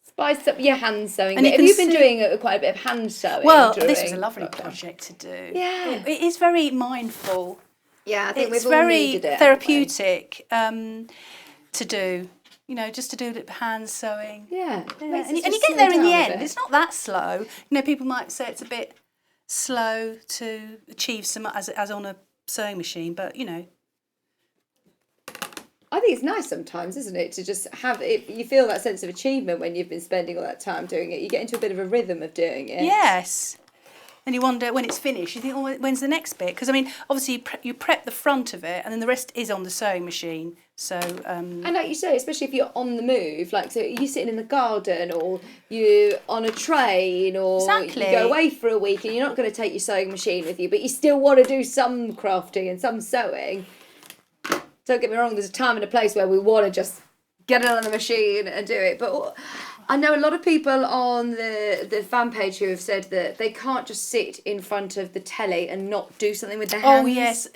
Spice up your hand sewing. And Have you been doing quite a bit of hand sewing? Well, this was a lovely project to do. Yeah. It is very mindful. Yeah, I think it's we've all very needed it. therapeutic to do. Just to do a bit of hand sewing. Yeah. And you get there in the end. It's not that slow. People might say it's a bit slow to achieve some as on a sewing machine, but I think it's nice sometimes, isn't it, to just have it. You feel that sense of achievement when you've been spending all that time doing it. You get into a bit of a rhythm of doing it. Yes. And you wonder when it's finished, you think, when's the next bit? Because, obviously you prep the front of it and then the rest is on the sewing machine. So, and like you say, especially if you're on the move, like so you're sitting in the garden or you're on a train or you go away for a week and you're not going to take your sewing machine with you, but you still want to do some crafting and some sewing. Don't get me wrong, there's a time and a place where we want to just get it on the machine and do it. But I know a lot of people on the fan page who have said that they can't just sit in front of the telly and not do something with their hands. Oh, yes.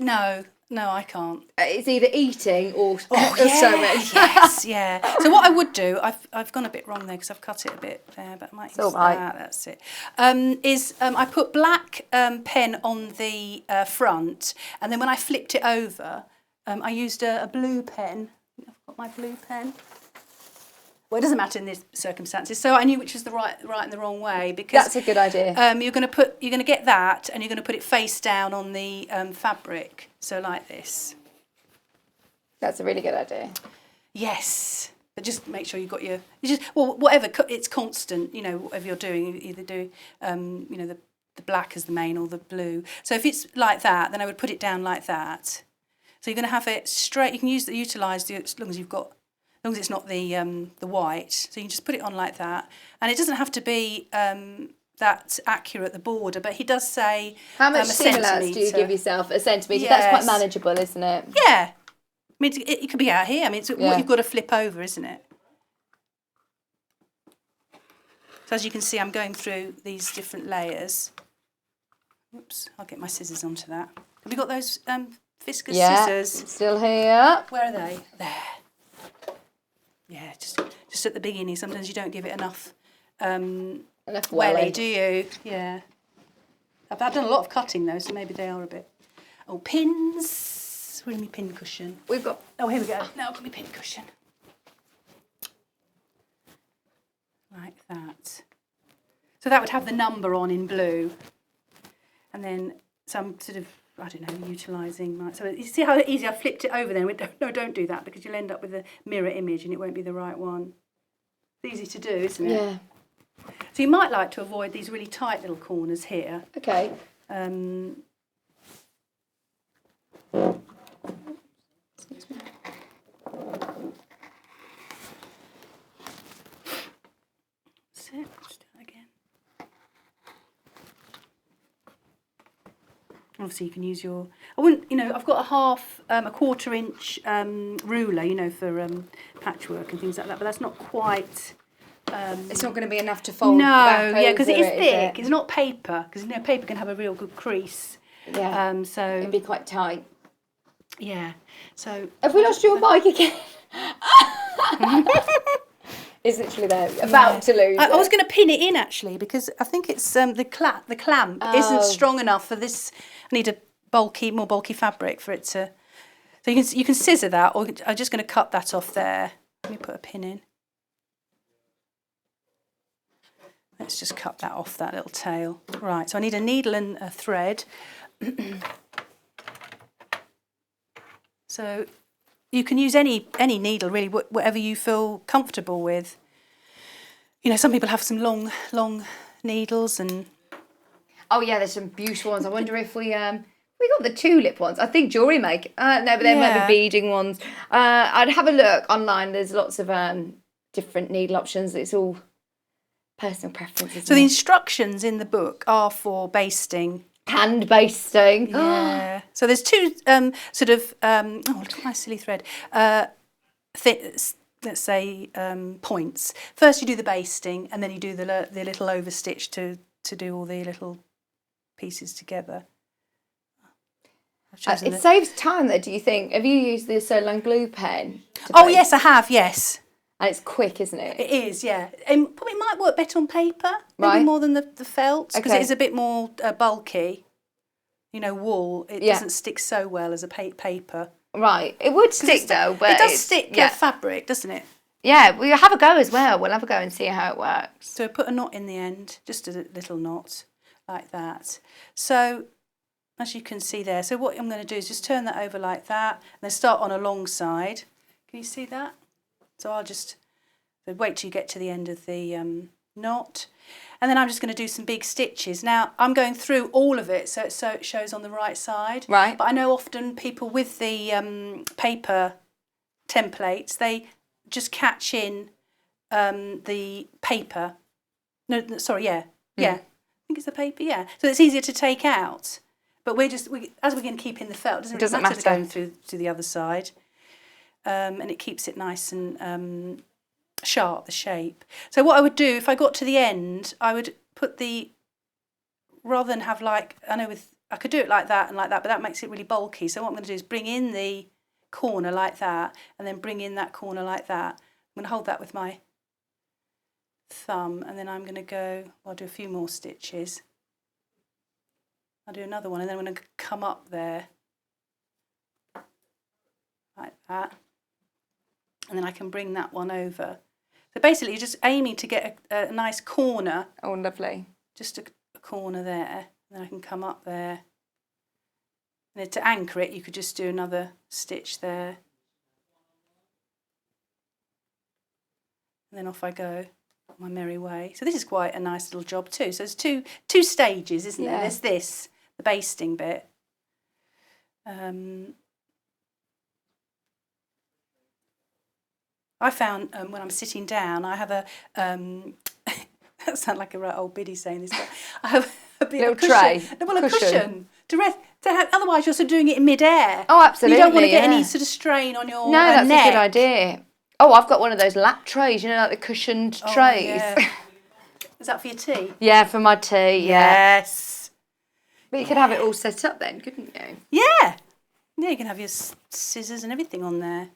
No, I can't. It's either eating or sewing. Yes, yeah. So what I would do, I've gone a bit wrong there because I've cut it a bit there, but I might use that. That's it. I put black pen on the front, and then when I flipped it over, I used a blue pen. I've got my blue pen. Well, it doesn't matter in these circumstances. So I knew which was the right and the wrong way because that's a good idea. You're going to get that, and you're going to put it face down on the fabric. So like this. That's a really good idea. Yes, but just make sure you've got whatever. It's constant. Whatever you're doing, you either do the black as the main or the blue. So if it's like that, then I would put it down like that. So you're going to have it straight. You can utilise as long as it's not the white. So you can just put it on like that, and it doesn't have to be that accurate the border. But he does say how much centimetre do you give yourself? A centimetre. Yes. That's quite manageable, isn't it? Yeah. It could be out here. It's what you've got to flip over, isn't it? So as you can see, I'm going through these different layers. Oops, I'll get my scissors onto that. Have you got those viscous scissors? Still here. Where are they? There. Yeah, just at the beginning. Sometimes you don't give it enough welly, do you? Yeah. I've done a lot of cutting though, so maybe they are a bit. Oh, pins. Where's my pin cushion? We've got. Oh, here we go. Now I've got my pin cushion. Like that. So that would have the number on in blue. And then some sort of, I don't know, utilising my... So you see how easy I flipped it over then? No, don't do that, because you'll end up with a mirror image and it won't be the right one. It's easy to do, isn't it? Yeah. So you might like to avoid these really tight little corners here. Okay. Excuse me. That's it. Let's do that again. Obviously, you can use your. I wouldn't, I've got a quarter-inch ruler, for patchwork and things like that. But that's not quite. It's not going to be enough to fold. No, back yeah, because it is over thick. it? It's not paper, because paper can have a real good crease. Yeah. So it'd be quite tight. Yeah. So. Have we lost your mic again? It's literally there, about to lose. I was going to pin it in actually, because I think it's the clamp isn't strong enough for this. I need a more bulky fabric for it to. So you can scissor that, or I'm just going to cut that off there. Let me put a pin in. Let's just cut that off, that little tail. Right. So I need a needle and a thread. So you can use any needle really, whatever you feel comfortable with. Some people have some long needles and. Oh yeah, there's some beautiful ones. I wonder if we got the tulip ones. I think jewellery make. No, but there might be beading ones. I'd have a look online. There's lots of different needle options. It's all personal preferences. So the instructions in the book are for basting. Hand basting. Yeah. So there's two look at my silly thread. Let's say points. First you do the basting, and then you do the little overstitch to do all the little pieces together. It saves time though, do you think? Have you used the Solan glue pen? Yes, I have, yes. And it's quick, isn't it? It is, yeah. Probably might work better on paper, maybe more than the felt, because it is a bit more bulky. Wool, it doesn't stick so well as a paper. Right, it would stick though, but it does stick fabric, doesn't it? Yeah, we'll have a go as well. We'll have a go and see how it works. So put a knot in the end, just a little knot like that. So as you can see there, so what I'm going to do is just turn that over like that, and then start on a long side. Can you see that? So I'll just wait till you get to the end of the knot, and then I'm just going to do some big stitches. Now I'm going through all of it so it shows on the right side. Right. But I know often people with the paper templates, they just catch in the paper. No, sorry, yeah. I think it's the paper, yeah. So it's easier to take out. But as we're going to keep in the felt, it doesn't matter going through to the other side. And it keeps it nice and sharp, the shape. So what I would do, if I got to the end, I would put rather than have I could do it like that, but that makes it really bulky. So what I'm going to do is bring in the corner like that, and then bring in that corner like that. I'm going to hold that with my thumb, and then I'm going to I'll do a few more stitches. I'll do another one, and then I'm going to come up there like that, and then I can bring that one over. So basically you're just aiming to get a nice corner. Oh, lovely. Just a corner there, and then I can come up there. And then to anchor it, you could just do another stitch there. And then off I go on my merry way. So this is quite a nice little job too. So there's two stages, isn't there? There's this, the basting bit. I found when I'm sitting down, I have a, that sounds like a right old biddy saying this, but I have a bit of a cushion. Tray. Well, a cushion. To have, otherwise you're sort of doing it in mid-air. Oh, absolutely. You don't want to get any sort of strain on your neck. No, that's a good idea. Oh, I've got one of those lap trays, like the cushioned trays. Yeah. Is that for your tea? Yeah, for my tea, Yes. But you could have it all set up then, couldn't you? Yeah. Yeah, you can have your scissors and everything on there.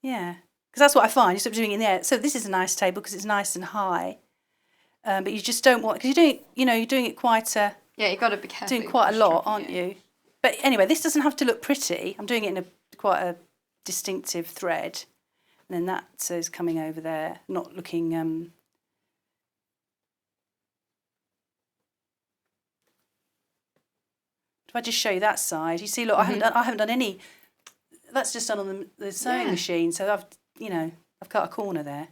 Yeah. Because that's what I find, you start doing it in there. So this is a nice table because it's nice and high. but you just don't want, because you're doing it quite a... Yeah, you've got to be careful. Doing quite a lot, aren't you? But anyway, this doesn't have to look pretty. I'm doing it in quite a distinctive thread. And then that is coming over there, not looking... If I just show you that side, you see, look, I haven't done any... That's just done on the sewing machine. So I've cut a corner there.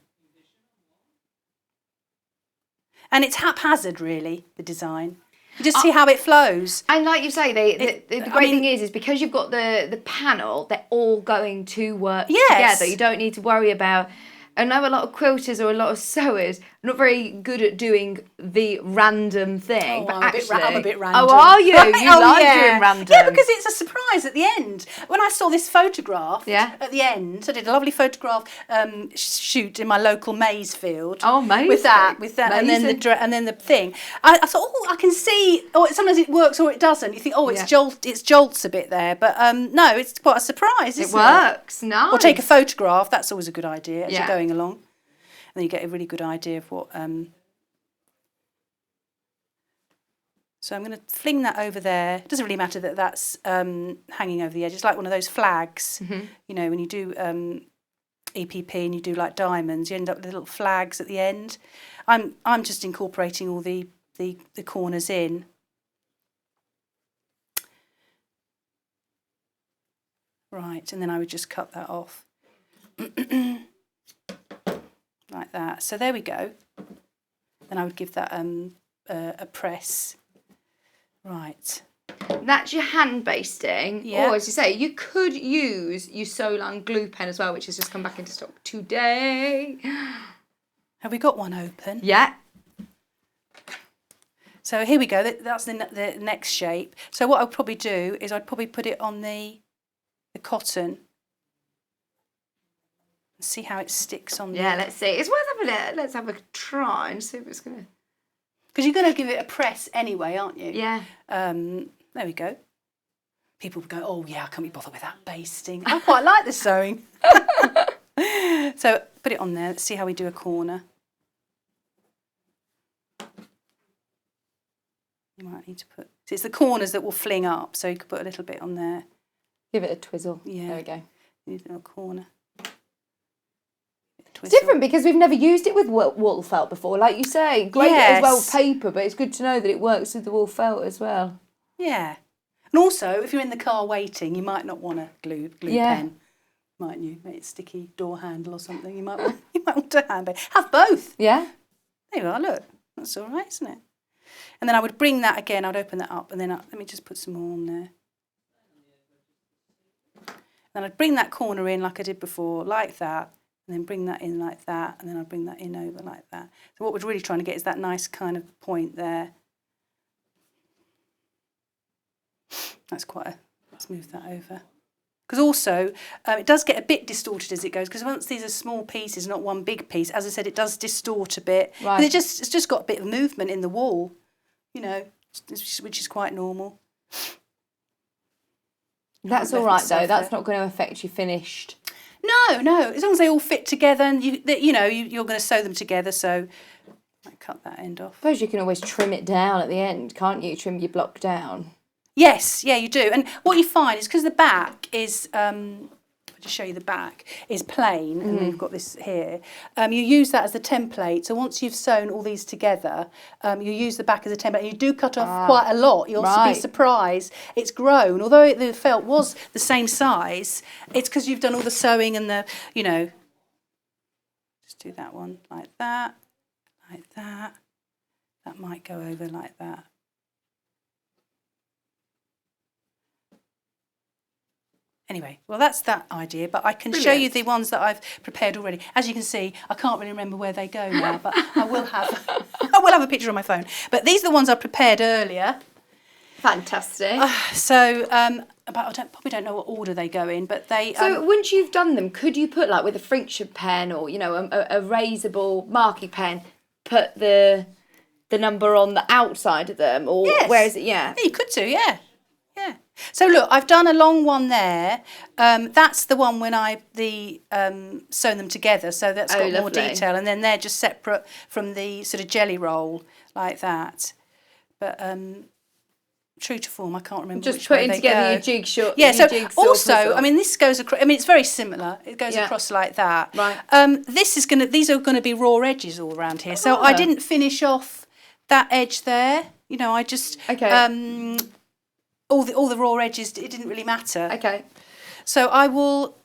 And it's haphazard, really, the design. You just see how it flows. And like you say, the great thing is because you've got the panel, they're all going to work together. You don't need to worry about... I know a lot of quilters or a lot of sewers are not very good at doing the random thing. Oh, but I'm a bit random. Oh, are you? You like doing random? Yeah, because it's a surprise at the end. When I saw this photograph at the end, I did a lovely photograph shoot in my local maize field. Oh, amazing. With that, and then the thing. I thought, I can see. Oh, sometimes it works or it doesn't. You think, it jolts a bit there, but no, it's quite a surprise. Isn't it works. Nice. Or take a photograph. That's always a good idea as you're going along. And then you get a really good idea of what... So I'm going to fling that over there. It doesn't really matter that that's hanging over the edge. It's like one of those flags. You know, when you do EPP and you do like diamonds, you end up with little flags at the end. I'm just incorporating all the corners in. Right, and then I would just cut that off. Like that. So there we go. Then I would give that a press. Right. That's your hand basting. Yeah. Or as you say, you could use your Solan glue pen as well, which has just come back into stock today. Have we got one open? Yeah. So here we go. That's the next shape. So what I'll probably do is I'd probably put it on the cotton. See how it sticks on there. Yeah, let's see. It's worth having let's have a try and see if it's going to... Because you're going to give it a press anyway, aren't you? Yeah. There we go. People would go, oh, yeah, I can't be bothered with that basting. I quite like the sewing. So put it on there. Let's see how we do a corner. You might need to put... See, it's the corners that will fling up, so you could put a little bit on there. Give it a twizzle. Yeah. There we go. You need a little corner. It's different because we've never used it with wool felt before, like you say. Great as well with paper, but it's good to know that it works with the wool felt as well. Yeah. And also, if you're in the car waiting, you might not want a glue pen, mightn't you? Make it sticky door handle or something. You might want a handbag. Have both. Yeah. There you are, look. That's all right, isn't it? And then I would bring that again, I'd open that up, and then let me just put some more on there. Then I'd bring that corner in like I did before, like that. And then bring that in like that, and then I'll bring that in over like that. So what we're really trying to get is that nice kind of point there. That's let's move that over. Because also, it does get a bit distorted as it goes, because once these are small pieces, not one big piece, as I said, it does distort a bit. Right. It's just got a bit of movement in the wool, you know, which is quite normal. That's all right, though. That's not going to affect your finished... No. As long as they all fit together, and you're going to sew them together. So I cut that end off. I suppose you can always trim it down at the end, can't you? Trim your block down. Yes, yeah, you do. And what you find is because the back is, I'll just show you the back, is plain, and then you've got this here. You use that as the template. So once you've sewn all these together, you use the back as a template. You do cut off quite a lot. You'll also be surprised. It's grown. Although the felt was the same size, it's because you've done all the sewing and the, just do that one like that, like that. That might go over like that. Anyway, well, that's that idea, but I can show you the ones that I've prepared already. As you can see, I can't really remember where they go now, but I will have a picture on my phone. But these are the ones I prepared earlier. Fantastic. But I probably don't know what order they go in, but they... So once you've done them, could you put, like with a friction pen or, a raisable marking pen, put the number on the outside of them? Or yes. where is it? Yeah. You could do, yeah. Yeah. So look, I've done a long one there. That's the one when I sewn them together, so that's got more detail, and then they're just separate from the sort of jelly roll like that. But true to form, I can't remember. Just which way putting they together go. your jigsaw. Yeah. So jigsaw also, puzzle. I mean, this goes across. I mean, it's very similar. It goes across like that. Right. These are gonna be raw edges all around here. So I didn't finish off that edge there. You know, I just all the raw edges. It didn't really matter. Okay. So I will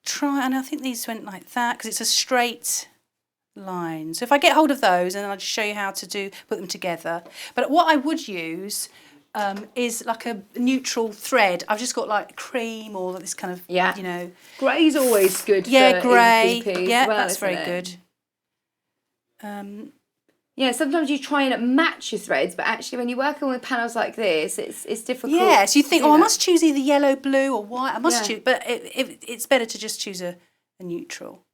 try, and I think these went like that because it's a straight line. So if I get hold of those, and I'll just show you how to put them together. But what I would use is like a neutral thread. I've just got like cream or this kind of, you know. Grey's always good. Yeah, grey. Yeah, that's very good. Yeah, sometimes you try and match your threads, but actually when you're working with panels like this, it's difficult. Yeah, so you think, I must choose either yellow, blue or white. I must choose, but it's better to just choose a neutral.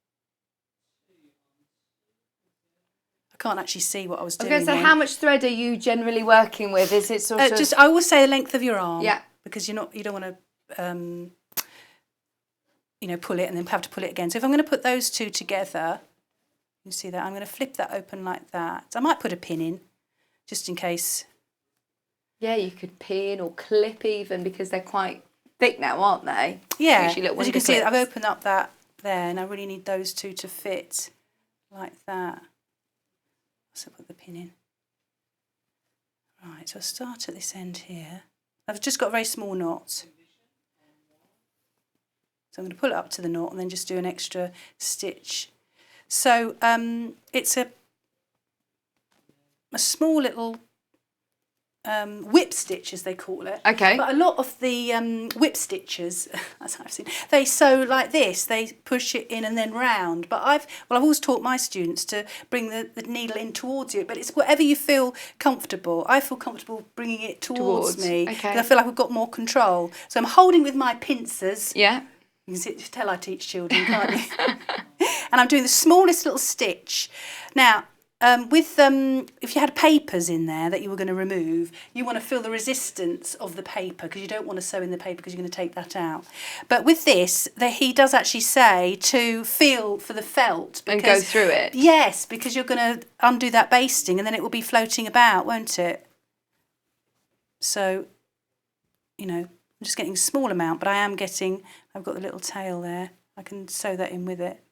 I can't actually see what I was doing. Okay, so how much thread are you generally working with? Is it sort of... I always say the length of your arm. Yeah. Because you don't want to, pull it and then have to pull it again. So if I'm going to put those two together, you see that, I'm going to flip that open like that. I might put a pin in, just in case. Yeah, you could pin or clip even, because they're quite thick now, aren't they? Yeah, as you can see, I've opened up that there, and I really need those two to fit like that. So put the pin in. Right, so I'll start at this end here. I've just got a very small knot. So I'm going to pull it up to the knot and then just do an extra stitch. So it's a small little whip stitch, as they call it. Okay. But a lot of the whip stitches, as I've seen, they sew like this. They push it in and then round. But I've always taught my students to bring the needle in towards you. But it's whatever you feel comfortable. I feel comfortable bringing it towards me. Okay. I feel like I've got more control. So I'm holding with my pincers. Yeah. You can tell I teach children, can't you? And I'm doing the smallest little stitch. Now, if you had papers in there that you were going to remove, you want to feel the resistance of the paper, because you don't want to sew in the paper because you're going to take that out. But with this, he does actually say to feel for the felt. And go through it. Yes, because you're going to undo that basting and then it will be floating about, won't it? So, I'm just getting a small amount, but I've got the little tail there. I can sew that in with it.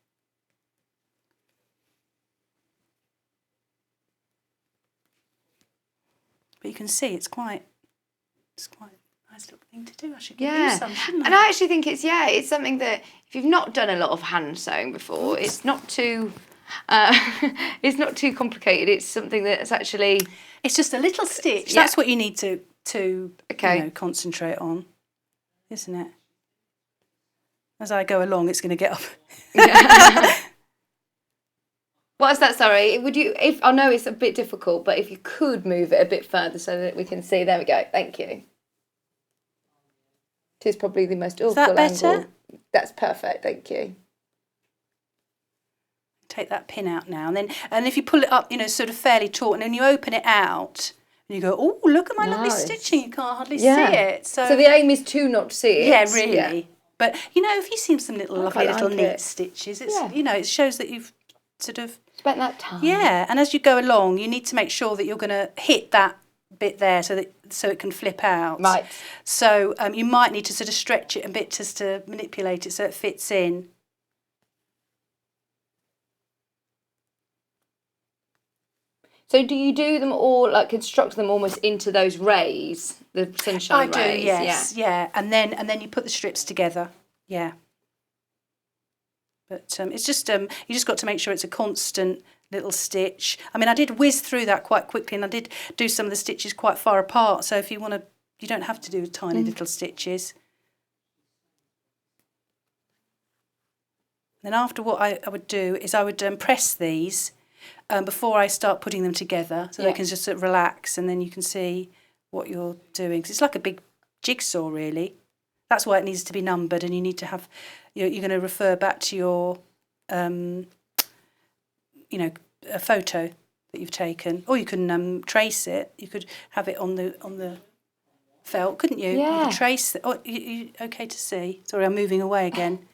But you can see it's quite a nice little thing to do. I should give you some, shouldn't I? And I actually think it's something that if you've not done a lot of hand sewing before, it's not too complicated. It's something that's actually... It's just a little stitch. That's what you need to concentrate on, isn't it? As I go along, it's going to get up. What is that? Sorry. I know it's a bit difficult, but if you could move it a bit further so that we can see. There we go. Thank you. It is probably the most awful angle. Is that better? That's perfect. Thank you. Take that pin out now, and if you pull it up, sort of fairly taut, and then you open it out, and you go, oh, look at my lovely stitching. You can't hardly see it. So the aim is to not see it. Yeah, really. Yeah. But if you see some lovely little neat stitches, it shows that you've sort of spent that time. Yeah, and as you go along, you need to make sure that you're going to hit that bit there so it can flip out. Right. So you might need to sort of stretch it a bit just to manipulate it so it fits in. So do you do them all, like construct them almost into those rays, the sunshine rays? I do, yes, yeah. And then you put the strips together, yeah. But it's just, you just got to make sure it's a constant little stitch. I mean, I did whiz through that quite quickly, and I did do some of the stitches quite far apart. So if you want to, you don't have to do tiny little stitches. Then after, what I would do is I would press these before I start putting them together, so they can just sort of relax, and then you can see what you're doing. Because it's like a big jigsaw, really. That's why it needs to be numbered, and you need to have, you're going to refer back to your, a photo that you've taken, or you can trace it. You could have it on the felt, couldn't you? You Yeah. could trace. Oh, you okay to see? Sorry, I'm moving away again.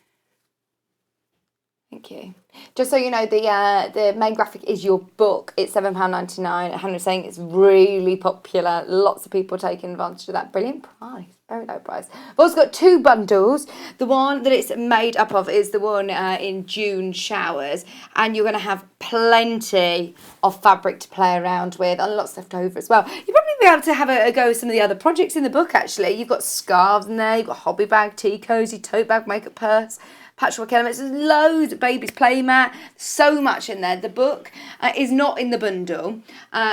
Thank you. Just so you know, the main graphic is your book. It's £7.99. Hannah was saying it's really popular. Lots of people taking advantage of that. Brilliant price. Very low price. I've also got 2 bundles. The one that it's made up of is the one in June showers. And you're going to have plenty of fabric to play around with and lots left over as well. You'll probably be able to have a go with some of the other projects in the book, actually. You've got scarves in there. You've got hobby bag, tea cozy, tote bag, makeup purse, patchwork elements. There's loads, baby's playmat, so much in there. The book is not in the bundle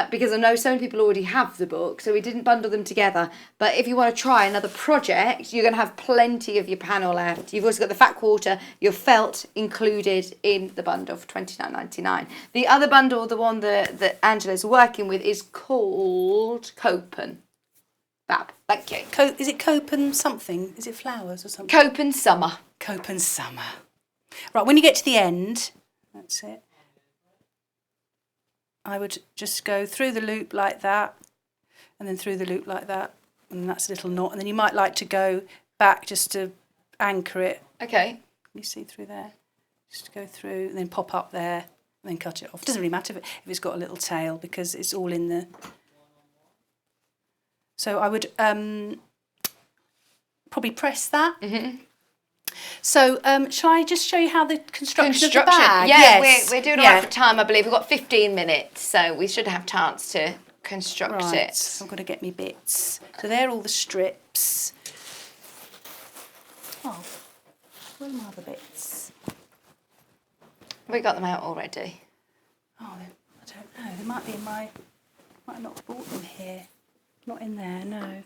because I know so many people already have the book, so we didn't bundle them together. But if you want to try another project, you're going to have plenty of your panel left. You've also got the fat quarter, your felt included in the bundle for £29.99. The other bundle, the one that Angela's working with, is called Copen. Fab, thank you. Is it Copen something? Is it flowers or something? Copen Summer. Copen Summer. Right, when you get to the end, that's it. I would just go through the loop like that, and then through the loop like that, and that's a little knot. And then you might like to go back just to anchor it. Okay. Can you see through there? Just go through and then pop up there and then cut it off. It doesn't really matter if it's got a little tail because it's all in the... So I would probably press that. Mm-hmm. So shall I just show you how the construction of the bag? Yeah, yes. we're doing all right for time, I believe. We've got 15 minutes, so we should have chance to construct it. I've got to get me bits. So they're all the strips. Oh, where are my other bits? We got them out already. Oh, I don't know. They might be in my... might have not bought them here. Not in there, no.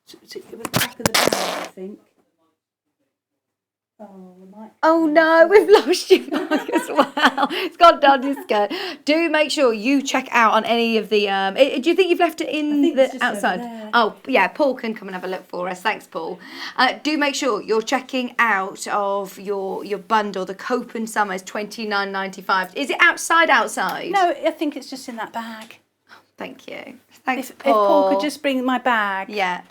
It was the back of the bag, I think. Oh no, we've lost you back as well. It's gone down your skirt. Do make sure you check out on any of the... do you think you've left it in the outside? Oh, yeah, Paul can come and have a look for us. Thanks, Paul. Do make sure you're checking out of your bundle. The Copen Summer is $29.95. Is it outside? No, I think it's just in that bag. Thank you. Thanks, If Paul. Paul could just bring my bag. Yeah.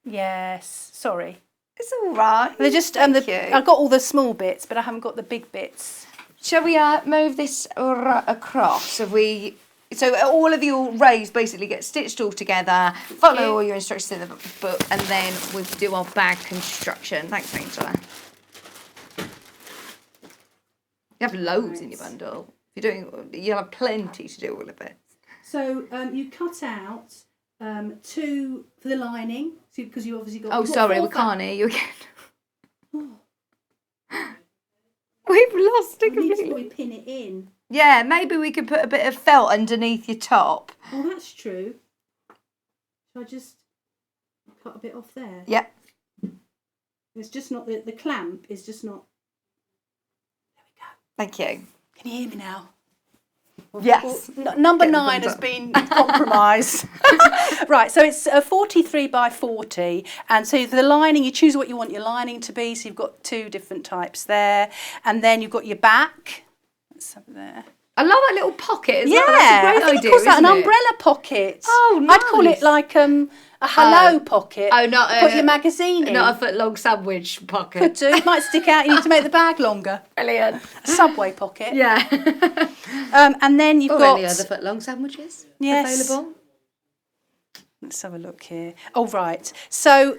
Yes, sorry. It's all right. They're just Thank you. I've got all the small bits, but I haven't got the big bits. Shall we move this across? So all of your rays basically get stitched all together. Follow all your instructions in the book, and then we'll do our bag construction. Thanks, Angela. You have loads in your bundle. You'll have plenty to do all of it. So you cut out 2 for the lining, because you obviously got... Oh, sorry, we can't hear you again. We've lost it completely. We pin it in. Yeah, maybe we could put a bit of felt underneath your top. Oh, that's true. Shall I just cut a bit off there? Yeah. It's just not... The clamp is just not... There we go. Thank you. Can you hear me now? Yes. Number 9 has been compromised. Right, so it's a 43 by 40, and so for the lining, you choose what you want your lining to be. So you've got 2 different types there, and then you've got your back. Let's have it there. I love that little pocket as yeah, well. That's a great I think idea, it calls that an isn't it? umbrella pocket. Oh, nice. I'd call it like a hello pocket. Oh, not put your magazine in. Not a foot-long sandwich pocket. Could do. It might stick out. You need to make the bag longer. Brilliant. A Subway pocket. Yeah. And then you've got... any other foot-long sandwiches yes. available? Let's have a look here. Oh, right. So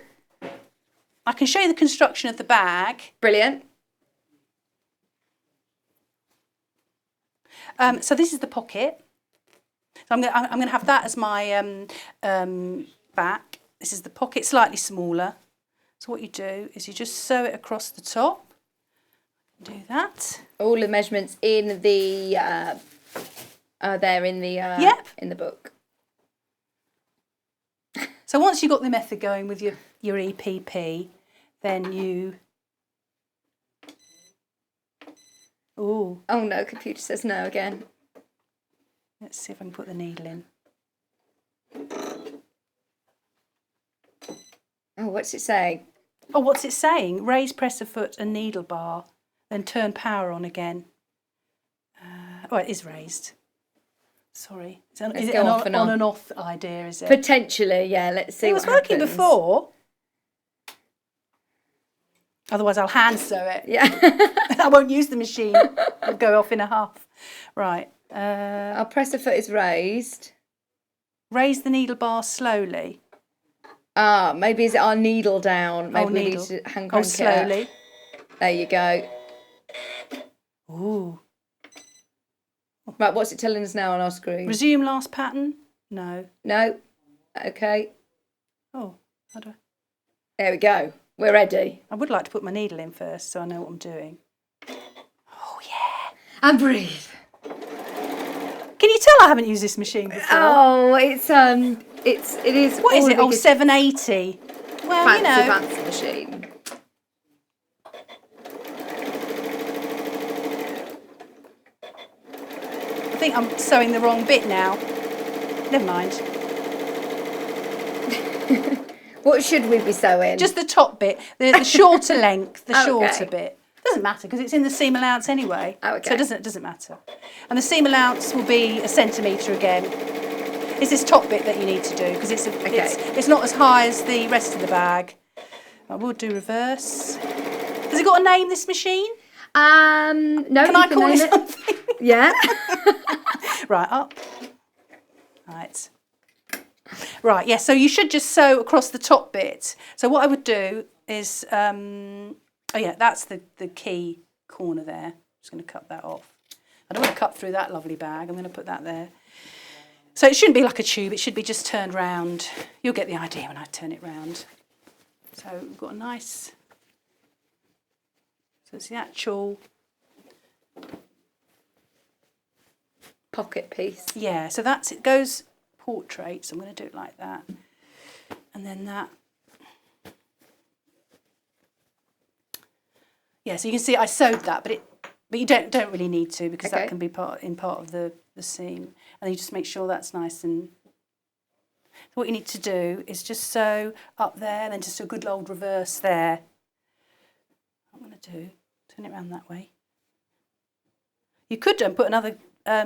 I can show you the construction of the bag. Brilliant. So this is the pocket. So I'm going to have that as my back. This is the pocket, slightly smaller. So what you do is you just sew it across the top. Do that. All the measurements in the there in the in the book. So once you've got the method going with your EPP, then you... Oh no, computer says no again. Let's see if I can put the needle in. Oh, what's it saying? Oh, what's it saying? Raise presser foot and needle bar, then turn power on again. Oh, it is raised. Sorry. Let's Is it go an off and on on. and off idea, is it? Potentially, yeah. Let's see It what was working happens. before. Otherwise, I'll hand sew it. Yeah. I won't use the machine. It'll go off in a half. Right. Our presser foot is raised. Raise the needle bar slowly. Ah, maybe is it our needle down? Maybe we needle. need to hand crank slowly. it up. There you go. Ooh. Right, what's it telling us now on our screen? Resume last pattern? No. No? Okay. Oh, how do I? There we go. We're ready. I would like to put my needle in first so I know what I'm doing. Oh, yeah. And breathe. Can you tell I haven't used this machine before? Oh, it is. What is it? Oh, 780. Well, fancy machine. I think I'm sewing the wrong bit now. Never mind. What should we be sewing? Just the top bit, the shorter length, the shorter Okay. bit. Doesn't matter because it's in the seam allowance anyway. Oh, okay. So it doesn't matter. And the seam allowance will be 1 centimetre again. It's this top bit that you need to do because it's not as high as the rest of the bag. I will do reverse. Has it got a name, this machine? No. Can I call it something? Yeah. Right, up. Right. Right, yeah, so you should just sew across the top bit. So what I would do is, oh yeah, that's the key corner there. I'm just going to cut that off. I don't want to cut through that lovely bag. I'm going to put that there. So it shouldn't be like a tube. It should be just turned round. You'll get the idea when I turn it round. So we've got a nice, so it's the actual pocket piece. Yeah, so that's it. Goes portrait, so I'm going to do it like that. And then that. Yeah, so you can see I sewed that, but you don't really need to because that can be part of the seam. And you just make sure that's nice and. So what you need to do is just sew up there, and then just a good old reverse there. What I'm going to do, turn it around that way. You could put another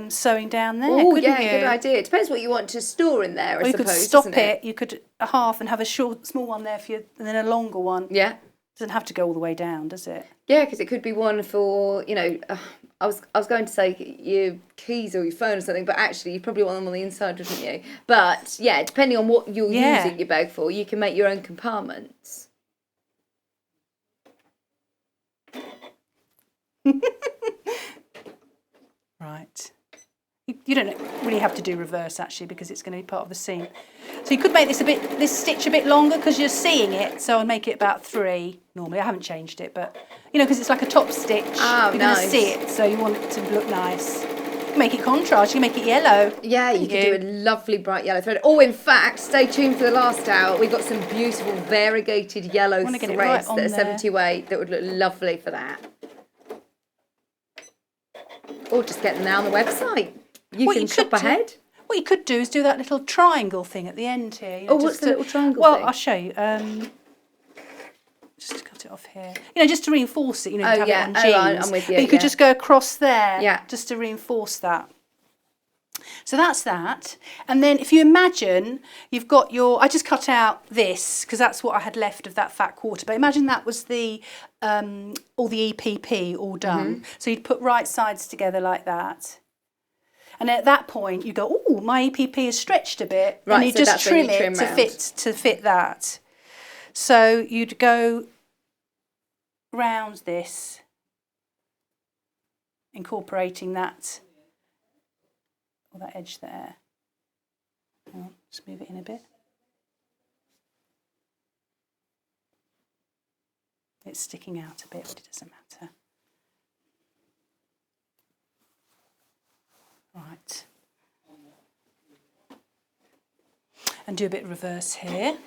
sewing down there. Oh, couldn't yeah, you? good idea. It depends what you want to store in there, Or I you suppose. could stop doesn't it. You could a half and have a small one there for you, and then a longer one. Yeah. Doesn't have to go all the way down, does it? Yeah, because it could be one for, I was going to say your keys or your phone or something, but actually you probably want them on the inside, wouldn't you? But yeah, depending on what you're using your bag for, you can make your own compartments. Right. You don't really have to do reverse actually because it's going to be part of the seam. So you could make this stitch a bit longer because you're seeing it. So I'll make it about 3 normally. I haven't changed it, but because it's like a top stitch. Oh, you're nice. going to see it, so you want it to look nice. You make it contrast. You can make it yellow. Yeah, you could do a lovely bright yellow thread. Oh, in fact, stay tuned for the last hour. We've got some beautiful variegated yellow threads right that are 70 weight that would look lovely for that. Or just get them now on the website. You can shop ahead. What you could do is do that little triangle thing at the end here. What's the little triangle thing? thing? Well, I'll show you. Just to cut it off here. Just to reinforce it. To have it on jeans. I'm with you. But you could just go across there. Yeah. Just to reinforce that. So that's that. And then if you imagine you've got I just cut out this because that's what I had left of that fat quarter. But imagine that was the all the EPP all done. Mm-hmm. So you'd put right sides together like that. And at that point you go, oh, my EPP is stretched a bit. Right, and you so just that's when trim you it trim to fit that. So you'd go round this, incorporating that. That edge there. Just move it in a bit. It's sticking out a bit, but it doesn't matter. Right. And do a bit of reverse here.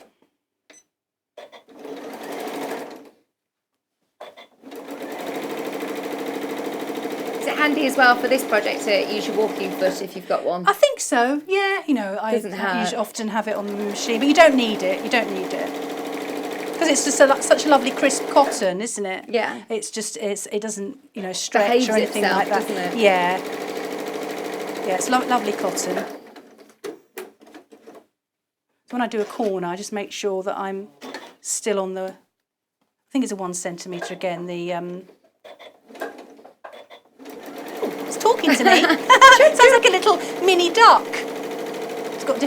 Is it handy as well for this project to use your walking foot if you've got one? I think so, yeah. I often have it on the machine, but you don't need it. You don't need it. Because it's just such a lovely crisp cotton, isn't it? Yeah. It's just, it doesn't, stretch Behaves or anything itself, like that. doesn't it? Yeah. Yeah, it's lovely cotton. So when I do a corner, I just make sure that I'm still on the, I think it's a 1 centimetre again, the, it's talking to me. It sounds like a little mini duck. It's got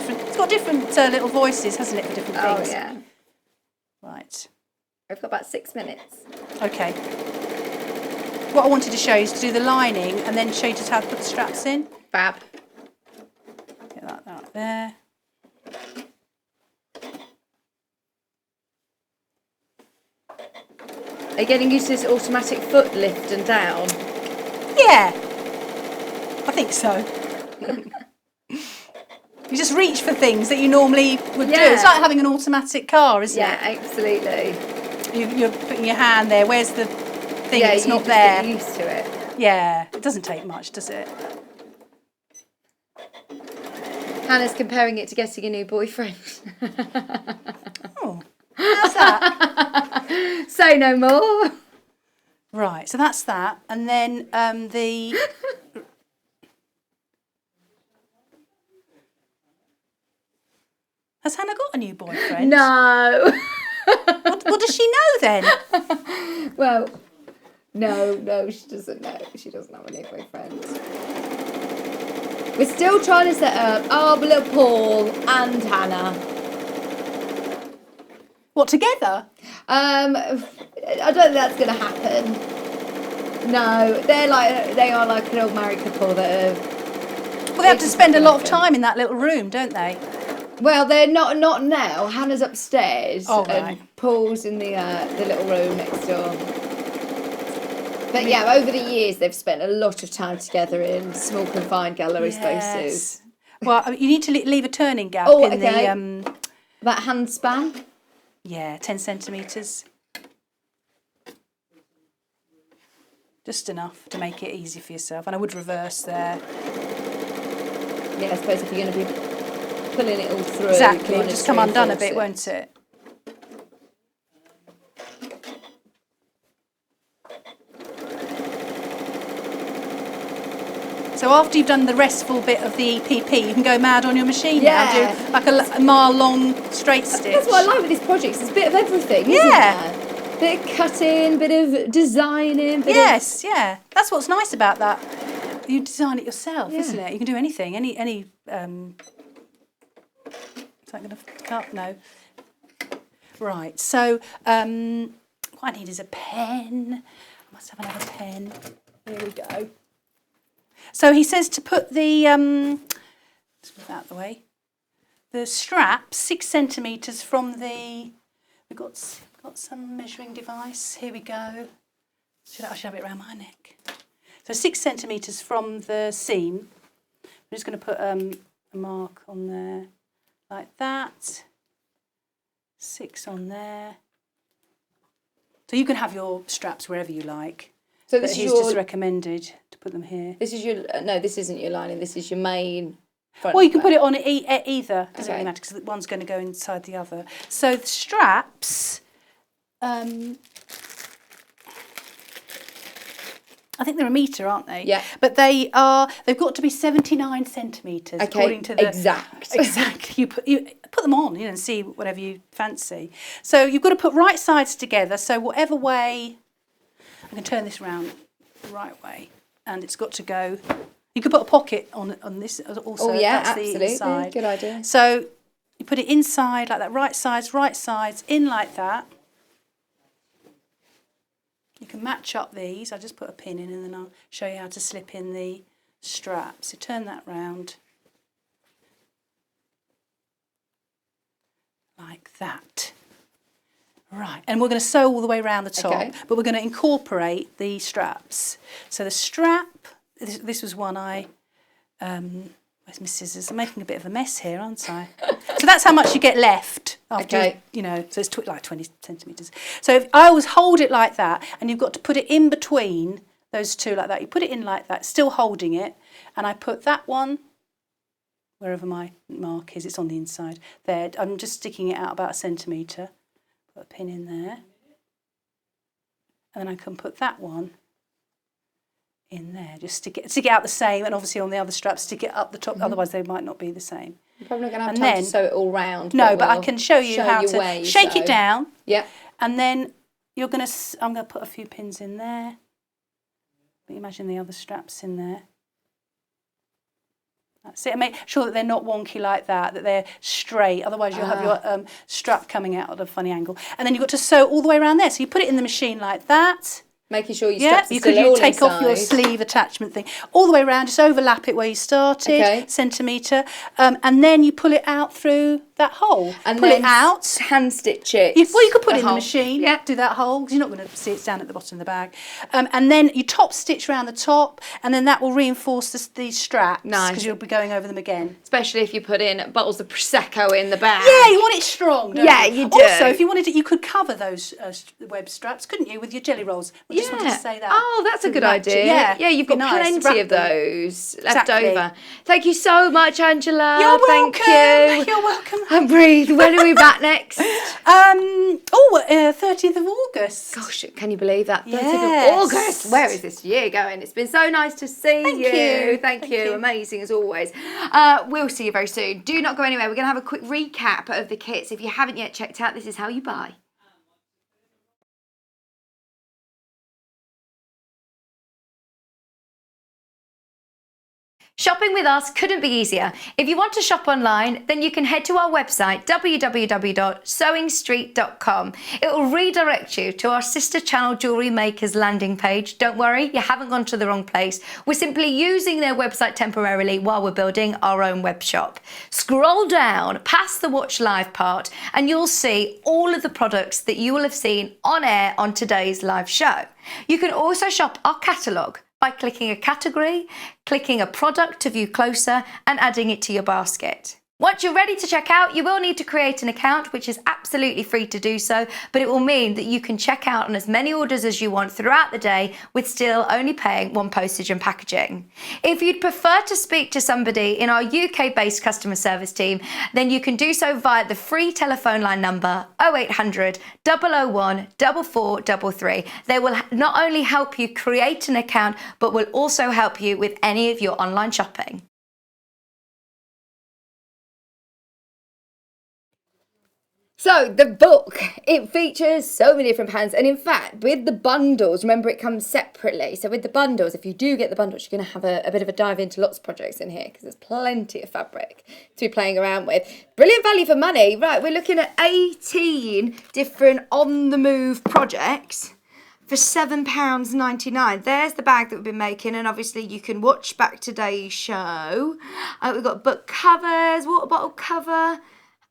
different little voices, hasn't it, for different things? Oh, yeah. Right. We've got about 6 minutes. Okay. What I wanted to show you is to do the lining and then show you just how to put the straps in. Fab. Get that out there. Are you getting used to this automatic foot lift and down? Yeah, I think so. You just reach for things that you normally would do. It's like having an automatic car, isn't it? Yeah, absolutely. You're putting your hand there. Where's the thing that's not there? Get used to it. Yeah, it doesn't take much, does it? Hannah's comparing it to getting a new boyfriend. Oh, how's that? Say no more. Right, so that's that. And then the... Has Hannah got a new boyfriend? No. What does she know then? Well, no, she doesn't know. She doesn't have a new boyfriend. We're still trying to set up our little Paul and Hannah. What, together? I don't think that's going to happen. No, they are like an old married couple that are... Well, they have to spend a lot of time in that little room, don't they? Well, they're not now. Hannah's upstairs Oh, and right. Paul's in the little room next door. But yeah, over the years they've spent a lot of time together in small confined gallery spaces. Well, you need to leave a turning gap in the... That hand span? Yeah, 10 centimetres. Just enough to make it easy for yourself. And I would reverse there. Yeah, I suppose if you're going to be pulling it all through. Exactly, it'll just come undone a bit, won't it? So after you've done the restful bit of the EPP, you can go mad on your machine now, do like a mile-long straight stitch. That's what I like with these projects. It's a bit of everything, isn't there? Bit of cutting, bit of designing. Yeah. That's what's nice about that. You design it yourself, isn't it? You can do anything. Any. Is that going to cut? No. Right. So what I need is a pen. I must have another pen. Here we go. So he says to put the, let's move out of the way, the strap 6 centimetres from the, we've got some measuring device, here we go. I should have it around my neck. So 6 centimetres from the seam. I'm just going to put a mark on there like that. 6 on there. So you can have your straps wherever you like. So this is just recommended to put them here. This is your no. This isn't your lining. This is your main. Well, you can put it on either. Doesn't really matter because one's going to go inside the other. So the straps. I think they're a metre, aren't they? Yeah. But they've got to be 79 centimetres according to the exact. You put them on, and see whatever you fancy. So you've got to put right sides together. So whatever way. I can turn this around the right way, and it's got to go. You could put a pocket on this also. Oh yeah, that's absolutely. The inside. Good idea. So you put it inside like that, right sides, in like that. You can match up these. I just put a pin in, and then I'll show you how to slip in the strap. So turn that round like that. Right, and we're going to sew all the way around the top, but we're going to incorporate the straps. So the strap, this was one where's my scissors? I'm making a bit of a mess here, aren't I? So that's how much you get left after, so it's like 20 centimetres. So if I always hold it like that, and you've got to put it in between those two like that. You put it in like that, still holding it, and I put that one, wherever my mark is, it's on the inside. There, I'm just sticking it out about 1 centimetre. Put a pin in there, and then I can put that one in there. Just stick it out the same, and obviously on the other strap, stick it up the top. Otherwise, they might not be the same. You're probably not going to have And time then- to sew it all round. No, but I we'll can show you how where to you shake sew. it down. Yeah. And then I'm going to put a few pins in there. Imagine the other straps in there. That's it. And make sure that they're not wonky like that they're straight. Otherwise, you'll have your strap coming out at a funny angle. And then you've got to sew all the way around there. So you put it in the machine like that. Making sure your straps are you still could all take off your inside. sleeve attachment thing all the way around. Just overlap it where you started, centimetre, and then you pull it out through that hole. And pull then it out. hand stitch it. You could put it in the hole. machine. Yeah, do that hole because you're not going to see it's down at the bottom of the bag. And then you top stitch around the top, and then that will reinforce these straps. Nice. Because you'll be going over them again. Especially if you put in bottles of Prosecco in the bag. Yeah, you want it strong, don't you? You do. Also, if you wanted it, you could cover those web straps, couldn't you, with your jelly rolls? I just wanted to say that. Oh, that's a good Wrap it. idea. Yeah, you've got be nice. plenty Wrap of them. those left Exactly. over. Thank you so much, Angela. You're Thank welcome. you. You're welcome. And breathe. When are we back next? 30th of August. Gosh, can you believe that? 30th Yes. of August. Where is this year going? It's been so nice to see you. Thank you. Amazing as always. We'll see you very soon. Do not go anywhere. We're going to have a quick recap of the kits. If you haven't yet checked out, this is how you buy. Shopping with us couldn't be easier. If you want to shop online, then you can head to our website, www.sewingstreet.com. It will redirect you to our sister channel Jewellery Makers landing page. Don't worry, you haven't gone to the wrong place. We're simply using their website temporarily while we're building our own web shop. Scroll down past the Watch Live part and you'll see all of the products that you will have seen on air on today's live show. You can also shop our catalogue by clicking a category, clicking a product to view closer, and adding it to your basket. Once you're ready to check out, you will need to create an account, which is absolutely free to do so, but it will mean that you can check out on as many orders as you want throughout the day with still only paying one postage and packaging. If you'd prefer to speak to somebody in our UK-based customer service team, then you can do so via the free telephone line number 0800 001 4433. They will not only help you create an account, but will also help you with any of your online shopping. So the book, it features so many different patterns, and in fact with the bundles, remember it comes separately, so with the bundles, if you do get the bundles, you're going to have a bit of a dive into lots of projects in here because there's plenty of fabric to be playing around with. Brilliant value for money. Right, we're looking at 18 different on-the-move projects for £7.99. There's the bag that we've been making, and obviously you can watch back today's show. We've got book covers, water bottle cover,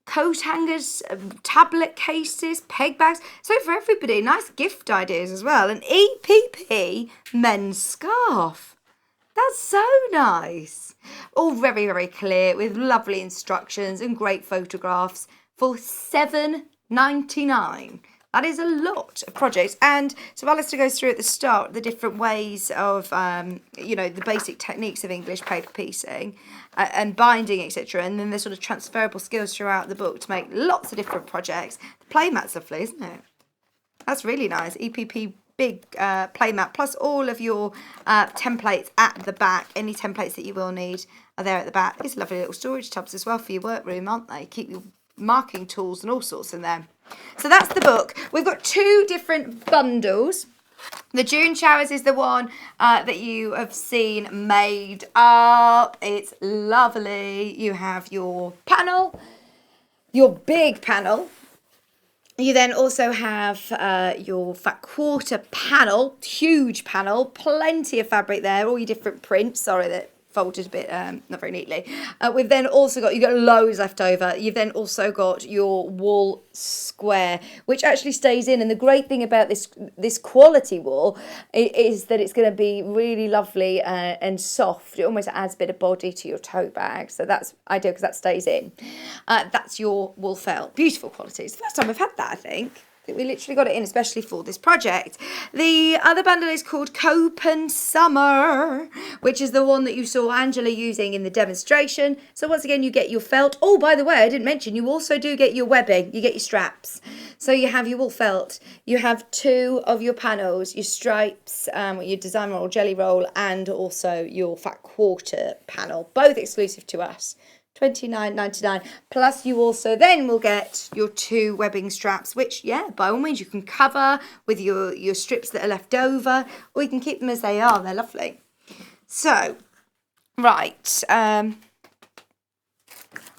coat hangers, tablet cases, peg bags. So for everybody, nice gift ideas as well. An EPP men's scarf. That's so nice. All very, very clear with lovely instructions and great photographs for £7.99. That is a lot of projects. And so Alistair goes through at the start the different ways of, the basic techniques of English paper piecing and binding, etc. And then there's sort of transferable skills throughout the book to make lots of different projects. The playmat's lovely, isn't it? That's really nice. EPP big playmat, plus all of your templates at the back. Any templates that you will need are there at the back. These lovely little storage tubs as well for your workroom, aren't they? Keep your marking tools and all sorts in there. So that's the book. We've got two different bundles. The June Showers is the one that you have seen made up. It's lovely. You have your panel, your big panel. You then also have your fat quarter panel, huge panel, plenty of fabric there, all your different prints. Sorry that folded a bit, not very neatly. We've then also got, you've got loads left over. You've then also got your wool square, which actually stays in. And the great thing about this quality wool is that it's going to be really lovely and soft. It almost adds a bit of body to your tote bag. So that's ideal because that stays in. That's your wool felt. Beautiful quality. It's the first time I've had that, I think. We literally got it in especially for this project. The other bundle is called Copen Summer, which is the one that you saw Angela using in the demonstration. So once again, you get your felt. Oh, by the way, I didn't mention, you also do get your webbing. You get your straps. So you have your wool felt, you have 2 of your panels, your stripes, your design roll, jelly roll, and also your fat quarter panel, both exclusive to us. $29.99. Plus you also then will get your 2 webbing straps, which, yeah, by all means you can cover with your strips that are left over, or you can keep them as they are. They're lovely. So, right,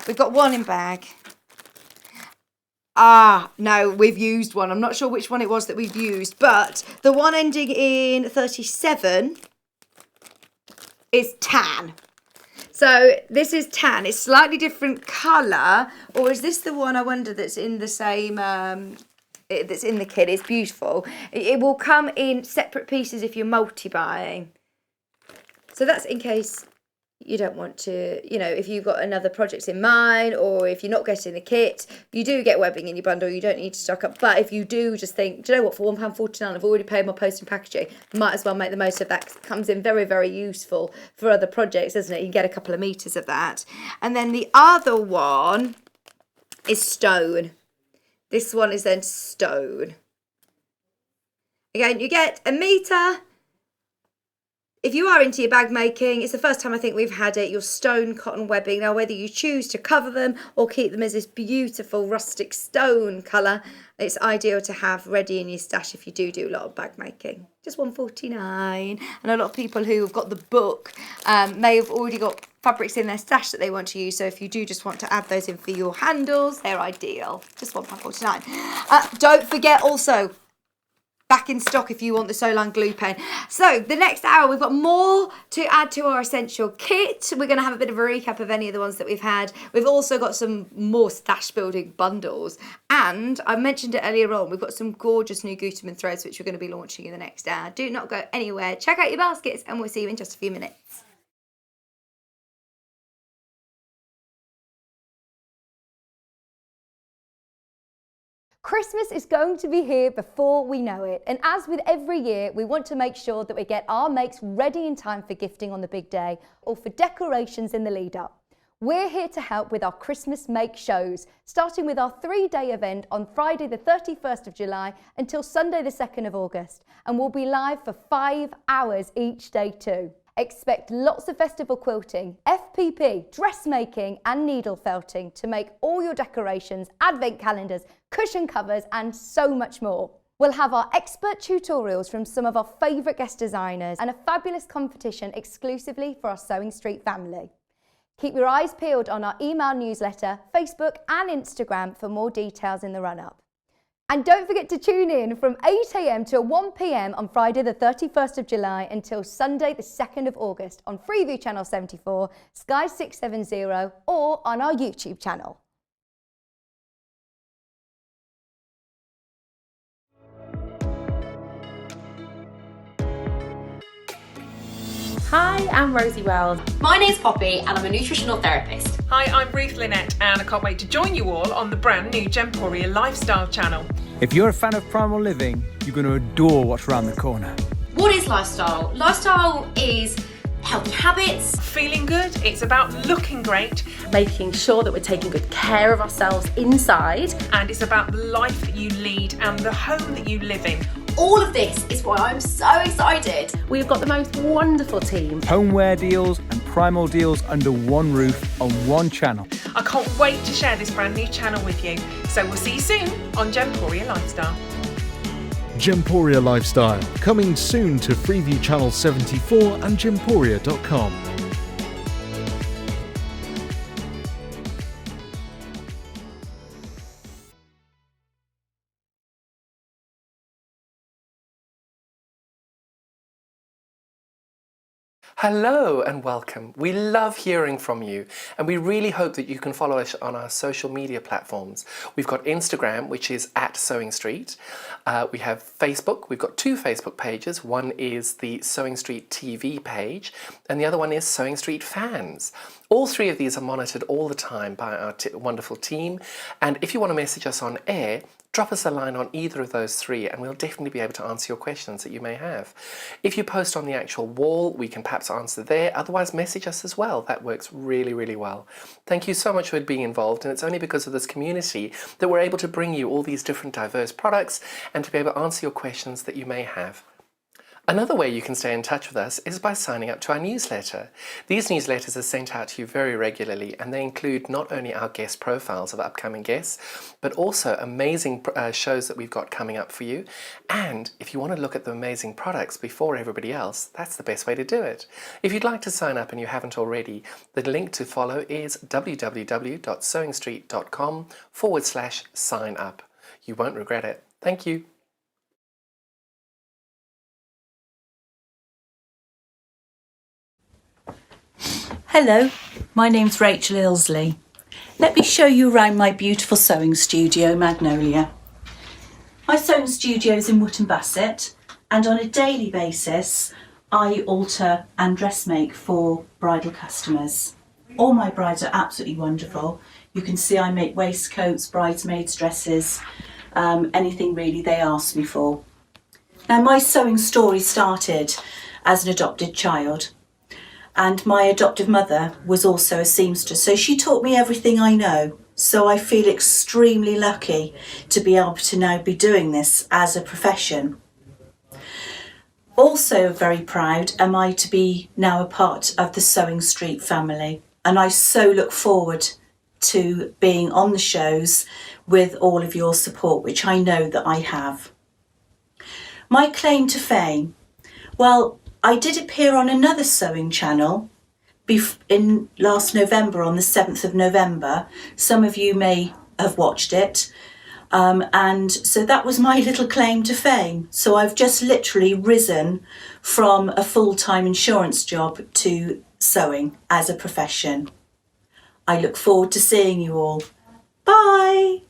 we've got one in bag. No, we've used one. I'm not sure which one it was that we've used, but the one ending in 37 is tan. So this is tan. It's slightly different colour. Or is this the one, I wonder, that's in the same, that's in the kit? It's beautiful. It will come in separate pieces if you're multi-buying. So that's in case you don't want to, you know, if you've got another project in mind, or if you're not getting the kit, you do get webbing in your bundle, you don't need to stock up. But if you do just think, do you know what, for £1.49 I've already paid my post and packaging, might as well make the most of that, 'cause it comes in very, very useful for other projects, doesn't it? You can get a couple of metres of that. And then the other one is stone. This one is then stone. Again, you get a metre. If you are into your bag making, it's the first time I think we've had it, your stone cotton webbing. Now, whether you choose to cover them or keep them as this beautiful rustic stone colour, it's ideal to have ready in your stash if you do a lot of bag making. Just $1.49. And a lot of people who have got the book may have already got fabrics in their stash that they want to use. So if you do just want to add those in for your handles, they're ideal. Just £1.49. Don't forget also, back in stock if you want the Solan glue pen. So the next hour we've got more to add to our essential kit. We're going to have a bit of a recap of any of the ones that we've had. We've also got some more stash building bundles, and I mentioned it earlier on, we've got some gorgeous new Gutermann threads which we're going to be launching in the next hour. Do not go anywhere. Check out your baskets and we'll see you in just a few minutes. Christmas is going to be here before we know it, and as with every year, we want to make sure that we get our makes ready in time for gifting on the big day or for decorations in the lead up. We're here to help with our Christmas make shows, starting with our 3-day event on Friday the 31st of July until Sunday the 2nd of August, and we'll be live for 5 hours each day too. Expect lots of festival quilting, FPP, dressmaking and needle felting to make all your decorations, advent calendars, cushion covers and so much more. We'll have our expert tutorials from some of our favourite guest designers and a fabulous competition exclusively for our Sewing Street family. Keep your eyes peeled on our email newsletter, Facebook and Instagram for more details in the run-up. And don't forget to tune in from 8 AM till 1 PM on Friday the 31st of July until Sunday the 2nd of August on Freeview Channel 74, Sky 670 or on our YouTube channel. Hi, I'm Rosie Wells. My name's Poppy and I'm a nutritional therapist. Hi, I'm Ruth Lynette and I can't wait to join you all on the brand new Gemporia Lifestyle channel. If you're a fan of primal living, you're going to adore what's around the corner. What is lifestyle? Lifestyle is healthy habits. Feeling good, it's about looking great. Making sure that we're taking good care of ourselves inside. And it's about the life that you lead and the home that you live in. All of this is why I'm so excited. We've got the most wonderful team. Homeware deals and primal deals under one roof on one channel. I can't wait to share this brand new channel with you. So we'll see you soon on Gemporia Lifestyle. Gemporia Lifestyle, coming soon to Freeview Channel 74 and Gemporia.com. Hello and welcome. We love hearing from you and we really hope that you can follow us on our social media platforms. We've got Instagram, which is @SewingStreet. We have Facebook. We've got 2 Facebook pages. One is the Sewing Street TV page and the other one is Sewing Street Fans. All 3 of these are monitored all the time by our wonderful team, and if you want to message us on air, drop us a line on either of those three and we'll definitely be able to answer your questions that you may have. If you post on the actual wall, we can perhaps answer there. Otherwise, message us as well. That works really, really well. Thank you so much for being involved, and it's only because of this community that we're able to bring you all these different diverse products and to be able to answer your questions that you may have. Another way you can stay in touch with us is by signing up to our newsletter. These newsletters are sent out to you very regularly, and they include not only our guest profiles of upcoming guests, but also amazing shows that we've got coming up for you. And if you want to look at the amazing products before everybody else, that's the best way to do it. If you'd like to sign up and you haven't already, the link to follow is www.sewingstreet.com/sign up. You won't regret it. Thank you. Hello, my name's Rachel Ilsley. Let me show you around my beautiful sewing studio, Magnolia. My sewing studio is in Wootton Bassett, and on a daily basis I alter and dress make for bridal customers. All my brides are absolutely wonderful. You can see I make waistcoats, bridesmaids' dresses, anything really they ask me for. Now, my sewing story started as an adopted child. And my adoptive mother was also a seamstress, so she taught me everything I know. So I feel extremely lucky to be able to now be doing this as a profession. Also very proud am I to be now a part of the Sewing Street family, and I so look forward to being on the shows with all of your support, which I know that I have. My claim to fame, well, I did appear on another sewing channel in last November, on the 7th of November. Some of you may have watched it. And so that was my little claim to fame. So I've just literally risen from a full-time insurance job to sewing as a profession. I look forward to seeing you all. Bye!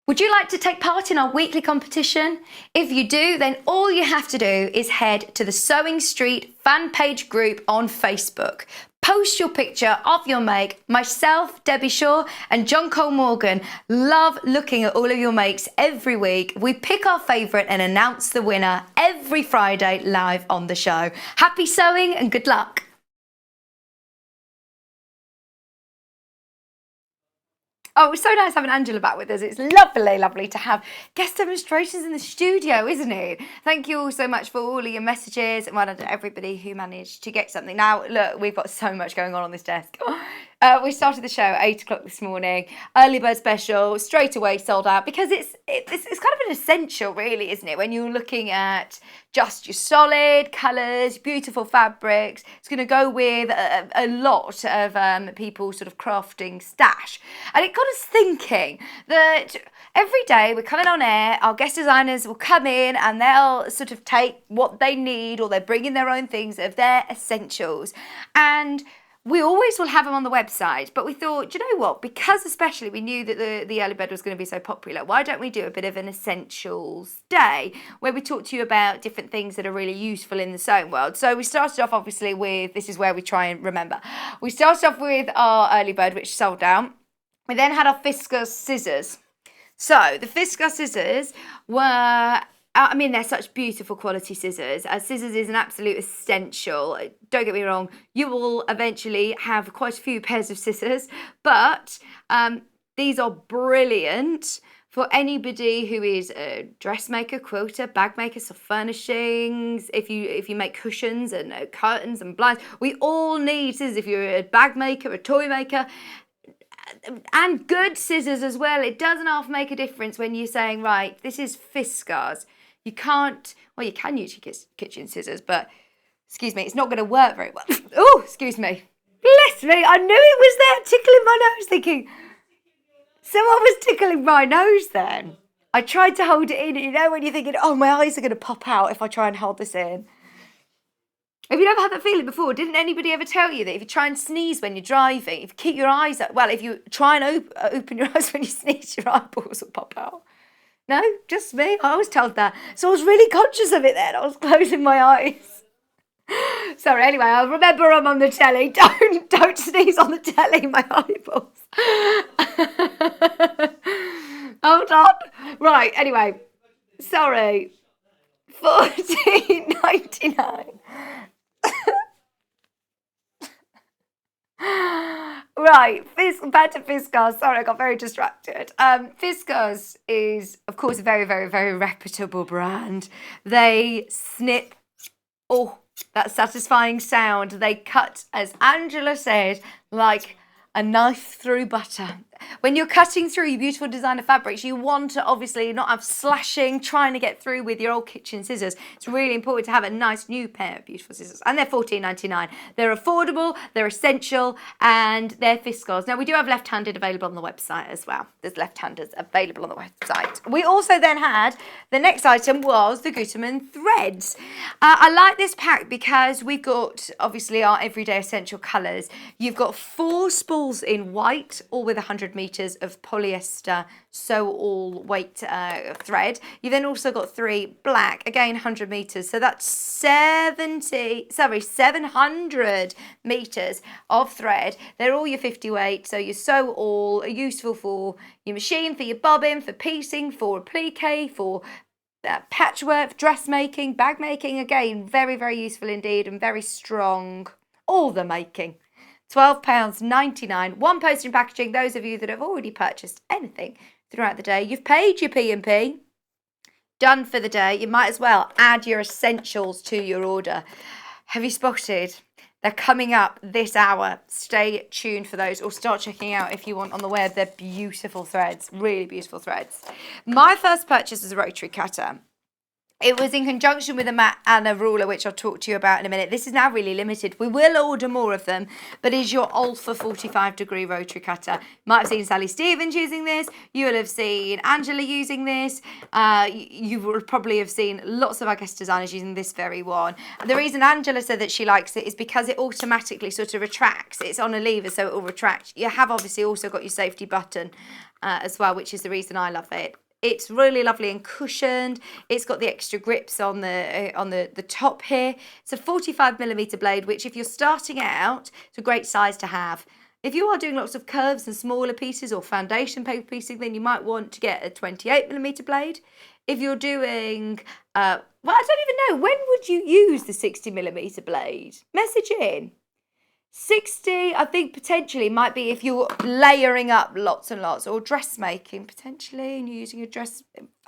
Would you like to take part in our weekly competition? If you do, then all you have to do is head to the Sewing Street fan page group on Facebook. Post your picture of your make. Myself, Debbie Shaw and John Cole Morgan love looking at all of your makes every week. We pick our favourite and announce the winner every Friday live on the show. Happy sewing and good luck. Oh, it's so nice having Angela back with us. It's lovely, lovely to have guest demonstrations in the studio, isn't it? Thank you all so much for all of your messages, and well done to everybody who managed to get something. Now, look, we've got so much going on this desk. We started the show at 8 o'clock this morning. Early bird special, straight away sold out, because it's kind of an essential, really, isn't it? When you're looking at just your solid colours, beautiful fabrics, it's going to go with a lot of people's sort of crafting stash. And it got us thinking that every day we're coming on air, our guest designers will come in and they'll sort of take what they need, or they're bringing their own things of their essentials. And we always will have them on the website, but we thought, do you know what? Because especially we knew that the early bird was going to be so popular, why don't we do a bit of an essentials day where we talk to you about different things that are really useful in the sewing world. So we started off obviously with, this is where we try and remember. We started off with our early bird, which sold out. We then had our Fiskars scissors. So the Fiskars scissors were, I mean, they're such beautiful quality scissors. Scissors is an absolute essential. Don't get me wrong, you will eventually have quite a few pairs of scissors, but these are brilliant for anybody who is a dressmaker, quilter, bag maker, soft furnishings. If you make cushions and curtains and blinds, we all need scissors. If you're a bag maker, a toy maker, and good scissors as well. It doesn't half make a difference when you're saying, right, this is Fiskars. You can't, well, you can use your kitchen scissors, but, excuse me, it's not going to work very well. Oh, excuse me. Bless me, I knew it was there, tickling my nose, thinking, someone was tickling my nose then. I tried to hold it in, you know, when you're thinking, oh, my eyes are going to pop out if I try and hold this in. Have you never had that feeling before? Didn't anybody ever tell you that if you try and sneeze when you're driving, if you keep your eyes up, well, if you try and open your eyes when you sneeze, your eyeballs will pop out? No, just me. I was told that. So I was really conscious of it then. I was closing my eyes. Sorry, anyway, I'll remember I'm on the telly. Don't sneeze on the telly, my eyeballs. Hold on. Right, anyway. Sorry. $14.99. Right, back to Fiskars. Sorry, I got very distracted. Fiskars is, of course, a very, very, very reputable brand. They snip, that satisfying sound. They cut, as Angela said, like a knife through butter. When you're cutting through your beautiful designer fabrics, you want to obviously not have slashing, trying to get through with your old kitchen scissors. It's really important to have a nice new pair of beautiful scissors. And they're $14.99. They're affordable, they're essential, and they're Fiskars. Now, we do have left-handed available on the website as well. There's left-handers available on the website. We also then had, the next item was the Gutermann threads. I like this pack because we've got, obviously, our everyday essential colours. You've got 4 spools in white, all with 100 meters of polyester sew-all weight thread. You've then also got 3 black, again 100 meters, so that's 700 meters of thread. They're all your 50 weight, so your sew-all are useful for your machine, for your bobbin, for piecing, for applique, for patchwork, dressmaking, bag making. Again, very, very useful indeed and very strong. All the making. £12.99, 1 post and packaging. Those of you that have already purchased anything throughout the day, you've paid your P&P, done for the day. You might as well add your essentials to your order. Have you spotted? They're coming up this hour. Stay tuned for those, or start checking out if you want on the web. They're beautiful threads, really beautiful threads. My first purchase was a Rotary Cutter. It was in conjunction with a mat and a ruler, which I'll talk to you about in a minute. This is now really limited. We will order more of them, but is your Alpha 45-degree Rotary Cutter. You might have seen Sally Stevens using this. You will have seen Angela using this. You will probably have seen lots of our guest designers using this very one. And the reason Angela said that she likes it is because it automatically sort of retracts. It's on a lever, so it will retract. You have obviously also got your safety button as well, which is the reason I love it. It's really lovely and cushioned. It's got the extra grips on the top here. It's a 45mm blade, which if you're starting out, it's a great size to have. If you are doing lots of curves and smaller pieces or foundation paper piecing, then you might want to get a 28mm blade. If you're doing, well, I don't even know, when would you use the 60mm blade? Message in. 60, I think potentially might be if you're layering up lots and lots, or dressmaking potentially, and you're using a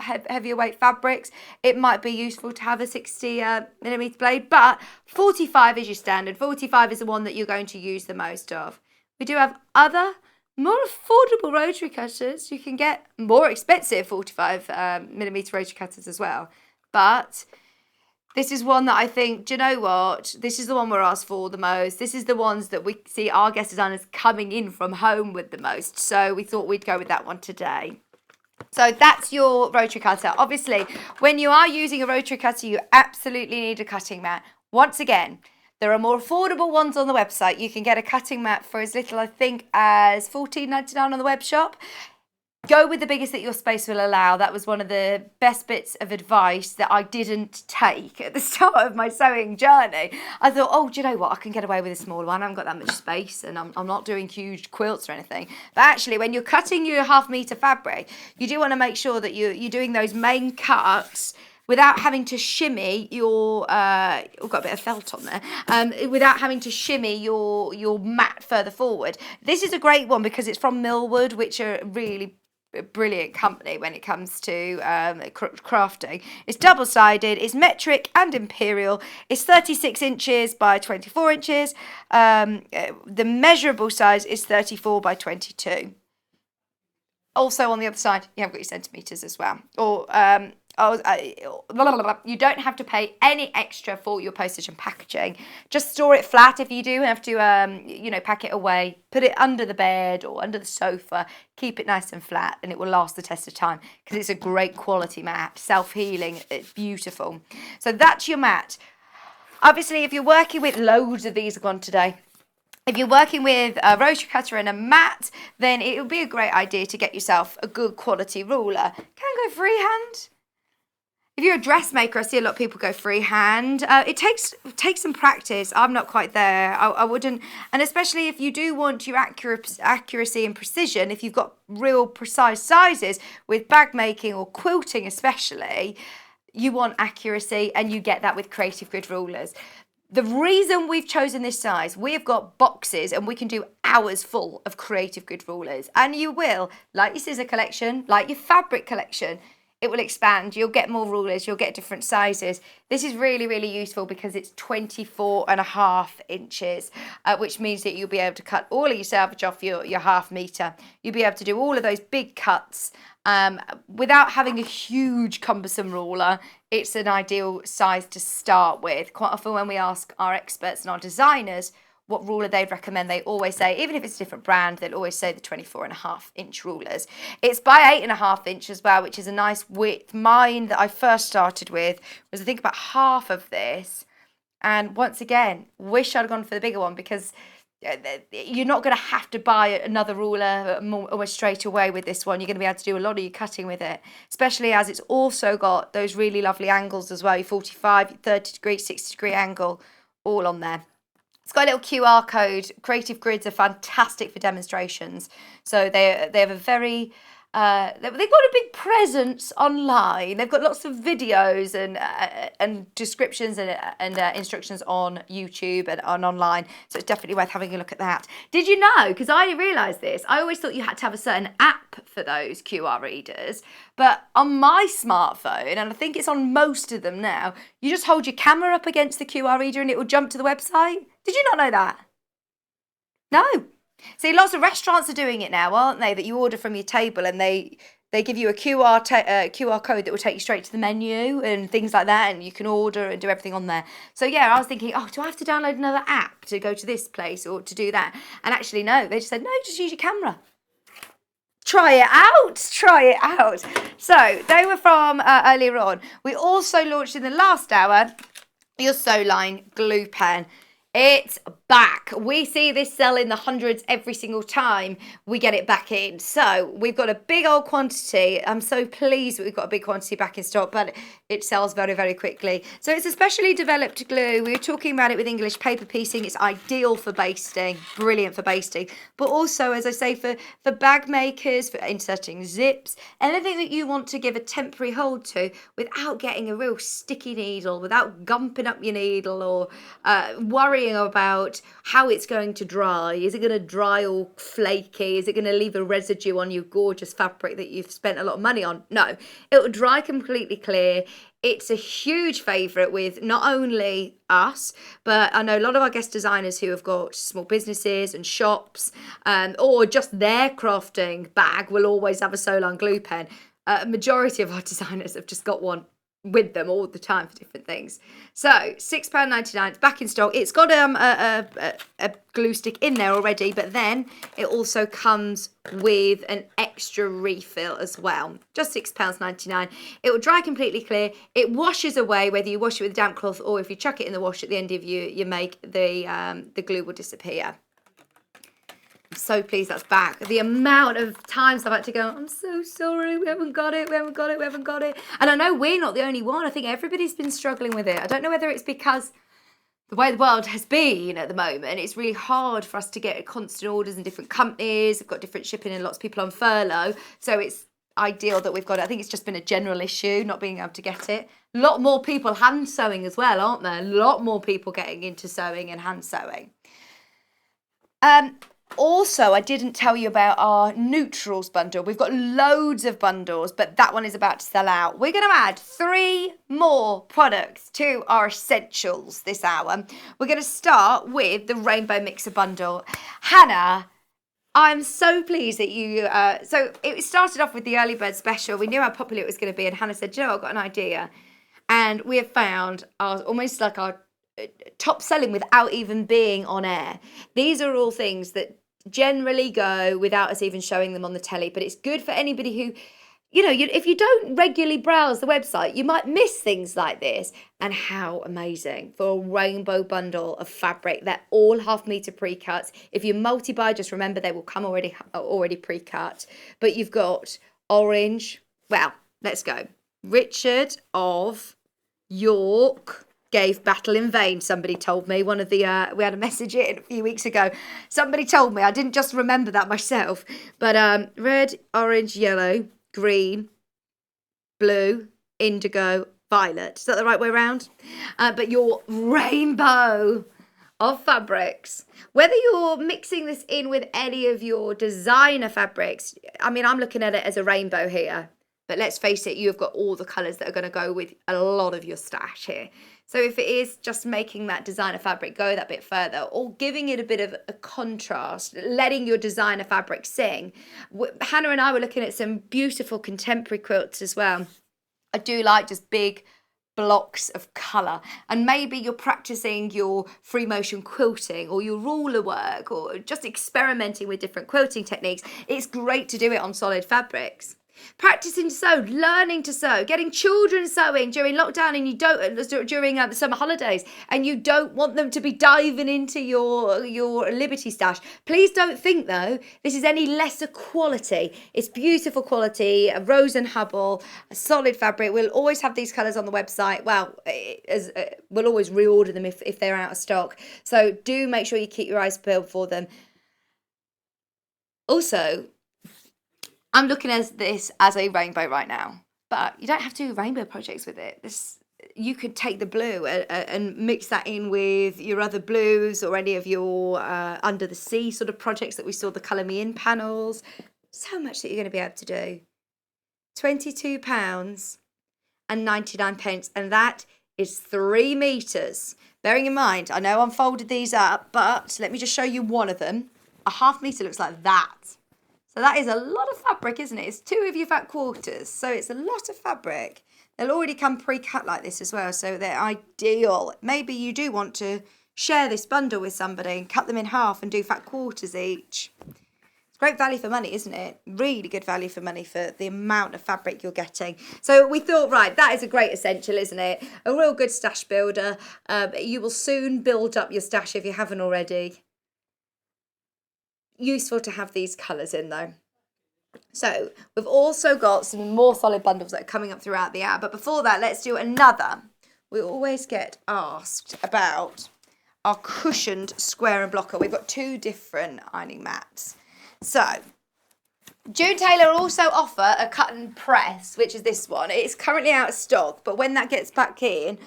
heavier weight fabrics. It might be useful to have a 60mm blade, but 45 is your standard. 45 is the one that you're going to use the most of. We do have other more affordable rotary cutters. You can get more expensive 45mm rotary cutters as well, but this is one that I think, do you know what? This is the one we're asked for the most. This is the ones that we see our guest designers coming in from home with the most. So we thought we'd go with that one today. So that's your rotary cutter. Obviously, when you are using a rotary cutter, you absolutely need a cutting mat. Once again, there are more affordable ones on the website. You can get a cutting mat for as little, I think, as $14.99 on the web shop. Go with the biggest that your space will allow. That was one of the best bits of advice that I didn't take at the start of my sewing journey. I thought, oh, do you know what? I can get away with a small one. I haven't got that much space and I'm not doing huge quilts or anything. But actually, when you're cutting your half-metre fabric, you do want to make sure that you're doing those main cuts without having to shimmy your, got a bit of felt on there, without having to shimmy your mat further forward. This is a great one because it's from Millwood, which are really brilliant company when it comes to crafting. It's double-sided, it's metric and imperial, it's 36 inches by 24 inches. The measurable size is 34 by 22. Also on the other side, you have got your centimetres as well. Or you don't have to pay any extra for your postage and packaging. Just store it flat. If you do have to, pack it away, put it under the bed or under the sofa, keep it nice and flat, and it will last the test of time because it's a great quality mat, self-healing, it's beautiful. So that's your mat. Obviously, if you're working with loads of these are gone today. If you're working with a rotary cutter and a mat, then it would be a great idea to get yourself a good quality ruler. Can go freehand. If you're a dressmaker, I see a lot of people go freehand. It takes some practice. I'm not quite there. I wouldn't, and especially if you do want your accuracy and precision, if you've got real precise sizes with bag making or quilting especially, you want accuracy, and you get that with creative grid rulers. The reason we've chosen this size, we've got boxes and we can do hours full of creative grid rulers, and you will, like your scissor collection, like your fabric collection, it will expand. You'll get more rulers, you'll get different sizes. This is really, really useful because it's 24.5 inches, which means that you'll be able to cut all of your selvage off your half metre. You'll be able to do all of those big cuts without having a huge cumbersome ruler. It's an ideal size to start with. Quite often when we ask our experts and our designers what ruler they'd recommend, they always say, even if it's a different brand, they'll always say the 24.5 inch rulers. It's by 8.5 inch as well, which is a nice width. Mine that I first started with was, I think, about half of this. And once again, wish I'd have gone for the bigger one, because you're not going to have to buy another ruler almost straight away with this one. You're going to be able to do a lot of your cutting with it, especially as it's also got those really lovely angles as well, your 45, your 30 degree, 60 degree angle, all on there. It's got a little QR code. Creative grids are fantastic for demonstrations. So they have a very, they've got a big presence online. They've got lots of videos and descriptions and instructions on YouTube and online. So it's definitely worth having a look at that. Did you know, because I didn't realise this, I always thought you had to have a certain app for those QR readers. But on my smartphone, and I think it's on most of them now, you just hold your camera up against the QR reader and it will jump to the website. Did you not know that? No. See, lots of restaurants are doing it now, aren't they? That you order from your table and they give you a QR code that will take you straight to the menu and things like that, and you can order and do everything on there. So yeah, I was thinking, oh, do I have to download another app to go to this place or to do that? And actually, no. They just said, no, just use your camera. Try it out. So they were from earlier on. We also launched in the last hour your Sew Line glue pen. It's back. We see this sell in the hundreds every single time we get it back in. So we've got a big old quantity. I'm so pleased that we've got a big quantity back in stock, but it sells very, very quickly. So it's a specially developed glue. We were talking about it with English paper piecing. It's ideal for basting, brilliant for basting, but also, as I say, for bag makers, for inserting zips, anything that you want to give a temporary hold to without getting a real sticky needle, without gumping up your needle or worrying about how it's going to dry. Is it going to dry all flaky? Is it going to leave a residue on your gorgeous fabric that you've spent a lot of money on? No, it will dry completely clear. It's a huge favourite with not only us, but I know a lot of our guest designers who have got small businesses and shops, or just their crafting bag will always have a Sew Line glue pen. A majority of our designers have just got one with them all the time for different things. So £6.99, it's back in stock. It's got a glue stick in there already, but then it also comes with an extra refill as well. Just £6.99. It will dry completely clear. It washes away, whether you wash it with a damp cloth or if you chuck it in the wash at the end of your make, the glue will disappear. I'm so pleased that's back. The amount of times I've had to go, I'm so sorry, we haven't got it. And I know we're not the only one. I think everybody's been struggling with it. I don't know whether it's because the way the world has been at the moment, it's really hard for us to get constant orders in different companies. We've got different shipping and lots of people on furlough. So it's ideal that we've got it. I think it's just been a general issue, not being able to get it. A lot more people hand sewing as well, aren't there? A lot more people getting into sewing and hand sewing. Also, I didn't tell you about our neutrals bundle. We've got loads of bundles, but that one is about to sell out. We're going to add 3 more products to our essentials this hour. We're going to start with the Rainbow Mixer bundle. Hannah, I'm so pleased that you... so it started off with the early bird special. We knew how popular it was going to be, and Hannah said, I've got an idea. And we have found almost like our top selling without even being on air. These are all things that generally go without us even showing them on the telly, but it's good for anybody who, if you don't regularly browse the website, you might miss things like this. And how amazing for a rainbow bundle of fabric. They're all half-metre pre-cuts. If you multi-buy, just remember they will come already pre-cut. But you've got orange. Well, let's go. Richard of York gave battle in vain. Somebody told me, we had a message in a few weeks ago. Somebody told me, I didn't just remember that myself, but red, orange, yellow, green, blue, indigo, violet. Is that the right way around? But your rainbow of fabrics, whether you're mixing this in with any of your designer fabrics, I mean, I'm looking at it as a rainbow here, but let's face it, you've got all the colours that are going to go with a lot of your stash here. So if it is just making that designer fabric go that bit further, or giving it a bit of a contrast, letting your designer fabric sing. Hannah and I were looking at some beautiful contemporary quilts as well. I do like just big blocks of colour, and maybe you're practicing your free motion quilting or your ruler work or just experimenting with different quilting techniques. It's great to do it on solid fabrics. Practicing to sew, learning to sew, getting children sewing during lockdown, and you don't during the summer holidays, and you don't want them to be diving into your Liberty stash. Please don't think though this is any lesser quality. It's beautiful quality, a Rose and Hubble, a solid fabric. We'll always have these colours on the website. Well, we'll always reorder them if they're out of stock. So do make sure you keep your eyes peeled for them. Also, I'm looking at this as a rainbow right now, but you don't have to do rainbow projects with it. You could take the blue and mix that in with your other blues or any of your under the sea sort of projects that we saw, the Colour Me In panels. So much that you're going to be able to do. £22.99, and that is 3 metres. Bearing in mind, I know I folded these up, but let me just show you one of them. A ½ metre looks like that. So that is a lot of fabric, isn't it? It's 2 of your fat quarters, so it's a lot of fabric. They'll already come pre-cut like this as well, so they're ideal. Maybe you do want to share this bundle with somebody and cut them in half and do fat quarters each. It's great value for money, isn't it? Really good value for money for the amount of fabric you're getting. So we thought, right, that is a great essential, isn't it? A real good stash builder. You will soon build up your stash if you haven't already. Useful to have these colours in though. So we've also got some more solid bundles that are coming up throughout the hour, but before that, let's do another. We always get asked about our cushioned square and blocker. We've got 2 different ironing mats. So June Taylor also offer a cut and press, which is this one. It's currently out of stock, but when that gets back in,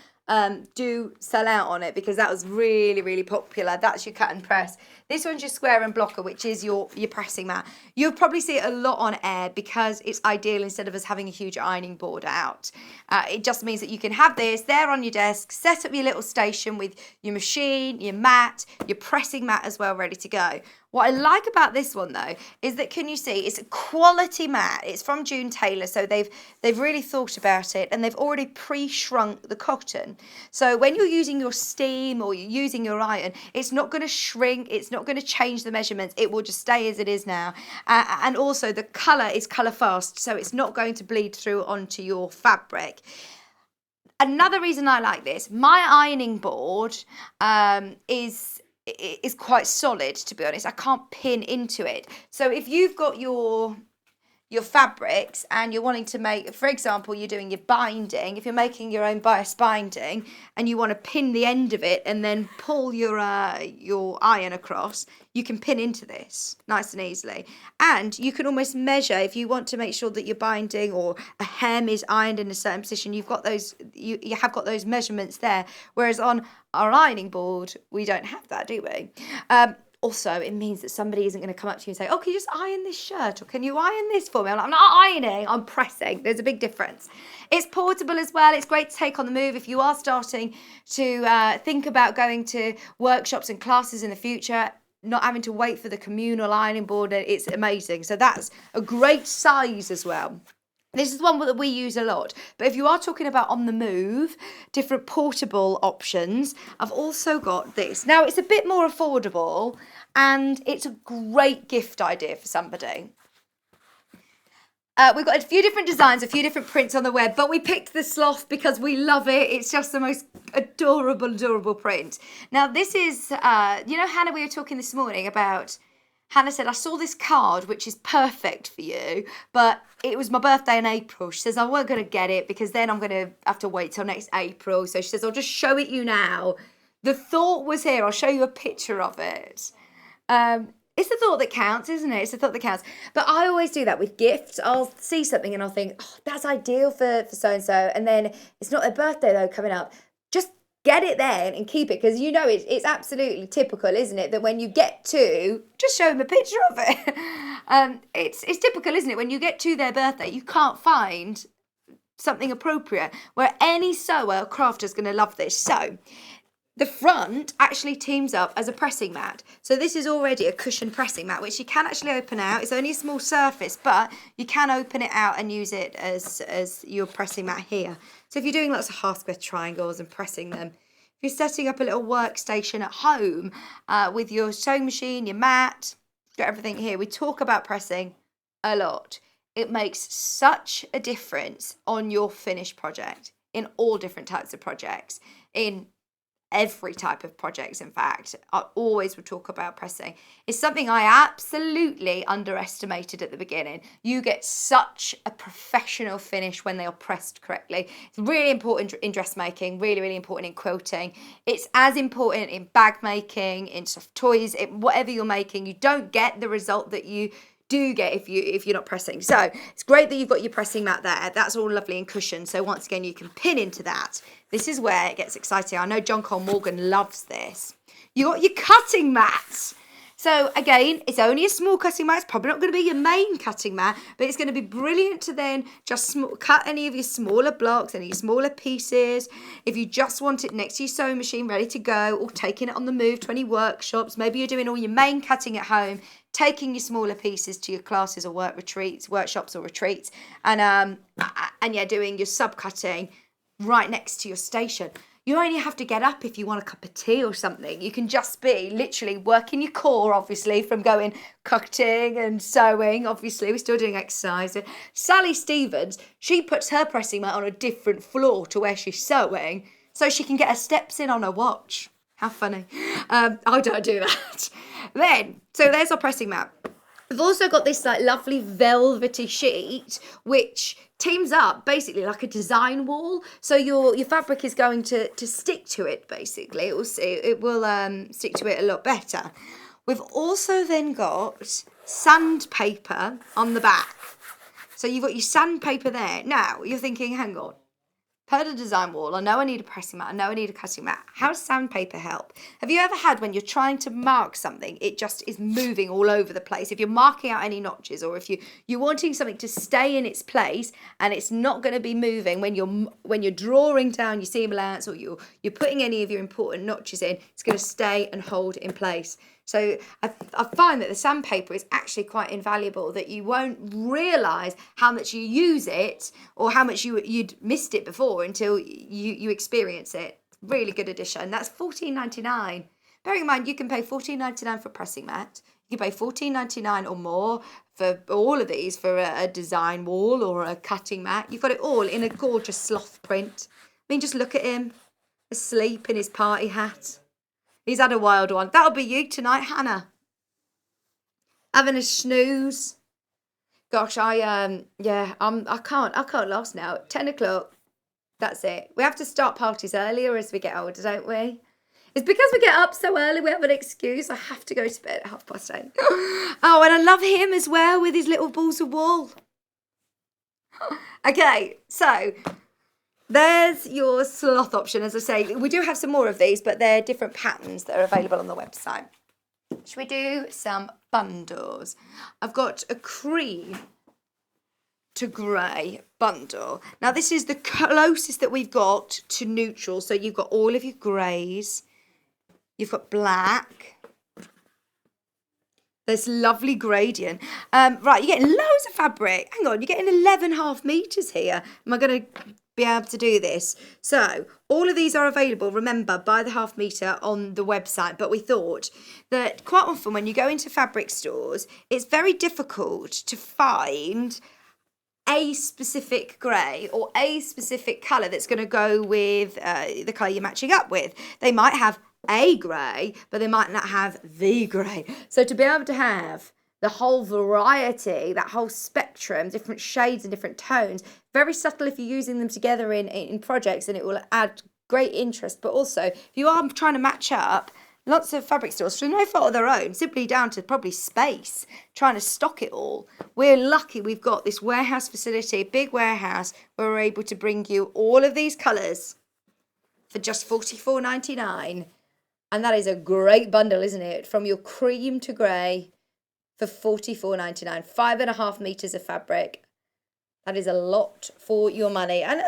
do sell out on it, because that was really, really popular. That's your cut and press. This one's your square and blocker, which is your pressing mat. You'll probably see it a lot on air because it's ideal instead of us having a huge ironing board out. It just means that you can have this there on your desk, set up your little station with your machine, your mat, your pressing mat as well, ready to go. What I like about this one though is that, can you see, it's a quality mat. It's from June Taylor, so they've really thought about it, and they've already pre-shrunk the cotton. So when you're using your steam or you're using your iron, it's not going to shrink, it's not going to change the measurements, it will just stay as it is now. And also the colour is colour fast, so it's not going to bleed through onto your fabric. Another reason I like this, my ironing board is quite solid, to be honest. I can't pin into it. So if you've got your fabrics and you're wanting to make, for example, you're doing your binding, if you're making your own bias binding and you want to pin the end of it and then pull your iron across, you can pin into this nice and easily. And you can almost measure, if you want to make sure that your binding or a hem is ironed in a certain position, you've got those, you have got those measurements there. Whereas on our ironing board, we don't have that, do we? Also, it means that somebody isn't going to come up to you and say, oh, can you just iron this shirt? Or can you iron this for me? I'm not ironing, I'm pressing. There's a big difference. It's portable as well. It's great to take on the move if you are starting to think about going to workshops and classes in the future, not having to wait for the communal ironing board. It's amazing. So that's a great size as well. This is one that we use a lot. But if you are talking about on the move, different portable options, I've also got this. Now, it's a bit more affordable and it's a great gift idea for somebody. We've got a few different designs, a few different prints on the web, but we picked the sloth because we love it. It's just the most adorable, adorable print. Now, this is, you know, Hannah, we were talking this morning about Hannah said, I saw this card, which is perfect for you, but it was my birthday in April. She says, I weren't going to get it because then I'm going to have to wait till next April. So she says, I'll just show it you now. The thought was here. I'll show you a picture of it. It's the thought that counts, isn't it? It's the thought that counts. But I always do that with gifts. I'll see something and I'll think, oh, that's ideal for so-and-so. And then it's not their birthday, though, coming up. Just get it there and keep it, because you know it's absolutely typical, isn't it, that when you get to, just show them a picture of it. It's typical, isn't it, when you get to their birthday, you can't find something appropriate, where any sewer or crafter is going to love this. So the front actually teams up as a pressing mat. So this is already a cushion pressing mat, which you can actually open out. It's only a small surface, but you can open it out and use it as your pressing mat here. So if you're doing lots of half square triangles and pressing them, if you're setting up a little workstation at home with your sewing machine, your mat, got everything here. We talk about pressing a lot. It makes such a difference on your finished project, in all different types of projects, in every type of projects. In fact, I always would talk about pressing. It's something I absolutely underestimated at the beginning. You get such a professional finish when they are pressed correctly. It's really important in dressmaking, really, really important in quilting. It's as important in bag making, in soft toys, whatever you're making. You don't get the result that you do get if you're not pressing. So it's great that you've got your pressing mat there. That's all lovely and cushioned. So once again, you can pin into that. This is where it gets exciting. I know John Cole Morgan loves this. You got your cutting mats. So again, it's only a small cutting mat. It's probably not going to be your main cutting mat, but it's going to be brilliant to then just cut any of your smaller blocks, any smaller pieces. If you just want it next to your sewing machine, ready to go, or taking it on the move to any workshops. Maybe you're doing all your main cutting at home, taking your smaller pieces to your classes or workshops or retreats, and yeah, doing your sub cutting right next to your station. You only have to get up if you want a cup of tea or something. You can just be literally working your core, obviously, from going cutting and sewing. Obviously, we're still doing exercise. Sally Stevens, she puts her pressing mat on a different floor to where she's sewing so she can get her steps in on her watch. How funny. I don't do that. So there's our pressing mat. We've also got this like lovely velvety sheet, which teams up basically like a design wall. So your fabric is going to stick to it, basically. It will stick to it a lot better. We've also then got sandpaper on the back. So you've got your sandpaper there. Now, you're thinking, hang on. Per the design wall, I know I need a pressing mat, I know I need a cutting mat. How does sandpaper help? Have you ever had when you're trying to mark something, it just is moving all over the place? If you're marking out any notches, or if you're wanting something to stay in its place and it's not going to be moving when you're drawing down your seam allowance, or you're putting any of your important notches in, it's going to stay and hold in place. So I find that the sandpaper is actually quite invaluable, that you won't realise how much you use it or how much you'd missed it before until you experience it. Really good addition. That's $14.99. Bearing in mind, you can pay $14.99 for a pressing mat. You can pay $14.99 or more for all of these, for a design wall or a cutting mat. You've got it all in a gorgeous sloth print. I mean, just look at him, asleep in his party hat. He's had a wild one. That'll be you tonight, Hannah. Having a snooze. Gosh, I can't last now. 10 o'clock. That's it. We have to start parties earlier as we get older, don't we? It's because we get up so early, we have an excuse. I have to go to bed at 8:30. Oh, and I love him as well with his little balls of wool. Okay, so there's your sloth option. As I say, we do have some more of these, but they're different patterns that are available on the website. Should we do some bundles? I've got a cream to grey bundle. Now, this is the closest that we've got to neutral. So you've got all of your greys. You've got black. This lovely gradient. Right, you're getting loads of fabric. Hang on, you're getting 11.5 metres here. Am I going to be able to do this? So all of these are available, remember, by the half metre on the website. But we thought that quite often when you go into fabric stores, it's very difficult to find a specific grey or a specific colour that's going to go with the colour you're matching up with. They might have a grey, but they might not have the grey. So to be able to have the whole variety, that whole spectrum, different shades and different tones, very subtle if you're using them together in projects, and it will add great interest. But also, if you are trying to match up, lots of fabric stores, through no fault of their own, simply down to probably space, trying to stock it all. We're lucky we've got this warehouse facility, big warehouse, where we're able to bring you all of these colours for just $44.99. And that is a great bundle, isn't it? From your cream to grey for $44.99. 5.5 metres of fabric. That is a lot for your money. And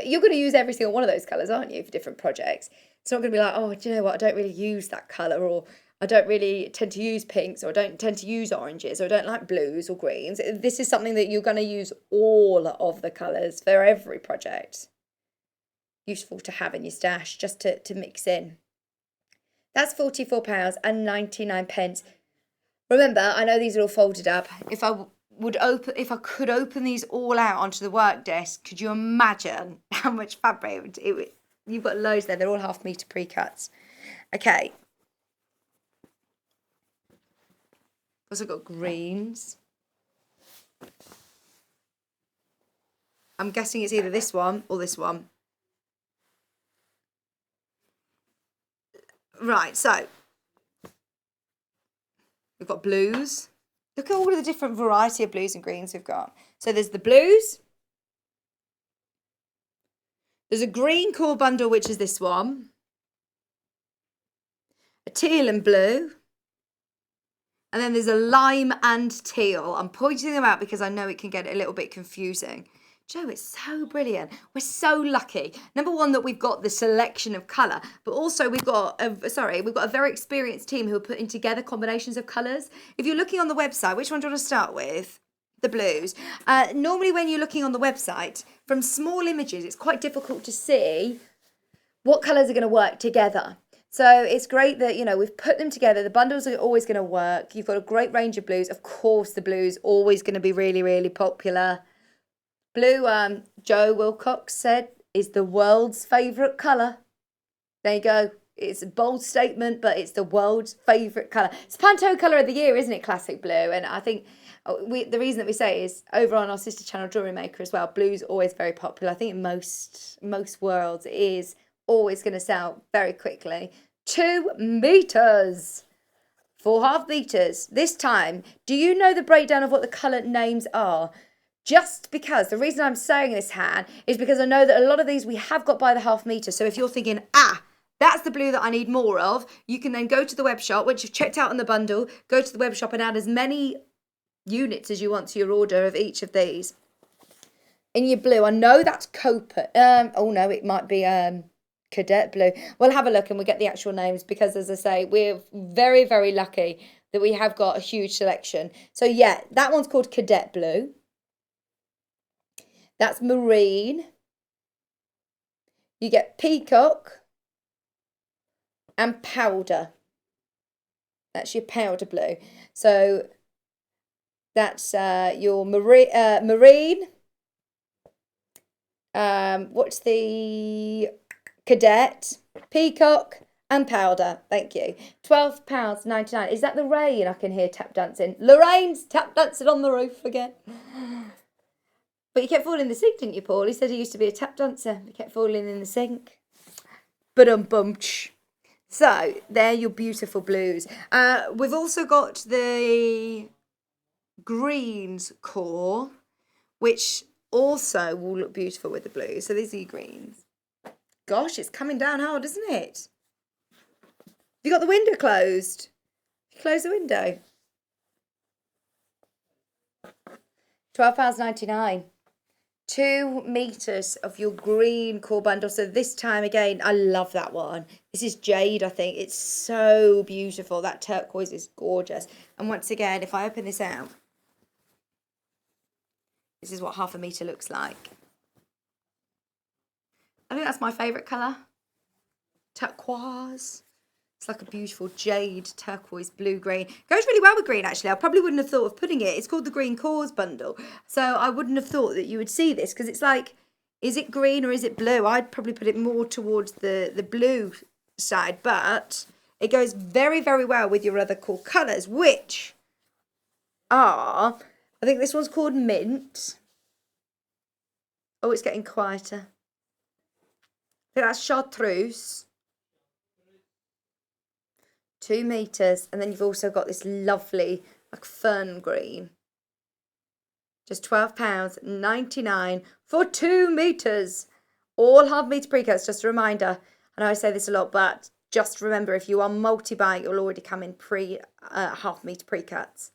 you're going to use every single one of those colours, aren't you, for different projects? It's not going to be like, oh, do you know what? I don't really use that colour, or I don't really tend to use pinks, or I don't tend to use oranges, or I don't like blues or greens. This is something that you're going to use all of the colours for every project. Useful to have in your stash just to mix in. That's £44.99. Remember, I know these are all folded up. If I could open these all out onto the work desk, could you imagine how much fabric it would? You've got loads there. They're all 1/2 metre pre-cuts. Okay. Also got greens. I'm guessing it's either this one or this one. Right, so we've got blues. Look at all of the different variety of blues and greens we've got. So there's the blues. There's a green core bundle, which is this one. A teal and blue. And then there's a lime and teal. I'm pointing them out because I know it can get a little bit confusing. Joe, it's so brilliant. We're so lucky. Number one, that we've got the selection of colour, but also we've got a very experienced team who are putting together combinations of colours. If you're looking on the website, which one do you want to start with? The blues. Normally when you're looking on the website, from small images, it's quite difficult to see what colours are going to work together. So it's great that, we've put them together. The bundles are always going to work. You've got a great range of blues. Of course, the blues always going to be really, really popular. Blue, Joe Wilcox said, is the world's favourite colour. There you go. It's a bold statement, but it's the world's favourite colour. It's Pantone colour of the year, isn't it? Classic blue. And I think the reason that we say it is over on our sister channel, Jewellery Maker, as well. Blue's always very popular. I think in most worlds it is always going to sell very quickly. 2 metres. 4.5 metres. This time, do you know the breakdown of what the colour names are? Just because, the reason I'm saying this, Han, is because I know that a lot of these we have got by the 1/2 metre. So if you're thinking, that's the blue that I need more of, you can then go to the web shop, once you've checked out on the bundle, go to the web shop and add as many units as you want to your order of each of these. In your blue, I know that's Copper. Oh no, it might be Cadet Blue. We'll have a look and we'll get the actual names because, as I say, we're very, very lucky that we have got a huge selection. So yeah, that one's called Cadet Blue. That's Marine. You get Peacock and Powder. That's your powder blue. So that's your Marine. What's the Cadet, Peacock and Powder? Thank you. £12.99. Is that the rain? I can hear tap dancing. Lorraine's tap dancing on the roof again. But you kept falling in the sink, didn't you, Paul? He said he used to be a tap dancer. He kept falling in the sink. Ba-dum-bum-ch. So, they're your beautiful blues. We've also got the greens core, which also will look beautiful with the blues. So these are your greens. Gosh, it's coming down hard, isn't it? Have you got the window closed? Close the window. £12.99. 2 metres of your green core bundle. So this time again, I love that one. This is Jade, I think. It's so beautiful. That turquoise is gorgeous. And once again, if I open this out, this is what 1/2 metre looks like. I think that's my favourite colour. Turquoise. It's like a beautiful jade, turquoise, blue, green. Goes really well with green, actually. I probably wouldn't have thought of putting it. It's called the Green Cores bundle. So I wouldn't have thought that you would see this because it's like, is it green or is it blue? I'd probably put it more towards the blue side, but it goes very, very well with your other cool colours, which are, I think this one's called Mint. Oh, it's getting quieter. I think that's Chartreuse. 2 meters, and then you've also got this lovely like fern green. Just £12.99 for 2 meters. All half-metre pre-cuts, just a reminder. I know I say this a lot, but just remember, if you are multi-buy, it will already come in half-metre pre-cuts.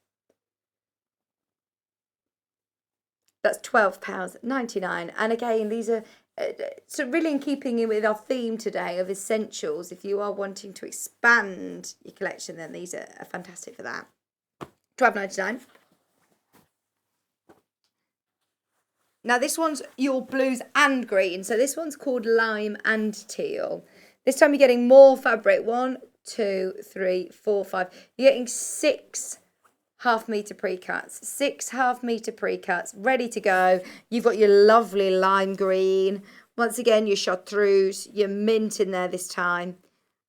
That's £12.99. And again, these are so really in keeping with our theme today of essentials. If you are wanting to expand your collection, then these are fantastic for that. £12.99. Now this one's your blues and green. So this one's called Lime and Teal. This time you're getting more fabric. 1, 2, 3, 4, 5. You're getting 6 half-metre pre-cuts. 6 half-metre pre-cuts ready to go. You've got your lovely lime green. Once again, your chartreuse, your mint in there this time.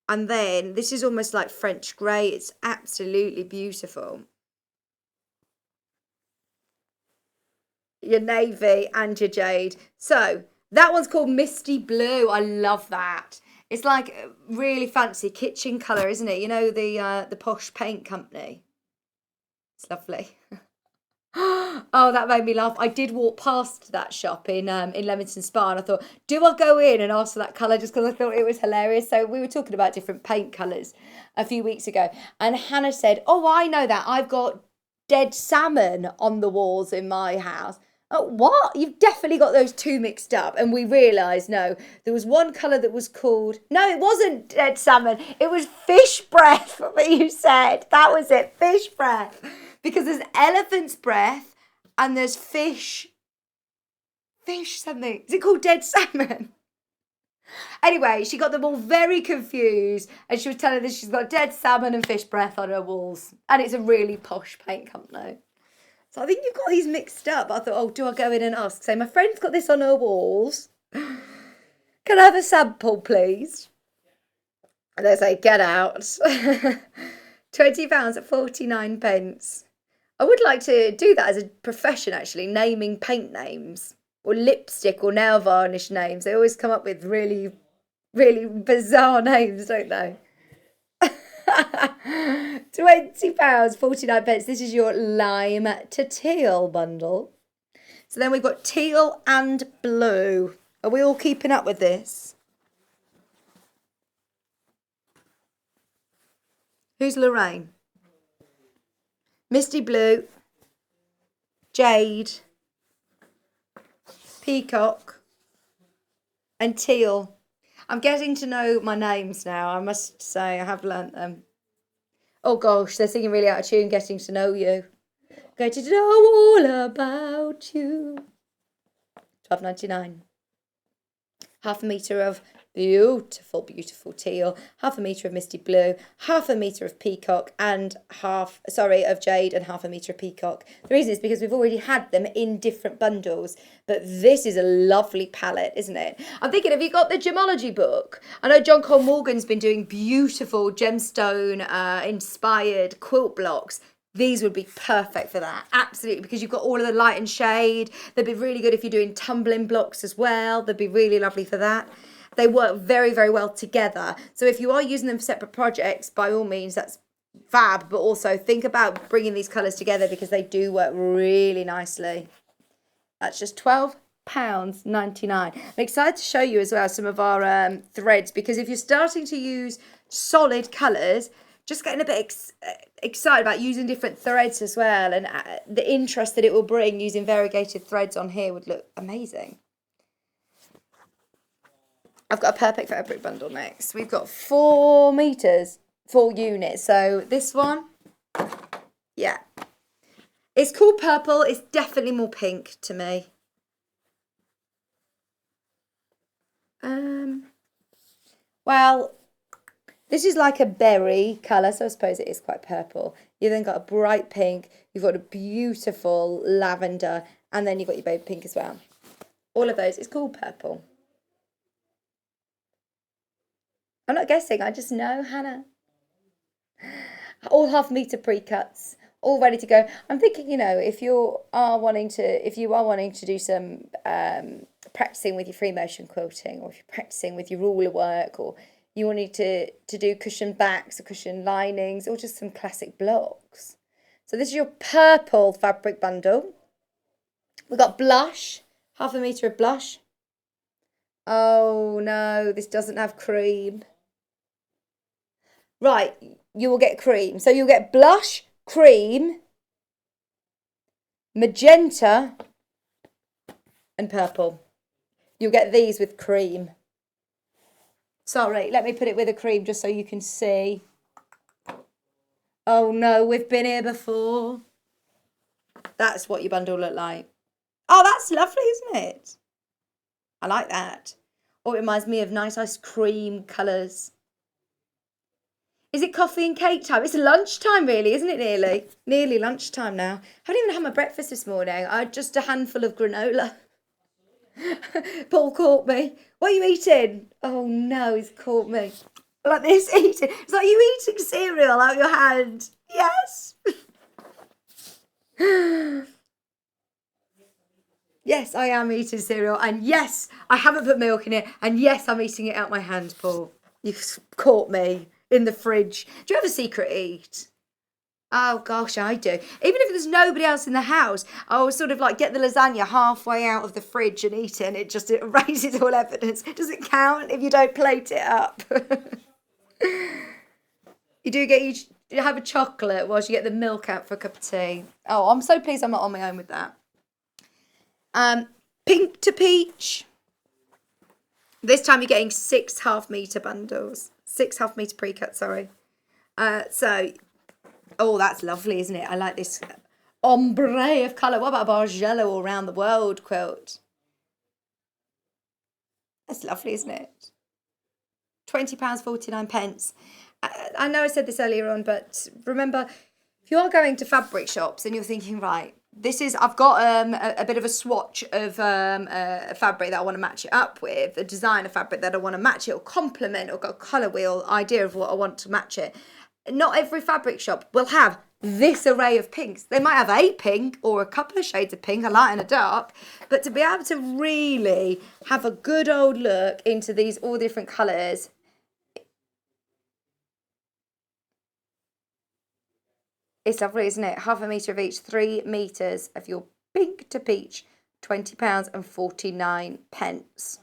And then this is almost like French grey. It's absolutely beautiful. Your navy and your jade. So that one's called Misty Blue. I love that. It's like a really fancy kitchen colour, isn't it? You know, the Posh Paint Company. It's lovely. Oh, that made me laugh. I did walk past that shop in Leamington Spa, and I thought, do I go in and ask for that colour, just because I thought it was hilarious? So we were talking about different paint colours a few weeks ago, and Hannah said, oh, I know that. I've got dead salmon on the walls in my house. Oh, what? You've definitely got those two mixed up. And we realised, no, there was one colour that was called... No, it wasn't dead salmon. It was fish breath, what you said. That was it, fish breath. Because there's elephant's breath and there's fish something. Is it called dead salmon? Anyway, she got them all very confused, and she was telling us she's got dead salmon and fish breath on her walls. And it's a really posh paint company. So I think you've got these mixed up. I thought, oh, do I go in and ask? So my friend's got this on her walls. Can I have a sample, please? And they say, get out. £20.49. I would like to do that as a profession, actually, naming paint names or lipstick or nail varnish names. They always come up with really, really bizarre names, don't they? £20.49. This is your lime to teal bundle. So then we've got teal and blue. Are we all keeping up with this? Who's Lorraine? Misty blue, jade, peacock, and teal. I'm getting to know my names now. I must say, I have learnt them. Oh gosh, they're singing really out of tune, Getting to Know You. Getting to know all about you. £12.99. Half a metre of beautiful, beautiful teal, half a metre of misty blue, half a metre of peacock, and of jade, and half a metre of peacock. The reason is because we've already had them in different bundles, but this is a lovely palette, isn't it? I'm thinking, have you got the gemology book? I know John Cole Morgan's been doing beautiful gemstone inspired quilt blocks. These would be perfect for that, absolutely, because you've got all of the light and shade. They'd be really good if you're doing tumbling blocks as well. They'd be really lovely for that. They work very, very well together. So if you are using them for separate projects, by all means, that's fab. But also think about bringing these colours together, because they do work really nicely. That's just £12.99. I'm excited to show you as well some of our threads, because if you're starting to use solid colours, just getting a bit excited about using different threads as well, and the interest that it will bring using variegated threads on here would look amazing. I've got a perfect fabric bundle next. We've got 4 meters, 4 units. So this one, yeah. It's called purple. It's definitely more pink to me. Well, this is like a berry colour, so I suppose it is quite purple. You've then got a bright pink, you've got a beautiful lavender, and then you've got your baby pink as well. All of those, it's called purple. I'm not guessing, I just know, Hannah. All half-metre pre-cuts, all ready to go. I'm thinking, you know, if you are wanting to do some practicing with your free motion quilting, or if you're practicing with your ruler work, or you wanted to do cushion backs or cushion linings, or just some classic blocks. So this is your purple fabric bundle. We've got blush, 1/2 metre of blush. Oh no, this doesn't have cream. Right, you will get cream. So you'll get blush, cream, magenta, and purple. You'll get these with cream. Sorry, let me put it with a cream just so you can see. Oh no, we've been here before. That's what your bundle looked like. Oh, that's lovely, isn't it? I like that. Oh, it reminds me of nice ice cream colours. Is it coffee and cake time? It's lunchtime really, isn't it nearly? Nearly lunchtime now. I haven't even had my breakfast this morning. I had just a handful of granola. Paul caught me. What are you eating? Oh no, he's caught me. Like this, eating. It's like you eating cereal out of your hand. Yes. Yes, I am eating cereal. And yes, I haven't put milk in it. And yes, I'm eating it out my hand, Paul. You've caught me in the fridge. Do you have a secret eat? Oh gosh, I do. Even if there's nobody else in the house, I will sort of like get the lasagna halfway out of the fridge and eat it, and it erases all evidence. Does it count if you don't plate it up? You have a chocolate whilst you get the milk out for a cup of tea. Oh, I'm so pleased I'm not on my own with that. Pink to peach. This time you're getting 6 half-metre bundles. 6 half-metre pre-cut, sorry. Oh, that's lovely, isn't it? I like this ombre of colour. What about a Bargello all around the world quilt? That's lovely, isn't it? £20.49. I know I said this earlier on, but remember, if you're going to fabric shops and you're thinking, right, I've got a bit of a swatch of a fabric that I want to match it up with, a designer fabric that I want to match it or complement, or got a colour wheel idea of what I want to match it. Not every fabric shop will have this array of pinks. They might have a pink or a couple of shades of pink, a light and a dark, but to be able to really have a good old look into these all different colours, it's lovely, isn't it? Half a metre of each, 3 metres of your pink to peach, £20.49.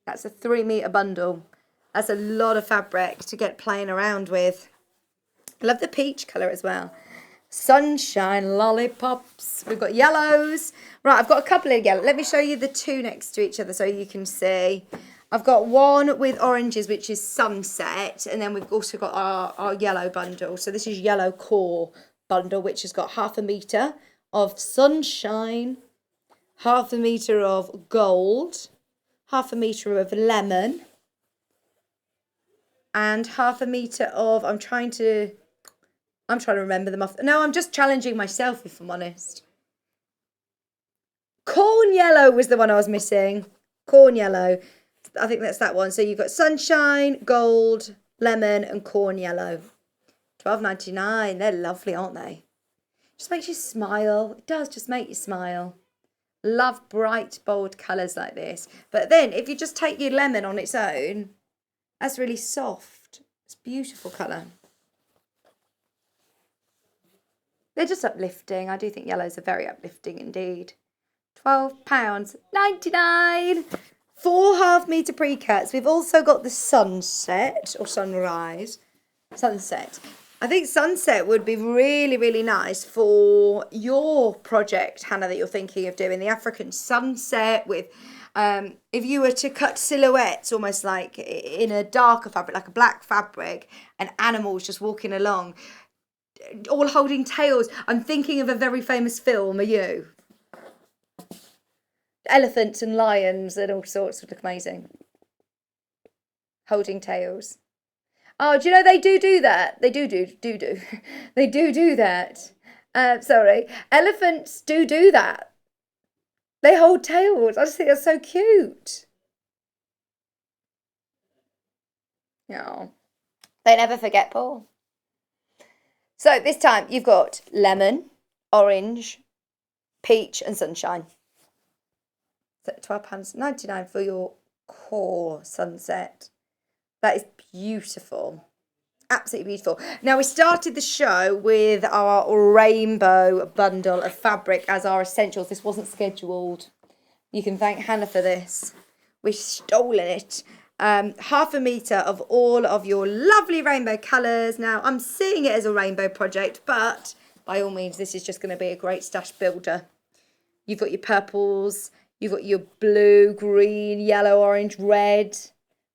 That's a 3 metre bundle. That's a lot of fabric to get playing around with. I love the peach colour as well. Sunshine lollipops. We've got yellows. Right, I've got a couple of yellow. Let me show you the 2 next to each other so you can see. I've got one with oranges, which is sunset, and then we've also got our yellow bundle. So this is yellow core bundle, which has got half a metre of sunshine, half a metre of gold, half a metre of lemon, and half a metre of, I'm trying to remember them off. No, I'm just challenging myself, if I'm honest. Corn yellow was the one I was missing. Corn yellow. I think that's that one. So you've got sunshine, gold, lemon, and corn yellow. $12.99. They're lovely, aren't they? Just makes you smile. It does just make you smile. Love bright, bold colours like this. But then if you just take your lemon on its own, that's really soft. It's a beautiful colour. They're just uplifting. I do think yellows are very uplifting indeed. £12.99. 4 half-metre pre-cuts. We've also got the sunset or sunrise. Sunset. I think sunset would be really, really nice for your project, Hannah, that you're thinking of doing. The African sunset with, if you were to cut silhouettes almost like in a darker fabric, like a black fabric, and animals just walking along, all holding tails. I'm thinking of a very famous film. Are you? Elephants and lions and all sorts would look amazing. Holding tails. Oh, do you know they do that? They do. They do that. Sorry. Elephants do that. They hold tails. I just think that's so cute. No, they never forget, Paul. So this time you've got lemon, orange, peach and sunshine. So £12.99 for your core sunset. That is beautiful. Absolutely beautiful. Now, we started the show with our rainbow bundle of fabric as our essentials. This wasn't scheduled. You can thank Hannah for this. We've stolen it. Half a metre of all of your lovely rainbow colours. Now, I'm seeing it as a rainbow project, but by all means, this is just going to be a great stash builder. You've got your purples, you've got your blue, green, yellow, orange, red.